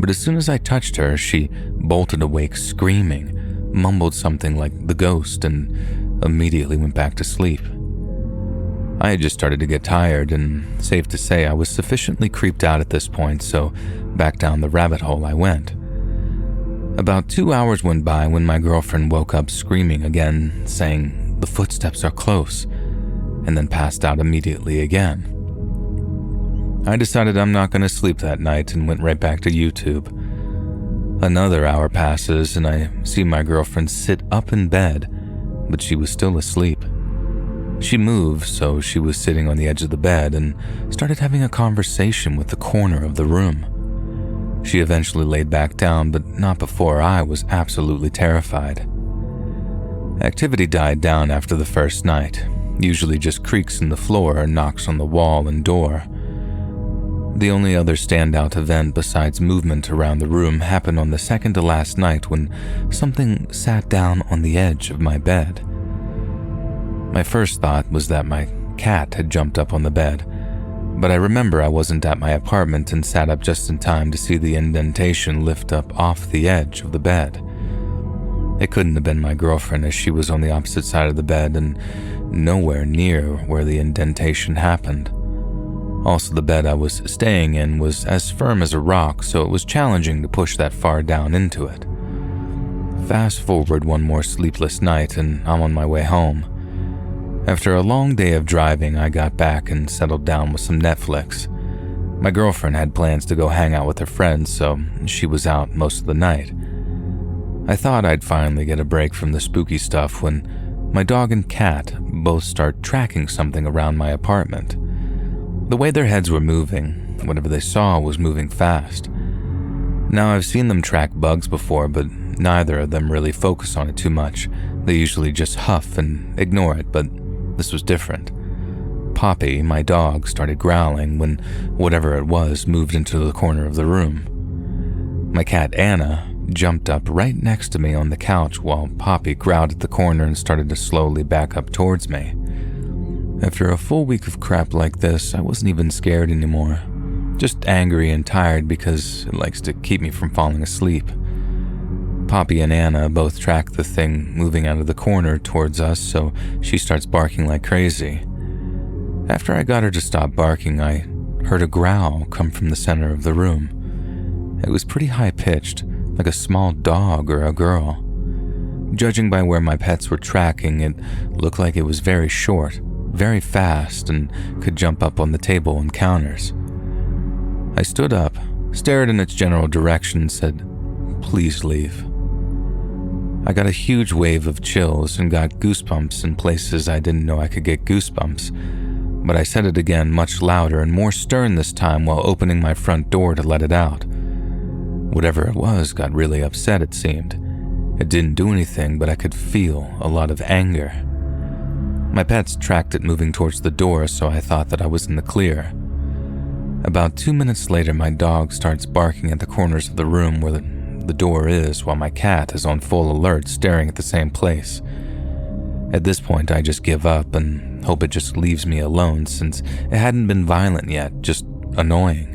But as soon as I touched her, she bolted awake screaming, mumbled something like the ghost, and immediately went back to sleep. I had just started to get tired, and safe to say I was sufficiently creeped out at this point, so back down the rabbit hole I went. About 2 hours went by when my girlfriend woke up screaming again, saying the footsteps are close, and then passed out immediately again. I decided I'm not going to sleep that night and went right back to YouTube. Another hour passes and I see my girlfriend sit up in bed, but she was still asleep. She moved, so she was sitting on the edge of the bed and started having a conversation with the corner of the room. She eventually laid back down, but not before I was absolutely terrified. Activity died down after the first night, usually just creaks in the floor or knocks on the wall and door. The only other standout event besides movement around the room happened on the second to last night when something sat down on the edge of my bed. My first thought was that my cat had jumped up on the bed, but I remember I wasn't at my apartment and sat up just in time to see the indentation lift up off the edge of the bed. It couldn't have been my girlfriend as she was on the opposite side of the bed and nowhere near where the indentation happened. Also, the bed I was staying in was as firm as a rock, so it was challenging to push that far down into it. Fast forward one more sleepless night and I'm on my way home. After a long day of driving, I got back and settled down with some Netflix. My girlfriend had plans to go hang out with her friends, so she was out most of the night. I thought I'd finally get a break from the spooky stuff when my dog and cat both start tracking something around my apartment. The way their heads were moving, whatever they saw was moving fast. Now, I've seen them track bugs before, but neither of them really focus on it too much. They usually just huff and ignore it, but this was different. Poppy, my dog, started growling when whatever it was moved into the corner of the room. My cat Anna jumped up right next to me on the couch while Poppy growled at the corner and started to slowly back up towards me. After a full week of crap like this, I wasn't even scared anymore. Just angry and tired because it likes to keep me from falling asleep. Poppy and Anna both track the thing moving out of the corner towards us, so she starts barking like crazy. After I got her to stop barking, I heard a growl come from the center of the room. It was pretty high-pitched, like a small dog or a girl. Judging by where my pets were tracking, it looked like it was very short, very fast, and could jump up on the table and counters. I stood up, stared in its general direction, and said, "Please leave." I got a huge wave of chills and got goosebumps in places I didn't know I could get goosebumps, but I said it again much louder and more stern this time while opening my front door to let it out. Whatever it was got really upset, it seemed. It didn't do anything, but I could feel a lot of anger. My pets tracked it moving towards the door, so I thought that I was in the clear. About 2 minutes later, my dog starts barking at the corners of the room where the door is, while my cat is on full alert staring at the same place. At this point, I just give up and hope it just leaves me alone since it hadn't been violent yet, just annoying.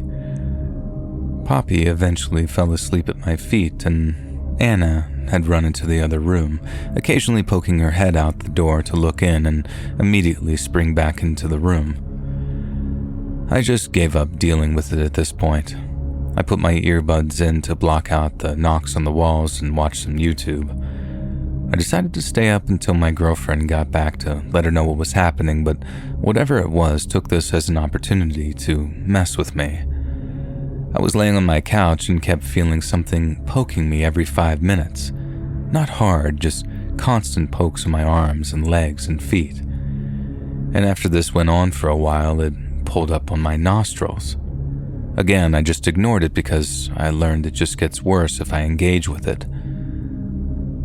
Poppy eventually fell asleep at my feet, and Anna had run into the other room, occasionally poking her head out the door to look in and immediately spring back into the room. I just gave up dealing with it at this point. I put my earbuds in to block out the knocks on the walls and watch some YouTube. I decided to stay up until my girlfriend got back to let her know what was happening, but whatever it was took this as an opportunity to mess with me. I was laying on my couch and kept feeling something poking me every 5 minutes. Not hard, just constant pokes on my arms and legs and feet. And after this went on for a while, it pulled up on my nostrils. Again, I just ignored it because I learned it just gets worse if I engage with it.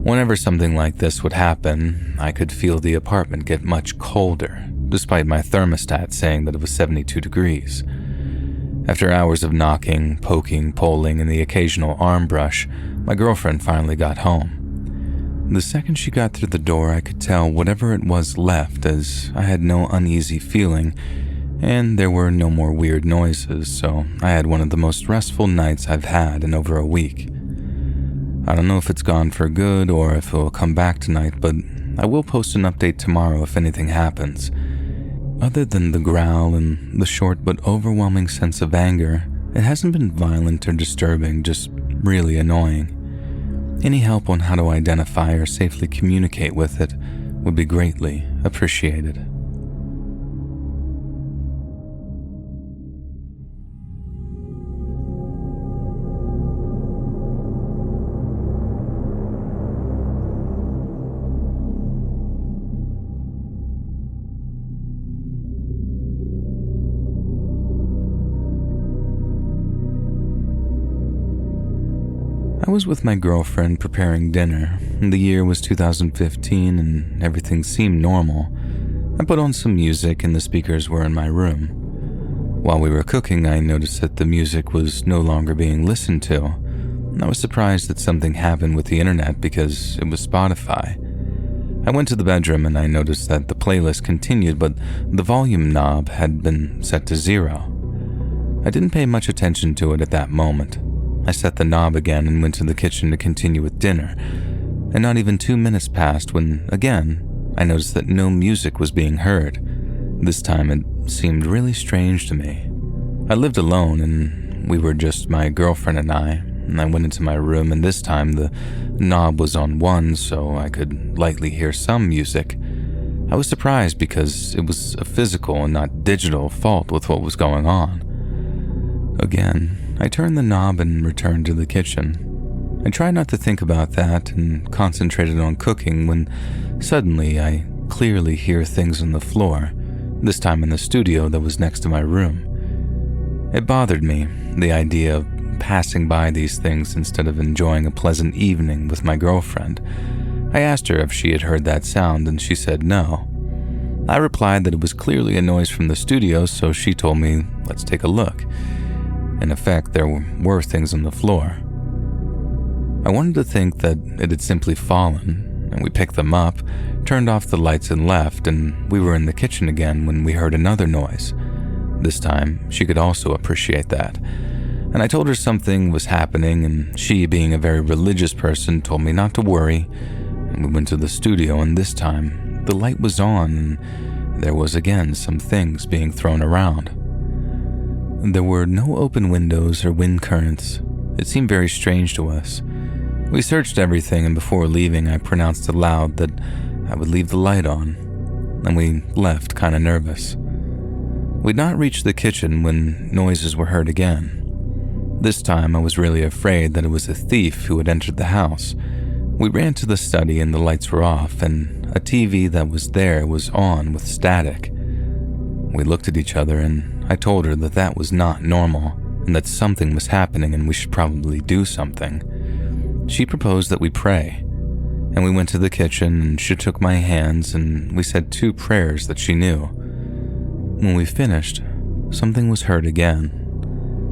Whenever something like this would happen, I could feel the apartment get much colder, despite my thermostat saying that it was 72 degrees. After hours of knocking, poking, pulling, and the occasional arm brush, my girlfriend finally got home. The second she got through the door, I could tell whatever it was left, as I had no uneasy feeling, and there were no more weird noises, so I had one of the most restful nights I've had in over a week. I don't know if it's gone for good or if it will come back tonight, but I will post an update tomorrow if anything happens. Other than the growl and the short but overwhelming sense of anger, it hasn't been violent or disturbing, just really annoying. Any help on how to identify or safely communicate with it would be greatly appreciated. I was with my girlfriend preparing dinner. The year was 2015 and everything seemed normal. I put on some music and the speakers were in my room. While we were cooking, I noticed that the music was no longer being listened to. I was surprised that something happened with the internet because it was Spotify. I went to the bedroom and I noticed that the playlist continued, but the volume knob had been set to 0. I didn't pay much attention to it at that moment. I set the knob again and went to the kitchen to continue with dinner, and not even 2 minutes passed when, again, I noticed that no music was being heard. This time it seemed really strange to me. I lived alone and we were just my girlfriend and I went into my room, and this time the knob was on 1 so I could lightly hear some music. I was surprised because it was a physical and not digital fault with what was going on. Again, I turned the knob and returned to the kitchen. I tried not to think about that and concentrated on cooking when suddenly I clearly hear things on the floor, this time in the studio that was next to my room. It bothered me, the idea of passing by these things instead of enjoying a pleasant evening with my girlfriend. I asked her if she had heard that sound and she said no. I replied that it was clearly a noise from the studio, so she told me, let's take a look. In effect, there were things on the floor. I wanted to think that it had simply fallen, and we picked them up, turned off the lights and left, and we were in the kitchen again when we heard another noise. This time, she could also appreciate that. And I told her something was happening, and she, being a very religious person, told me not to worry. And we went to the studio, and this time, the light was on, and there was again some things being thrown around. There were no open windows or wind currents. It seemed very strange to us. We searched everything, and before leaving, I pronounced aloud that I would leave the light on, and we left kind of nervous. We'd not reached the kitchen when noises were heard again. This time, I was really afraid that it was a thief who had entered the house. We ran to the study and the lights were off, and a TV that was there was on with static. We looked at each other, and I told her that that was not normal, and that something was happening and we should probably do something. She proposed that we pray, and we went to the kitchen, and she took my hands, and we said 2 prayers that she knew. When we finished, something was heard again.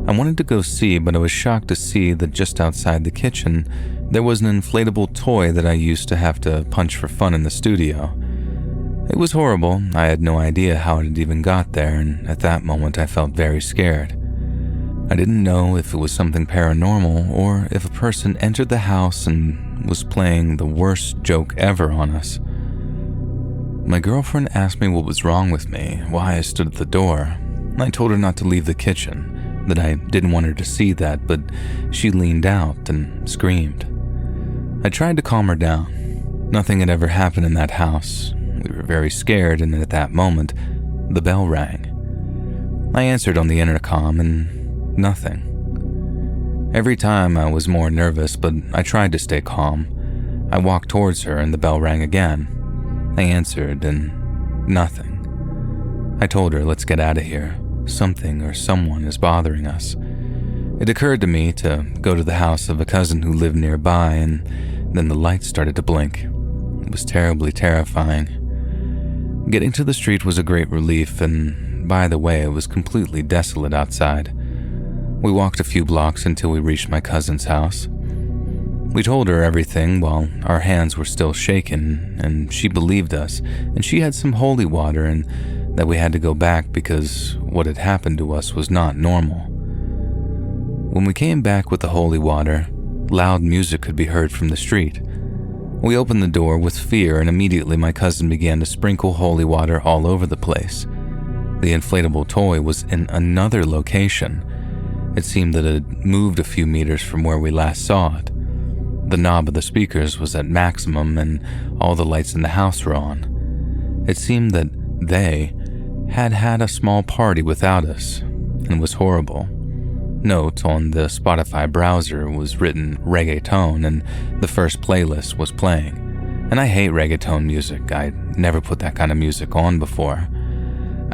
I wanted to go see, but I was shocked to see that just outside the kitchen, there was an inflatable toy that I used to have to punch for fun in the studio. It was horrible. I had no idea how it had even got there, and at that moment I felt very scared. I didn't know if it was something paranormal or if a person entered the house and was playing the worst joke ever on us. My girlfriend asked me what was wrong with me, why I stood at the door. I told her not to leave the kitchen, that I didn't want her to see that, but she leaned out and screamed. I tried to calm her down. Nothing had ever happened in that house. We were very scared, and at that moment, the bell rang. I answered on the intercom, and nothing. Every time I was more nervous, but I tried to stay calm. I walked towards her, and the bell rang again. I answered, and nothing. I told her, let's get out of here. Something or someone is bothering us. It occurred to me to go to the house of a cousin who lived nearby, and then the lights started to blink. It was terribly terrifying. Getting to the street was a great relief, and by the way, it was completely desolate outside. We walked a few blocks until we reached my cousin's house. We told her everything while our hands were still shaken, and she believed us, and she had some holy water, and that we had to go back because what had happened to us was not normal. When we came back with the holy water, loud music could be heard from the street. We opened the door with fear, and immediately my cousin began to sprinkle holy water all over the place. The inflatable toy was in another location. It seemed that it had moved a few meters from where we last saw it. The knob of the speakers was at maximum, and all the lights in the house were on. It seemed that they had had a small party without us, and it was horrible. Note on the Spotify browser was written reggaeton, and the first playlist was playing. And I hate reggaeton music. I'd never put that kind of music on before.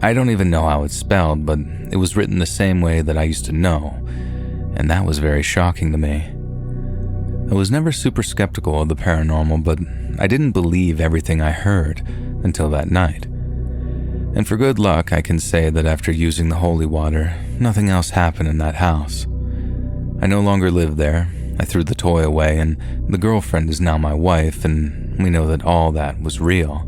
I don't even know how it's spelled, but it was written the same way that I used to know, and that was very shocking to me. I was never super skeptical of the paranormal, but I didn't believe everything I heard until that night. And for good luck, I can say that after using the holy water, nothing else happened in that house. I no longer live there. I threw the toy away, and the girlfriend is now my wife, and we know that all that was real.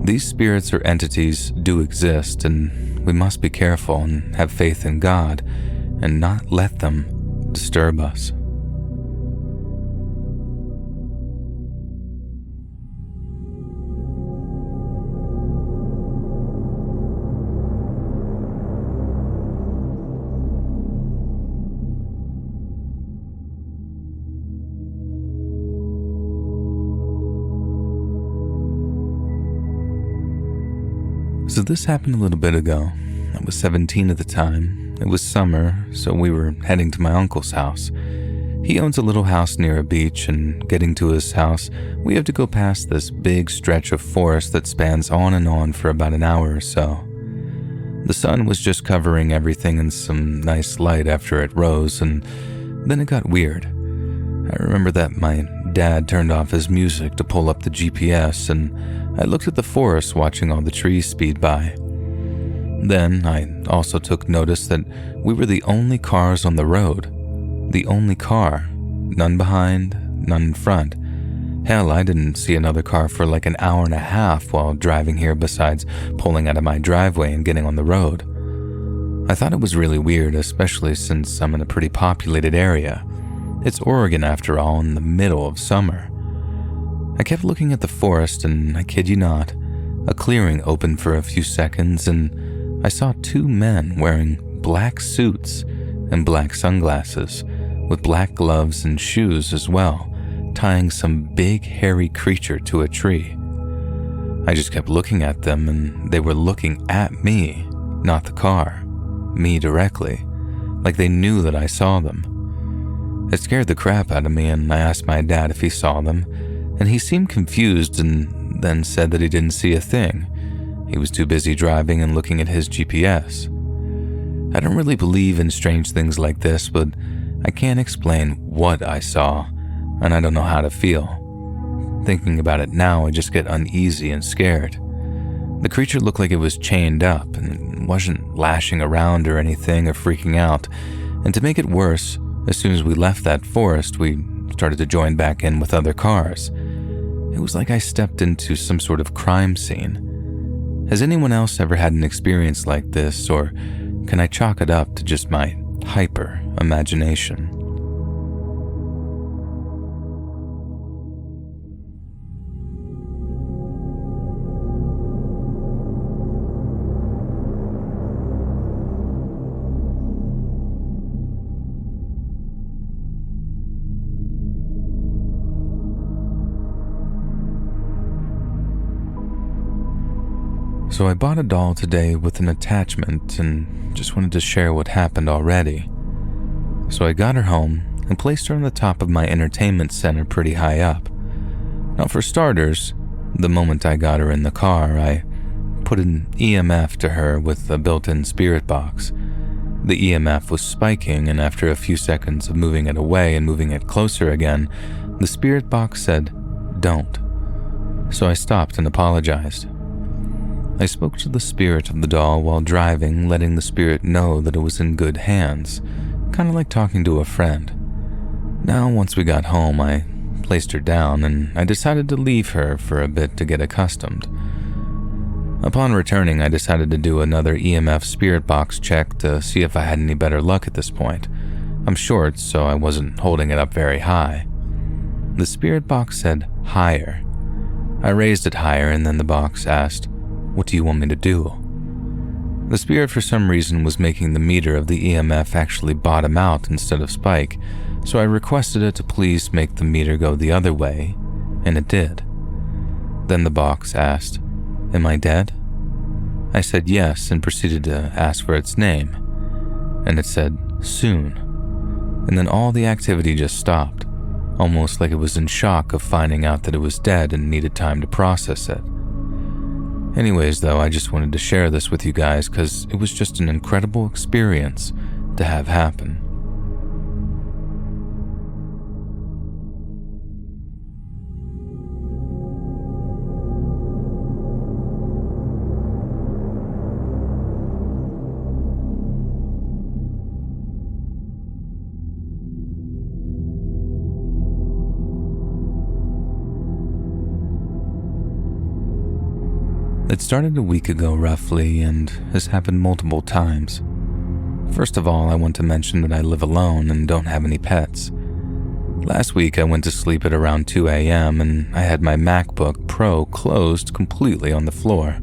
These spirits or entities do exist, and we must be careful and have faith in God and not let them disturb us. So this happened a little bit ago. I was 17 at the time. It was summer, so we were heading to my uncle's house. He owns a little house near a beach, and getting to his house, we have to go past this big stretch of forest that spans on and on for about an hour or so. The sun was just covering everything in some nice light after it rose, and then it got weird. I remember that my dad turned off his music to pull up the GPS, and I looked at the forest watching all the trees speed by. Then I also took notice that we were the only cars on the road. The only car. None behind, none in front. Hell, I didn't see another car for like an hour and a half while driving here besides pulling out of my driveway and getting on the road. I thought it was really weird, especially since I'm in a pretty populated area. It's Oregon after all, in the middle of summer. I kept looking at the forest and, I kid you not, a clearing opened for a few seconds and I saw two men wearing black suits and black sunglasses with black gloves and shoes as well, tying some big hairy creature to a tree. I just kept looking at them and they were looking at me, not the car, me directly, like they knew that I saw them. It scared the crap out of me and I asked my dad if he saw them, and he seemed confused and then said that he didn't see a thing. He was too busy driving and looking at his GPS. I don't really believe in strange things like this, but I can't explain what I saw, and I don't know how to feel. Thinking about it now, I just get uneasy and scared. The creature looked like it was chained up and wasn't lashing around or anything or freaking out, and to make it worse, as soon as we left that forest, we started to join back in with other cars. It was like I stepped into some sort of crime scene. Has anyone else ever had an experience like this, or can I chalk it up to just my hyper imagination? So I bought a doll today with an attachment and just wanted to share what happened already. So I got her home and placed her on the top of my entertainment center pretty high up. Now for starters, the moment I got her in the car, I put an EMF to her with a built-in spirit box. The EMF was spiking, and after a few seconds of moving it away and moving it closer again, the spirit box said, "Don't." So I stopped and apologized. I spoke to the spirit of the doll while driving, letting the spirit know that it was in good hands, kind of like talking to a friend. Now, once we got home, I placed her down and I decided to leave her for a bit to get accustomed. Upon returning, I decided to do another EMF spirit box check to see if I had any better luck at this point. I'm short, so I wasn't holding it up very high. The spirit box said, "Higher." I raised it higher and then the box asked, "What do you want me to do?" The spirit for some reason was making the meter of the EMF actually bottom out instead of spike, so I requested it to please make the meter go the other way, and it did. Then the box asked, "Am I dead?" I said yes and proceeded to ask for its name, and it said, "Soon." And then all the activity just stopped, almost like it was in shock of finding out that it was dead and needed time to process it. Anyways, though, I just wanted to share this with you guys because it was just an incredible experience to have happen. It started a week ago roughly and has happened multiple times. First of all, I want to mention that I live alone and don't have any pets. Last week I went to sleep at around 2 a.m. and I had my MacBook Pro closed completely on the floor.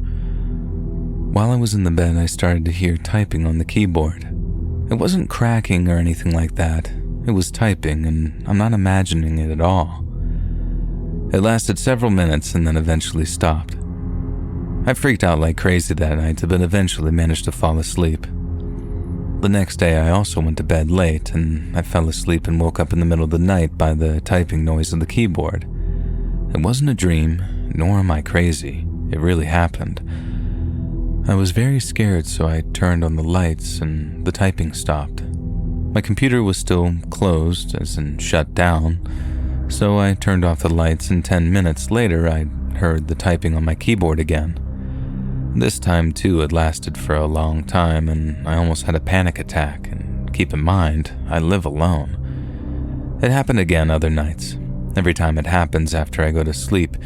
While I was in the bed, I started to hear typing on the keyboard. It wasn't cracking or anything like that. It was typing, and I'm not imagining it at all. It lasted several minutes and then eventually stopped. I freaked out like crazy that night, but eventually managed to fall asleep. The next day, I also went to bed late, and I fell asleep and woke up in the middle of the night by the typing noise of the keyboard. It wasn't a dream, nor am I crazy. It really happened. I was very scared, so I turned on the lights, and the typing stopped. My computer was still closed, as in shut down, So I turned off the lights, and 10 minutes later I heard the typing on my keyboard again. This time too it lasted for a long time, and I almost had a panic attack, and keep in mind, I live alone. It happened again other nights. Every time it happens after I go to sleep,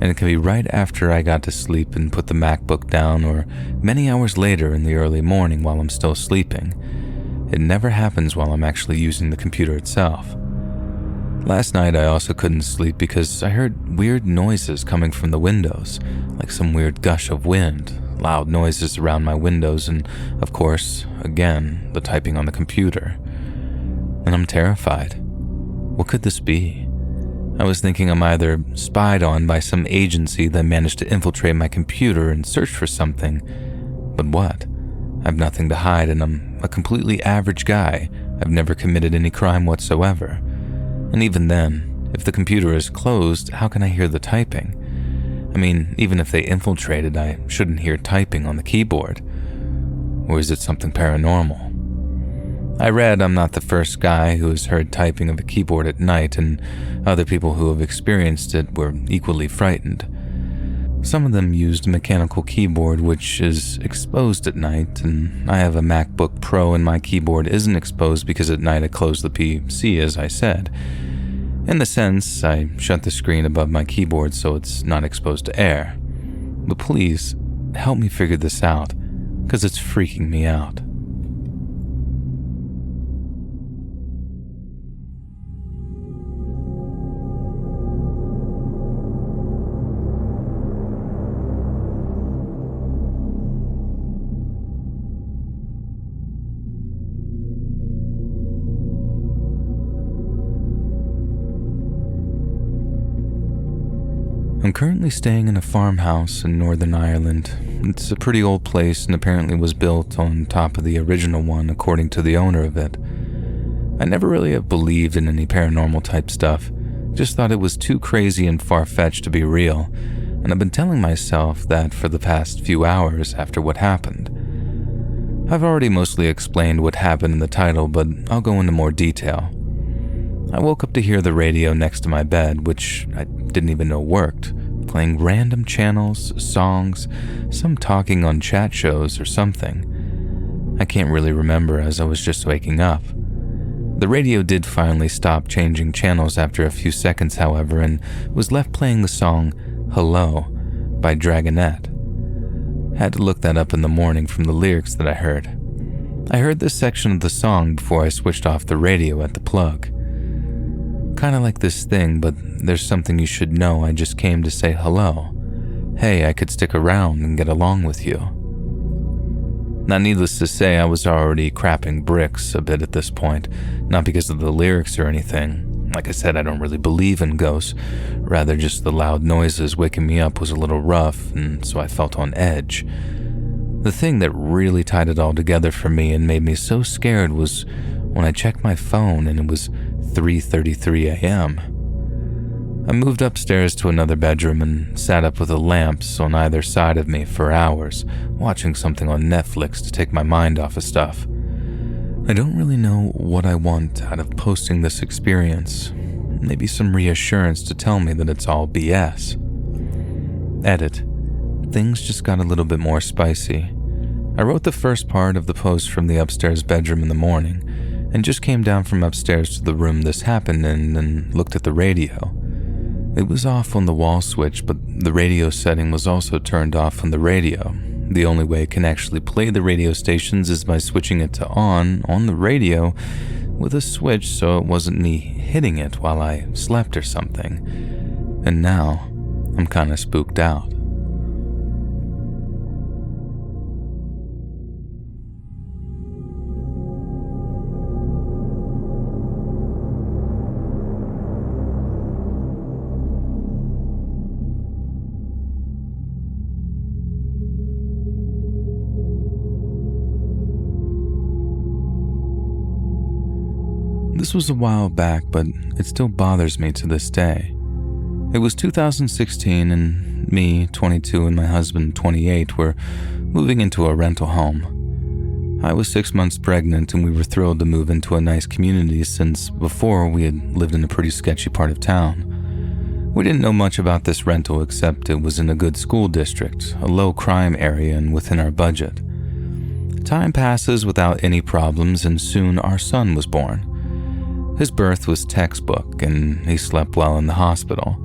and it can be right after I got to sleep and put the MacBook down, or many hours later in the early morning while I'm still sleeping. It never happens while I'm actually using the computer itself. Last night I also couldn't sleep because I heard weird noises coming from the windows, like some weird gush of wind, loud noises around my windows, and of course, again, the typing on the computer. And I'm terrified. What could this be? I was thinking I'm either spied on by some agency that managed to infiltrate my computer and search for something. But what? I've nothing to hide, and I'm a completely average guy. I've never committed any crime whatsoever. And even then, if the computer is closed, how can I hear the typing? I mean, even if they infiltrated, I shouldn't hear typing on the keyboard. Or is it something paranormal? I read I'm not the first guy who has heard typing of a keyboard at night, and other people who have experienced it were equally frightened. Some of them used a mechanical keyboard which is exposed at night, and I have a MacBook Pro and my keyboard isn't exposed because at night I close the PC, as I said. In the sense, I shut the screen above my keyboard so it's not exposed to air. But please, help me figure this out, because it's freaking me out. I'm currently staying in a farmhouse in Northern Ireland. It's a pretty old place and apparently was built on top of the original one according to the owner of it. I never really have believed in any paranormal type stuff, just thought it was too crazy and far-fetched to be real, and I've been telling myself that for the past few hours after what happened. I've already mostly explained what happened in the title, but I'll go into more detail. I woke up to hear the radio next to my bed, which I didn't even know worked, playing random channels, songs, some talking on chat shows or something. I can't really remember as I was just waking up. The radio did finally stop changing channels after a few seconds, however, and was left playing the song Hello by Dragonette. Had to look that up in the morning from the lyrics that I heard. I heard this section of the song before I switched off the radio at the plug. Kinda like this thing, but there's something you should know. I just came to say hello. Hey, I could stick around and get along with you. Now, needless to say, I was already crapping bricks a bit at this point, not because of the lyrics or anything. Like I said, I don't really believe in ghosts. Rather, just the loud noises waking me up was a little rough, and so I felt on edge. The thing that really tied it all together for me and made me so scared was when I checked my phone and it was 3:33 a.m. I moved upstairs to another bedroom and sat up with the lamps on either side of me for hours, watching something on Netflix to take my mind off of stuff. I don't really know what I want out of posting this experience. Maybe some reassurance to tell me that it's all BS. Edit. Things just got a little bit more spicy. I wrote the first part of the post from the upstairs bedroom in the morning, and just came down from upstairs to the room this happened in and looked at the radio. It was off on the wall switch, but the radio setting was also turned off on the radio. The only way it can actually play the radio stations is by switching it to on the radio with a switch so it wasn't me hitting it while I slept or something. And now, I'm kinda spooked out. This was a while back, but it still bothers me to this day. It was 2016 and me, 22, and my husband, 28, were moving into a rental home. I was 6 months pregnant and we were thrilled to move into a nice community since before we had lived in a pretty sketchy part of town. We didn't know much about this rental except it was in a good school district, a low crime area and within our budget. Time passes without any problems and soon our son was born. His birth was textbook and he slept well in the hospital.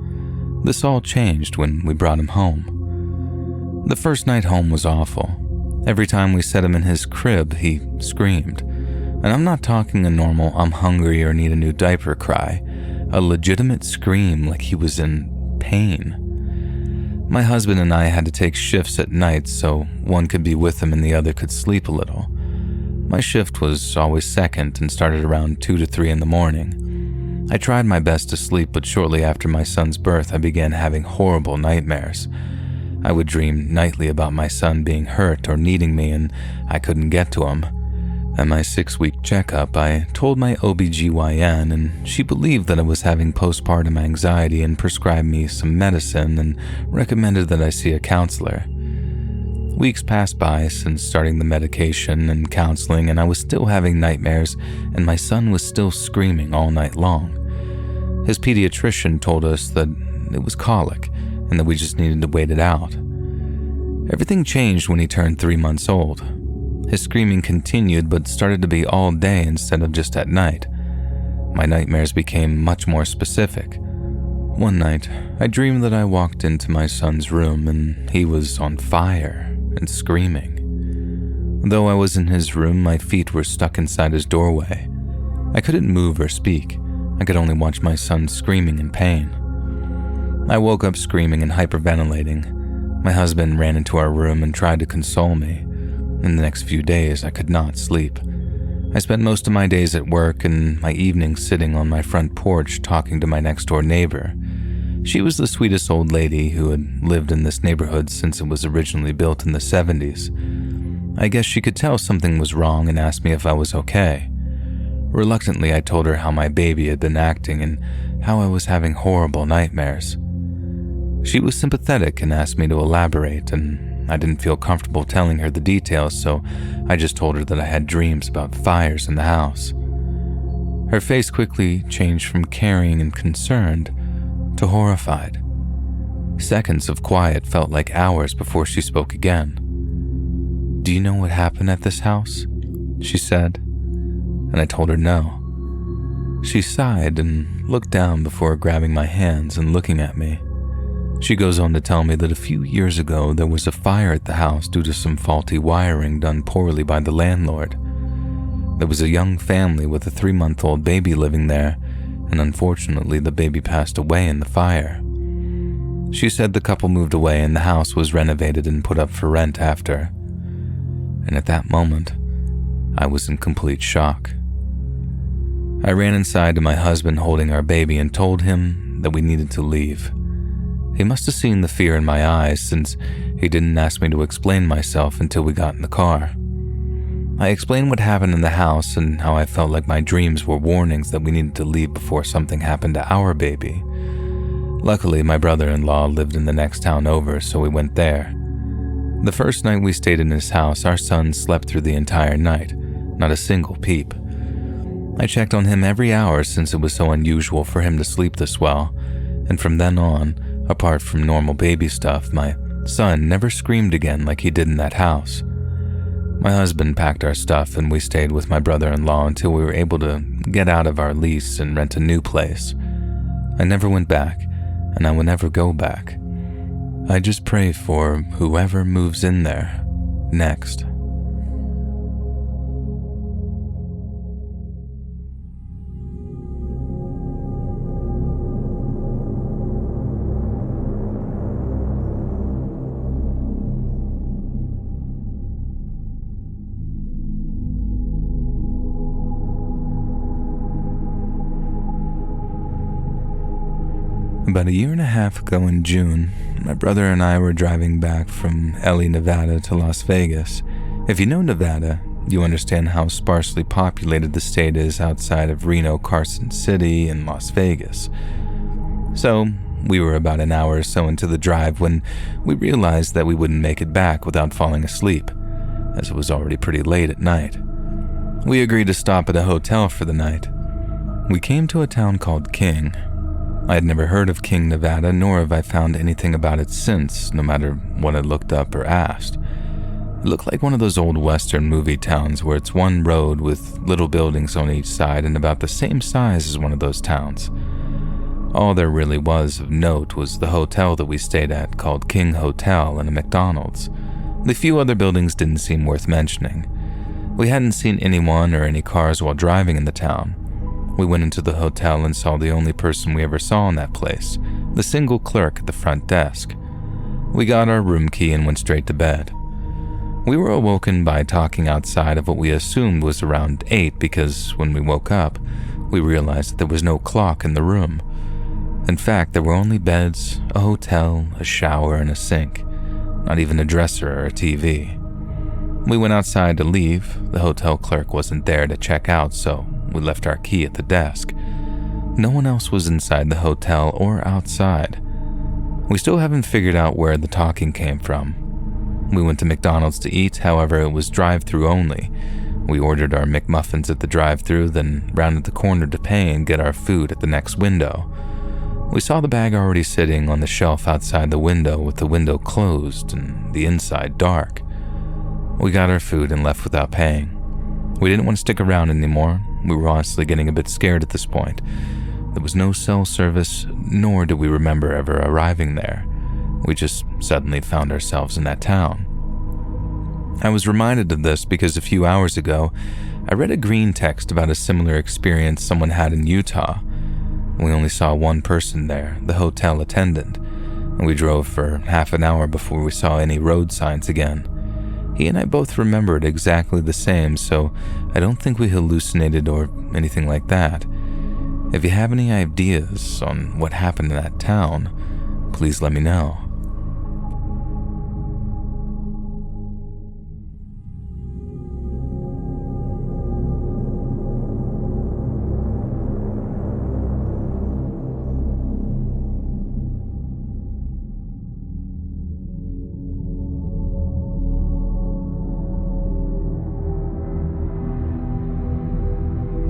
This all changed when we brought him home. The first night home was awful. Every time we set him in his crib, he screamed. And I'm not talking a normal "I'm hungry" or "need a new diaper" cry. A legitimate scream like he was in pain. My husband and I had to take shifts at night so one could be with him and the other could sleep a little. My shift was always second and started around 2 to 3 in the morning. I tried my best to sleep, but shortly after my son's birth, I began having horrible nightmares. I would dream nightly about my son being hurt or needing me, and I couldn't get to him. At my 6-week checkup, I told my OBGYN, and she believed that I was having postpartum anxiety and prescribed me some medicine and recommended that I see a counselor. Weeks passed by since starting the medication and counseling, and I was still having nightmares, and my son was still screaming all night long. His pediatrician told us that it was colic, and that we just needed to wait it out. Everything changed when he turned 3 months old. His screaming continued but started to be all day instead of just at night. My nightmares became much more specific. One night, I dreamed that I walked into my son's room and he was on fire and screaming. Though I was in his room, my feet were stuck inside his doorway. I couldn't move or speak. I could only watch my son screaming in pain. I woke up screaming and hyperventilating. My husband ran into our room and tried to console me. In the next few days, I could not sleep. I spent most of my days at work and my evenings sitting on my front porch talking to my next-door neighbor. She was the sweetest old lady who had lived in this neighborhood since it was originally built in the 70s. I guess she could tell something was wrong and asked me if I was okay. Reluctantly, I told her how my baby had been acting and how I was having horrible nightmares. She was sympathetic and asked me to elaborate, and I didn't feel comfortable telling her the details, so I just told her that I had dreams about fires in the house. Her face quickly changed from caring and concerned to horrified. Seconds of quiet felt like hours before she spoke again. "Do you know what happened at this house?" she said, and I told her no. She sighed and looked down before grabbing my hands and looking at me. She goes on to tell me that a few years ago there was a fire at the house due to some faulty wiring done poorly by the landlord. There was a young family with a 3-month-old baby living there, and unfortunately the baby passed away in the fire. She said the couple moved away and the house was renovated and put up for rent after. And at that moment, I was in complete shock. I ran inside to my husband holding our baby and told him that we needed to leave. He must have seen the fear in my eyes since he didn't ask me to explain myself until we got in the car. I explained what happened in the house and how I felt like my dreams were warnings that we needed to leave before something happened to our baby. Luckily, my brother-in-law lived in the next town over, so we went there. The first night we stayed in his house, our son slept through the entire night, not a single peep. I checked on him every hour since it was so unusual for him to sleep this well, and from then on, apart from normal baby stuff, my son never screamed again like he did in that house. My husband packed our stuff and we stayed with my brother-in-law until we were able to get out of our lease and rent a new place. I never went back, and I will never go back. I just pray for whoever moves in there next. About a year and a half ago in June, my brother and I were driving back from Nevada to Las Vegas. If you know Nevada, you understand how sparsely populated the state is outside of Reno, Carson City, and Las Vegas. So, we were about an hour or so into the drive when we realized that we wouldn't make it back without falling asleep. as it was already pretty late at night. We agreed to stop at a hotel for the night. We came to a town called King. I had never heard of King, Nevada, nor have I found anything about it since, no matter what I looked up or asked. It looked like one of those old Western movie towns where it's one road with little buildings on each side and about the same size as one of those towns. All there really was of note was the hotel that we stayed at, called King Hotel, and a McDonald's. The few other buildings didn't seem worth mentioning. We hadn't seen anyone or any cars while driving in the town. We went into the hotel and saw the only person we ever saw in that place, the single clerk at the front desk. We got our room key and went straight to bed. We were awoken by talking outside of what we assumed was around 8 because when we woke up, we realized that there was no clock in the room. In fact, there were only beds, a hotel, a shower, and a sink, not even a dresser or a TV. We went outside to leave. The hotel clerk wasn't there to check out, so we left our key at the desk. No one else was inside the hotel or outside. We still haven't figured out where the talking came from. We went to McDonald's to eat, however, it was drive-through only. We ordered our McMuffins at the drive-through, then rounded the corner to pay and get our food at the next window. We saw the bag already sitting on the shelf outside the window with the window closed and the inside dark. We got our food and left without paying. We didn't want to stick around anymore. We were honestly getting a bit scared at this point. There was no cell service, nor do we remember ever arriving there. We just suddenly found ourselves in that town. I was reminded of this because a few hours ago, I read a green text about a similar experience someone had in Utah. We only saw one person there, the hotel attendant, and we drove for half an hour before we saw any road signs again. He and I both remembered exactly the same, so I don't think we hallucinated or anything like that. If you have any ideas on what happened in that town, please let me know.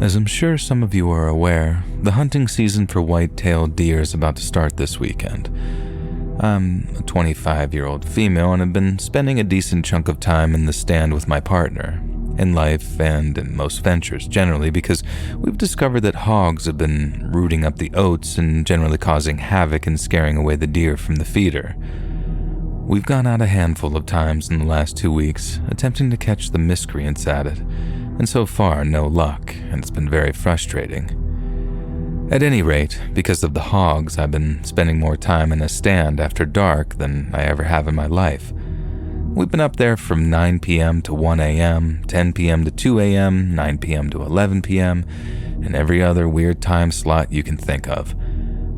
As I'm sure some of you are aware, the hunting season for white-tailed deer is about to start this weekend. I'm a 25-year-old female and have been spending a decent chunk of time in the stand with my partner, in life and in most ventures generally, because we've discovered that hogs have been rooting up the oats and generally causing havoc and scaring away the deer from the feeder. We've gone out a handful of times in the last 2 weeks, attempting to catch the miscreants at it, and so far no luck, and it's been very frustrating. At any rate, because of the hogs, I've been spending more time in a stand after dark than I ever have in my life. We've been up there from 9 p.m. to 1 a.m., 10 p.m. to 2 a.m., 9 p.m. to 11 p.m., and every other weird time slot you can think of.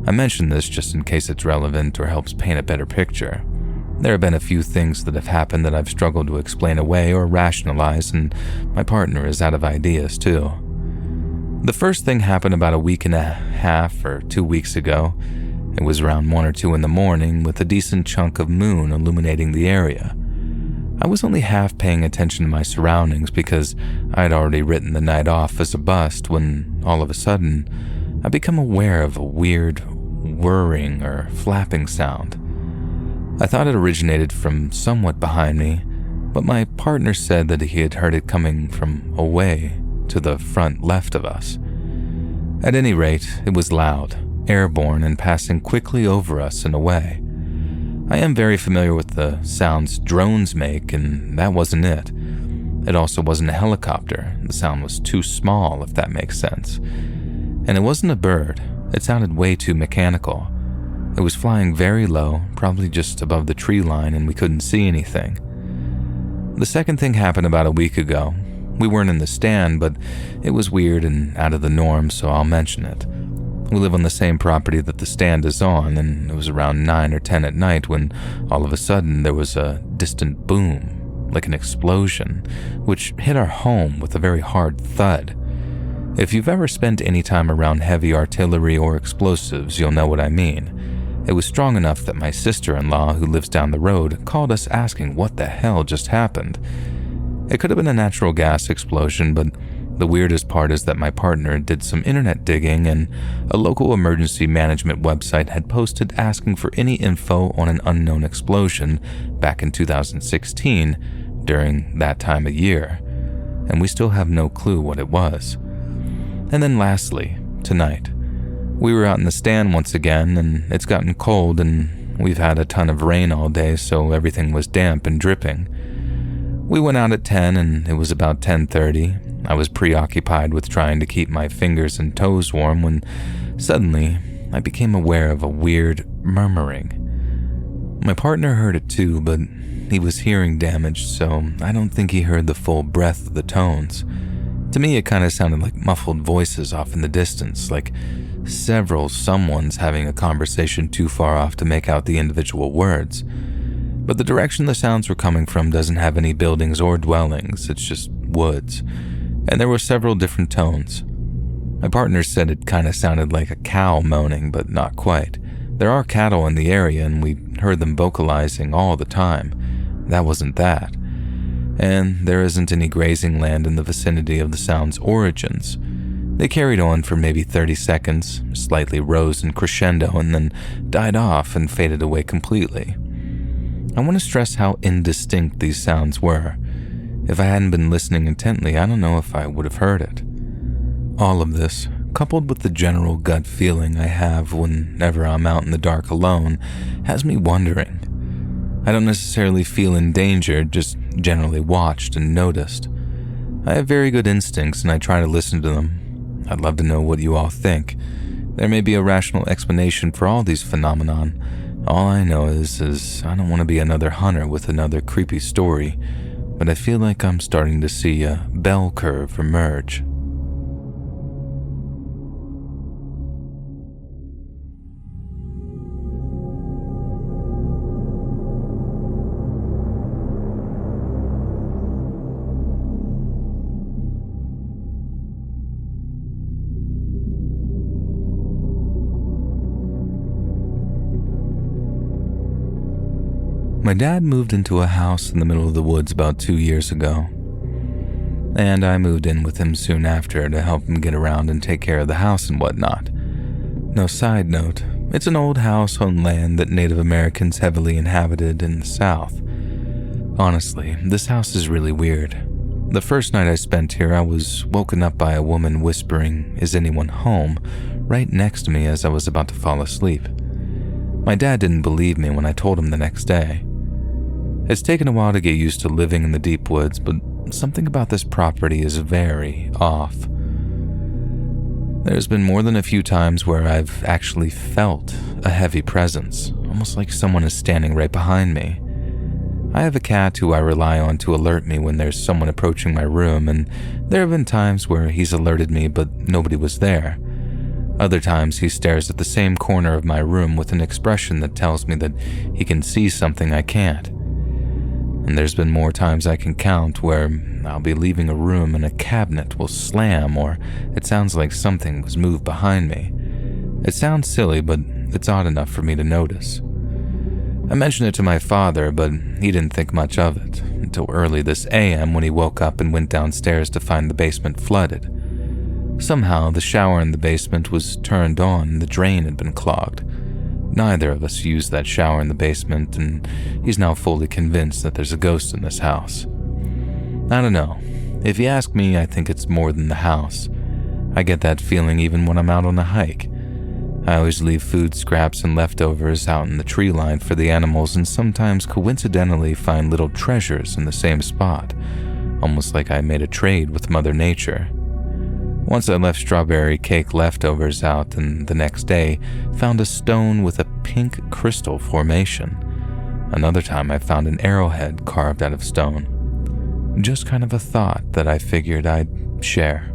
I mention this just in case it's relevant or helps paint a better picture. There have been a few things that have happened that I've struggled to explain away or rationalize, and my partner is out of ideas too. The first thing happened about a week and a half or 2 weeks ago. It was around 1 or 2 in the morning with a decent chunk of moon illuminating the area. I was only half paying attention to my surroundings because I had already written the night off as a bust when, all of a sudden, I become aware of a weird whirring or flapping sound. I thought it originated from somewhat behind me, but my partner said that he had heard it coming from away to the front left of us. At any rate, it was loud, airborne, and passing quickly over us and away. I am very familiar with the sounds drones make, and that wasn't it. It also wasn't a helicopter. The sound was too small, if that makes sense. And it wasn't a bird. It sounded way too mechanical. It was flying very low, probably just above the tree line, and we couldn't see anything. The second thing happened about a week ago. We weren't in the stand, but it was weird and out of the norm, so I'll mention it. We live on the same property that the stand is on, and it was around 9 or 10 at night when all of a sudden there was a distant boom, like an explosion, which hit our home with a very hard thud. If you've ever spent any time around heavy artillery or explosives, you'll know what I mean. It was strong enough that my sister-in-law, who lives down the road, called us asking what the hell just happened. It could have been a natural gas explosion, but the weirdest part is that my partner did some internet digging and a local emergency management website had posted asking for any info on an unknown explosion back in 2016 during that time of year, and we still have no clue what it was. And then lastly, tonight, we were out in the stand once again, and it's gotten cold and we've had a ton of rain all day, so everything was damp and dripping. We went out at 10 and it was about 10:30. I was preoccupied with trying to keep my fingers and toes warm when suddenly I became aware of a weird murmuring. My partner heard it too, but he was hearing damaged, so I don't think he heard the full breadth of the tones. To me, it kind of sounded like muffled voices off in the distance, like several someones having a conversation too far off to make out the individual words. But the direction the sounds were coming from doesn't have any buildings or dwellings, it's just woods. And there were several different tones. My partner said it kind of sounded like a cow moaning, but not quite. There are cattle in the area and we heard them vocalizing all the time. That wasn't that. And there isn't any grazing land in the vicinity of the sound's origins. They carried on for maybe 30 seconds, slightly rose in crescendo, and then died off and faded away completely. I want to stress how indistinct these sounds were. If I hadn't been listening intently, I don't know if I would have heard it. All of this, coupled with the general gut feeling I have whenever I'm out in the dark alone, has me wondering. I don't necessarily feel endangered, just generally watched and noticed. I have very good instincts and I try to listen to them. I'd love to know what you all think. There may be a rational explanation for all these phenomenon. All I know is I don't want to be another hunter with another creepy story, but I feel like I'm starting to see a bell curve emerge. My dad moved into a house in the middle of the woods about 2 years ago, and I moved in with him soon after to help him get around and take care of the house and whatnot. No, side note, it's an old house on land that Native Americans heavily inhabited in the South. Honestly, this house is really weird. The first night I spent here, I was woken up by a woman whispering, "Is anyone home?" right next to me as I was about to fall asleep. My dad didn't believe me when I told him the next day. It's taken a while to get used to living in the deep woods, but something about this property is very off. There's been more than a few times where I've actually felt a heavy presence, almost like someone is standing right behind me. I have a cat who I rely on to alert me when there's someone approaching my room, and there have been times where he's alerted me but nobody was there. Other times he stares at the same corner of my room with an expression that tells me that he can see something I can't. And there's been more times I can count where I'll be leaving a room and a cabinet will slam, or it sounds like something was moved behind me. It sounds silly, but it's odd enough for me to notice. I mentioned it to my father, but he didn't think much of it until early this AM when he woke up and went downstairs to find the basement flooded. Somehow, the shower in the basement was turned on and the drain had been clogged. Neither of us used that shower in the basement, and he's now fully convinced that there's a ghost in this house. I don't know. If you ask me, I think it's more than the house. I get that feeling even when I'm out on a hike. I always leave food scraps and leftovers out in the tree line for the animals, and sometimes coincidentally find little treasures in the same spot, almost like I made a trade with Mother Nature. Once I left strawberry cake leftovers out, and the next day found a stone with a pink crystal formation. Another time I found an arrowhead carved out of stone. Just kind of a thought that I figured I'd share.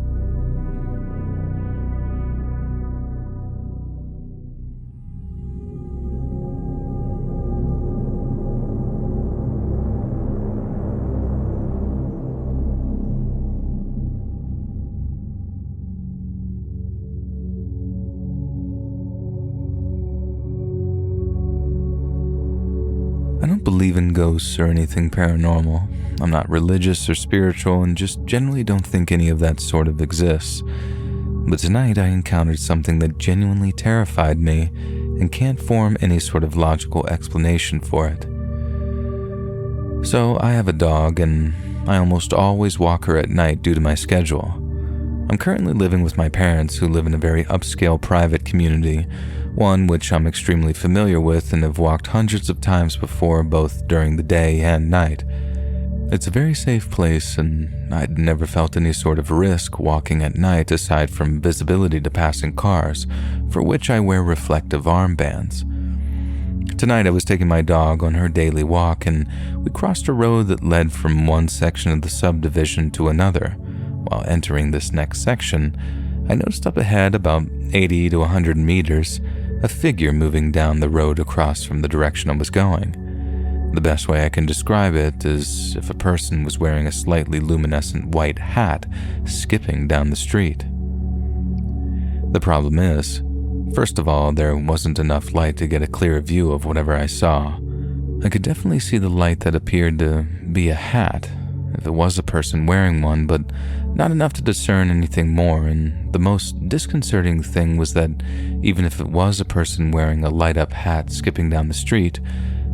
I don't don't believe in ghosts or anything paranormal. I'm not religious or spiritual and just generally don't think any of that sort of exists. But tonight I encountered something that genuinely terrified me and can't form any sort of logical explanation for it. So I have a dog and I almost always walk her at night due to my schedule. I'm currently living with my parents who live in a very upscale private community, one which I'm extremely familiar with and have walked hundreds of times before, both during the day and night. It's a very safe place and I'd never felt any sort of risk walking at night aside from visibility to passing cars, for which I wear reflective armbands. Tonight I was taking my dog on her daily walk and we crossed a road that led from one section of the subdivision to another. While entering this next section, I noticed up ahead, about 80 to 100 meters, a figure moving down the road across from the direction I was going. The best way I can describe it is if a person was wearing a slightly luminescent white hat skipping down the street. The problem is, first of all, there wasn't enough light to get a clear view of whatever I saw. I could definitely see the light that appeared to be a hat, if it was a person wearing one, but not enough to discern anything more, and the most disconcerting thing was that even if it was a person wearing a light-up hat skipping down the street,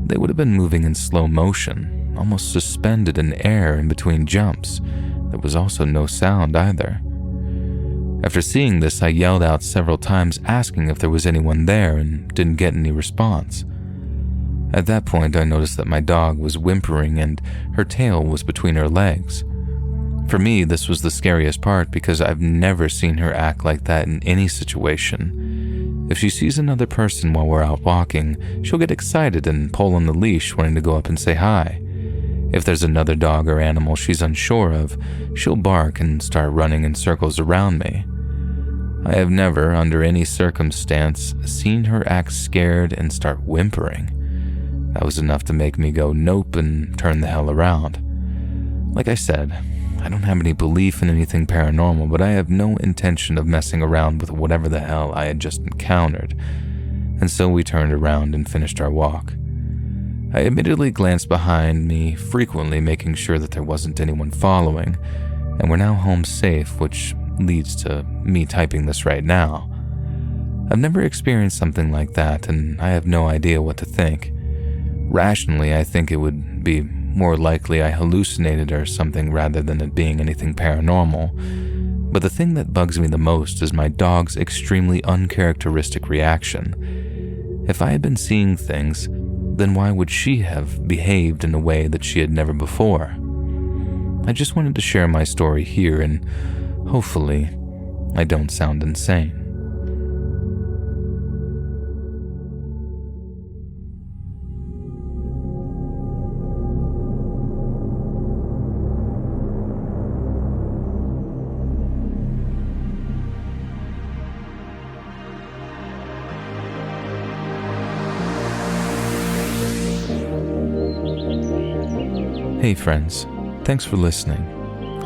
they would have been moving in slow motion, almost suspended in air in between jumps. There was also no sound either. After seeing this, I yelled out several times asking if there was anyone there and didn't get any response. At that point, I noticed that my dog was whimpering and her tail was between her legs. For me, this was the scariest part because I've never seen her act like that in any situation. If she sees another person while we're out walking, she'll get excited and pull on the leash wanting to go up and say hi. If there's another dog or animal she's unsure of, she'll bark and start running in circles around me. I have never, under any circumstance, seen her act scared and start whimpering. That was enough to make me go nope and turn the hell around. Like I said, I don't have any belief in anything paranormal, but I have no intention of messing around with whatever the hell I had just encountered, and so we turned around and finished our walk. I immediately glanced behind me, frequently making sure that there wasn't anyone following, and we're now home safe, which leads to me typing this right now. I've never experienced something like that, and I have no idea what to think. Rationally, I think it would be more likely I hallucinated or something rather than it being anything paranormal. But the thing that bugs me the most is my dog's extremely uncharacteristic reaction. If I had been seeing things, then why would she have behaved in a way that she had never before? I just wanted to share my story here, and hopefully, I don't sound insane. Hey friends, thanks for listening.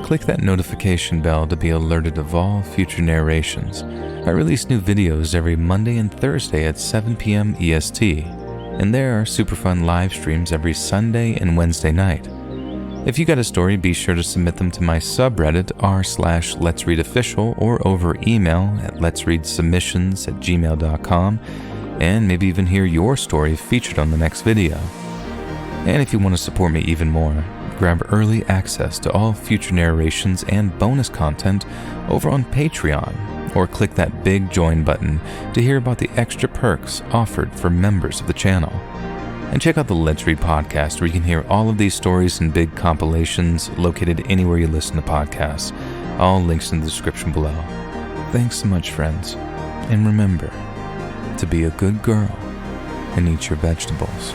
Click that notification bell to be alerted of all future narrations. I release new videos every Monday and Thursday at 7 p.m. EST, and there are super fun live streams every Sunday and Wednesday night. If you got a story, be sure to submit them to my subreddit r/LetsReadOfficial or over email at LetsReadSubmissions@gmail.com, and maybe even hear your story featured on the next video. And if you want to support me even more, grab early access to all future narrations and bonus content over on Patreon, or click that big join button to hear about the extra perks offered for members of the channel. And check out the Let's Read podcast, where you can hear all of these stories and big compilations located anywhere you listen to podcasts. All links in the description below. Thanks so much, friends. And remember to be a good girl and eat your vegetables.